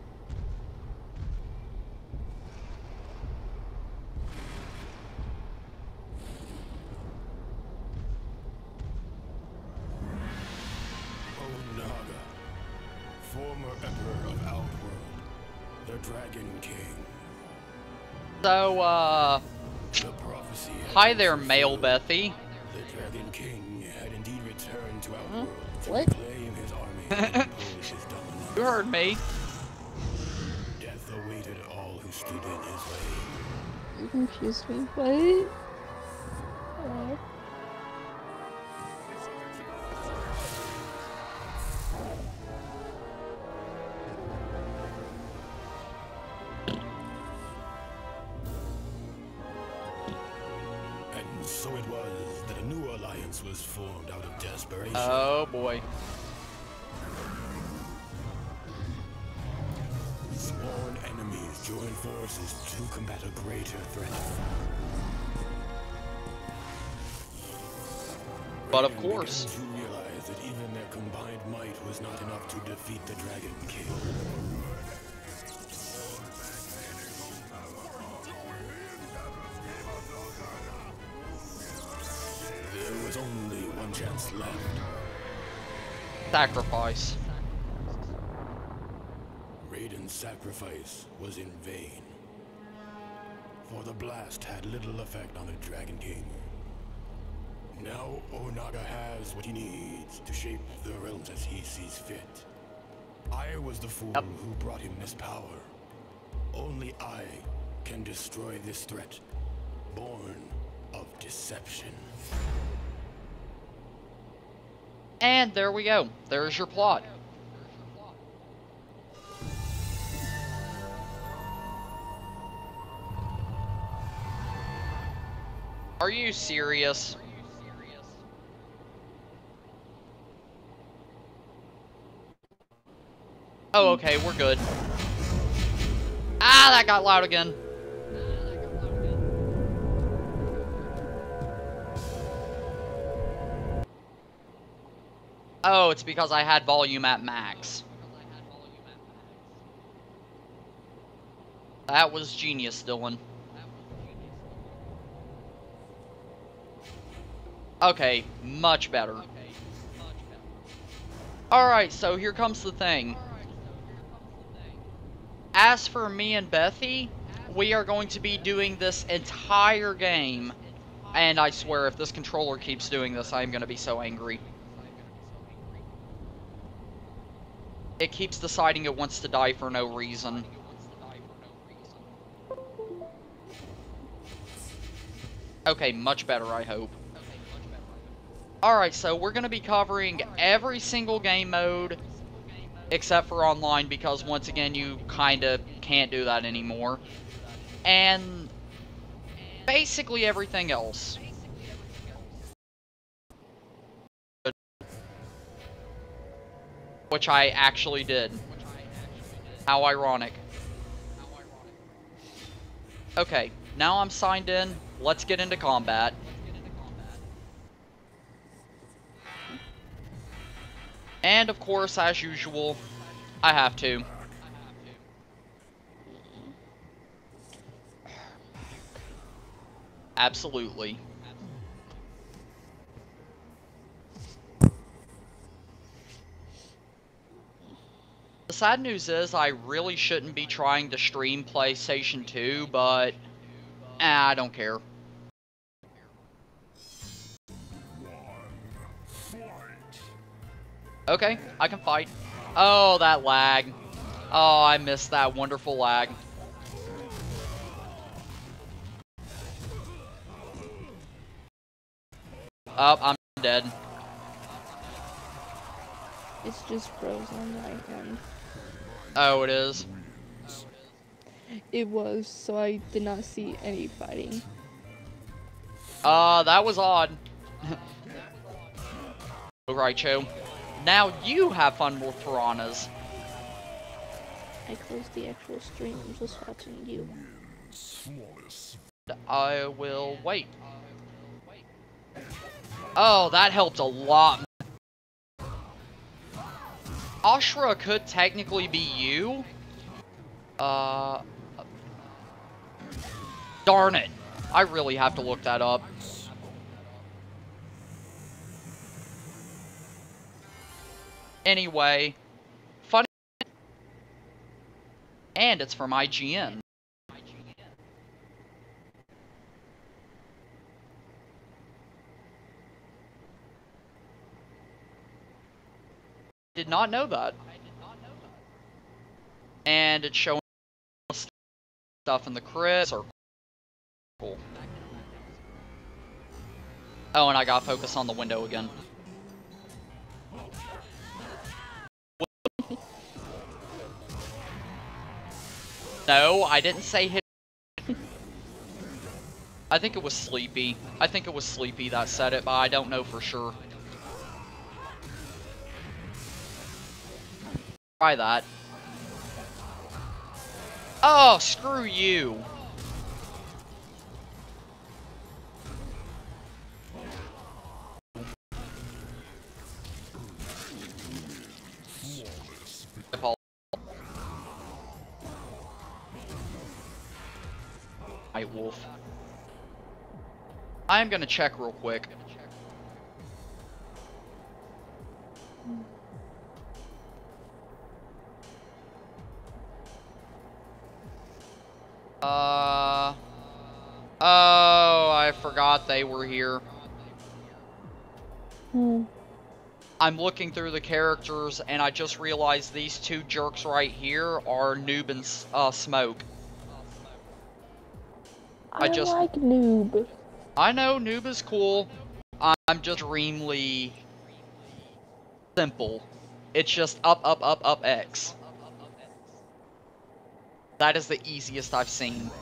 Onaga, former Emperor of Outworld, the Dragon King. So, The prophecy had hi been there, male fulfilled. Bethy. The Dragon King had indeed returned to Outworld to What? reclaim his army and impose his dominance. You heard me. Death awaited all who stood in his way. You confused me. What? And so it was that a new alliance was formed out of desperation. Oh boy. Sworn enemies joined forces to combat a greater threat. But of Raiden course. began to realize that even their combined might was not enough to defeat the Dragon King. There was only one chance left. Sacrifice. Raiden's sacrifice was in vain. For the blast had little effect on the Dragon King. Now Onaga has what he needs to shape the realms as he sees fit. I was the fool who brought him this power. Only I can destroy this threat, born of deception. And there we go. There's your plot. Are you serious? Oh, okay, we're good. Ah, that got loud again. Oh, it's because I had volume at max. That was genius, Dylan. Okay, much better. Alright, so here comes the thing. As for me and Bethy, we are going to be doing this entire game. And I swear, if this controller keeps doing this, I'm going to be so angry. It keeps deciding it wants to die for no reason. Okay, much better, I hope. Alright, so we're going to be covering every single game mode except for online, because once again you kinda can't do that anymore. And basically everything else. Which I actually did. How ironic. Okay, now I'm signed in. Let's get into combat. And of course, as usual, I have to. Absolutely. sad news is I really shouldn't be trying to stream PlayStation 2, but I don't care. Okay, I can fight. Oh, that lag. Oh, I missed that wonderful lag. Oh, I'm dead. It's just frozen on my end. Oh, it is. It was, so I did not see any fighting. That was odd. Alright, Cho. Now you have fun with piranhas. I closed the actual stream, I'm just watching you. I will wait. Oh, that helped a lot. Ashra could technically be you. Darn it. I really have to look that up. Anyway, funny. And it's from IGN. Did not know that. And it's showing stuff in the crit circle. Cool. Oh, and I got focus on the window again. No, I didn't say hit. I think it was Sleepy. I think it was Sleepy that said it, but I don't know for sure. Try that. Oh, screw you. Night Wolf. I'm gonna check real quick. Oh, I forgot they were here. I'm looking through the characters and I just realized these two jerks right here are Noob and Smoke. I like Noob. I know, Noob is cool. I'm just extremely simple. It's just up, up, up, up, X. That is the easiest I've seen.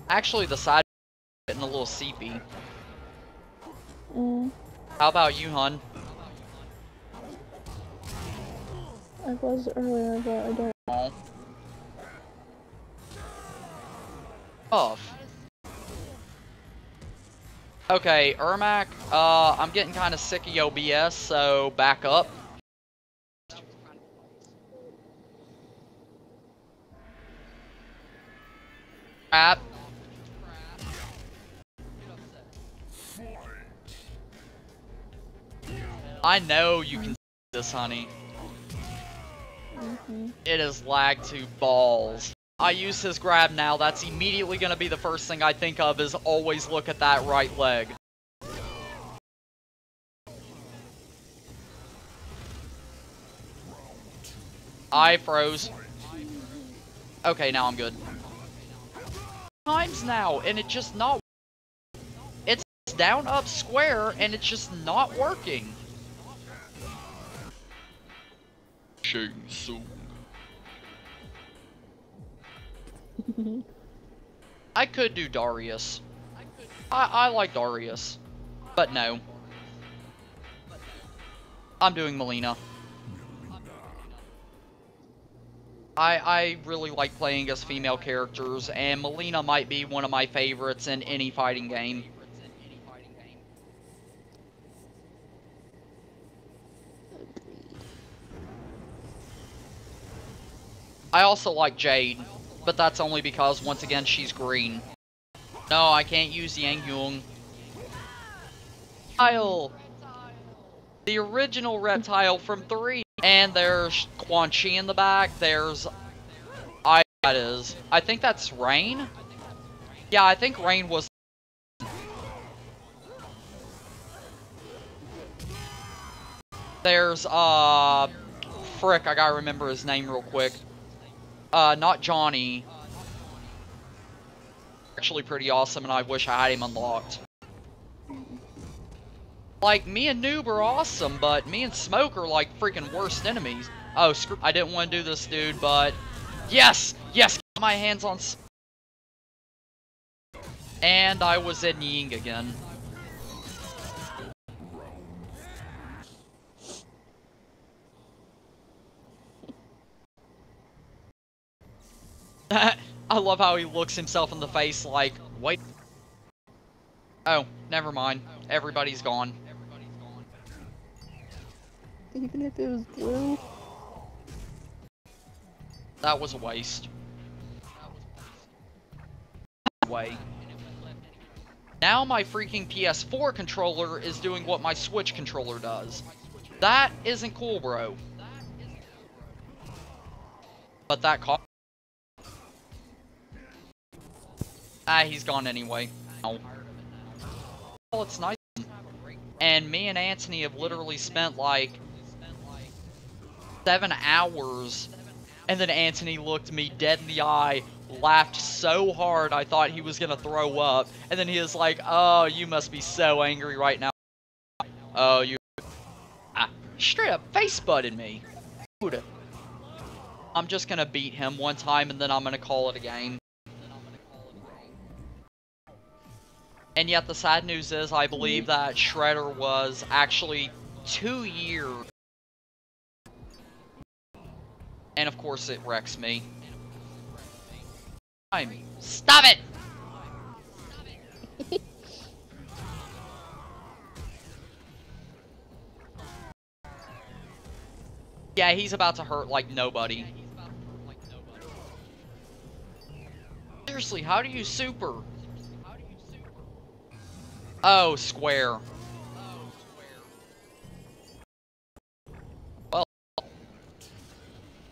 Actually, the side is getting a little seepy. How about you, hun? I was earlier, but I don't. Oh. Off. Okay, Ermac, I'm getting kind of sick of your BS, so back up. Crap. I know you can see this, honey. It is lag to balls. I use his grab now, that's immediately going to be the first thing I think of is always look at that right leg. I froze. Okay, now I'm good. Times now, and it just not. It's down up square, and it's just not working. Shang Tsung. I could do Darius. I like Darius. But no. I'm doing Melina. I really like playing as female characters, and Melina might be one of my favorites in any fighting game. I also like Jade, but that's only because, once again, she's green. No, I can't use Yang Yung. Reptile! The original reptile from 3. And there's Quan Chi in the back. There's... that is. I think that's Rain? Yeah, I think Rain was... There's, frick, I gotta remember his name real quick. Not Johnny. Actually pretty awesome, and I wish I had him unlocked. Like, me and Noob are awesome, but me and Smoke are like freaking worst enemies. Oh, screw, I didn't want to do this, dude, but... Yes! Yes! Get my hands on... And I was in Ying again. I love how he looks himself in the face like, wait. Oh, never mind. Everybody's gone. Even if it was blue. That was a waste. Way. Now my freaking PS4 controller is doing what my Switch controller does. That isn't cool, bro. But that cost... Ah, he's gone anyway. Oh. Well, it's nice. And me and Anthony have literally spent like 7 hours, and then Anthony looked me dead in the eye, laughed so hard I thought he was gonna throw up, and then he was like, "Oh, you must be so angry right now." Oh, you... straight up face butted me. Dude. I'm just gonna beat him one time, and then I'm gonna call it a game. And yet the sad news is, I believe that Shredder was actually 2 years. And of course it wrecks me. Stop it! Yeah, he's about to hurt like nobody. Seriously, how do you super? Oh, square. Well,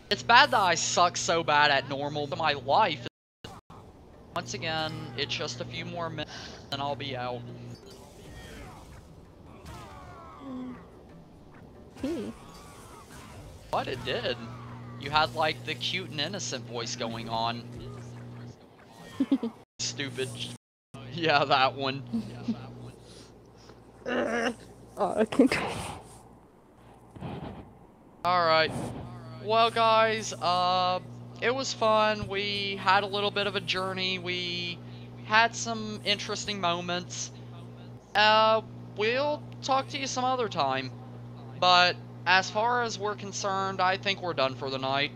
it's bad that I suck so bad at normal, but my life is... Once again, it's just a few more minutes and I'll be out. What? It did. You had like the cute and innocent voice going on. Stupid. Yeah, that one. Oh, okay. Alright. Well, guys, it was fun. We had a little bit of a journey. We had some interesting moments. We'll talk to you some other time. But as far as we're concerned, I think we're done for the night.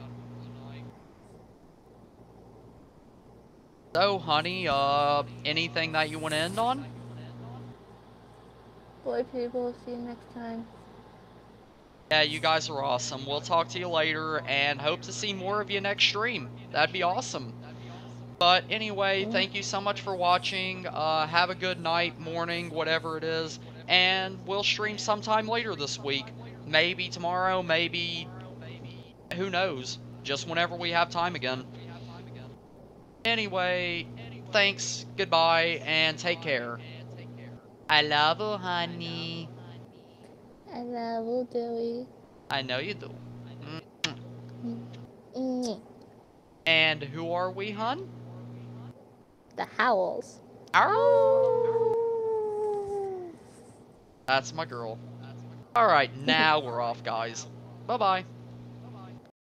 So, honey, anything that you want to end on? Boy, people, see you next time. Yeah, you guys are awesome. We'll talk to you later, and hope to see more of you next stream. That'd be awesome. But anyway, thank you so much for watching. Have a good night, morning, whatever it is. And we'll stream sometime later this week. Maybe tomorrow, maybe... who knows? Just whenever we have time again. Anyway, thanks, goodbye, and take care. I love you, honey. I love you, Dewey. I know you do. And who are we, hun? The Howls. Ow! That's my girl. Alright, now we're off, guys. Bye-bye.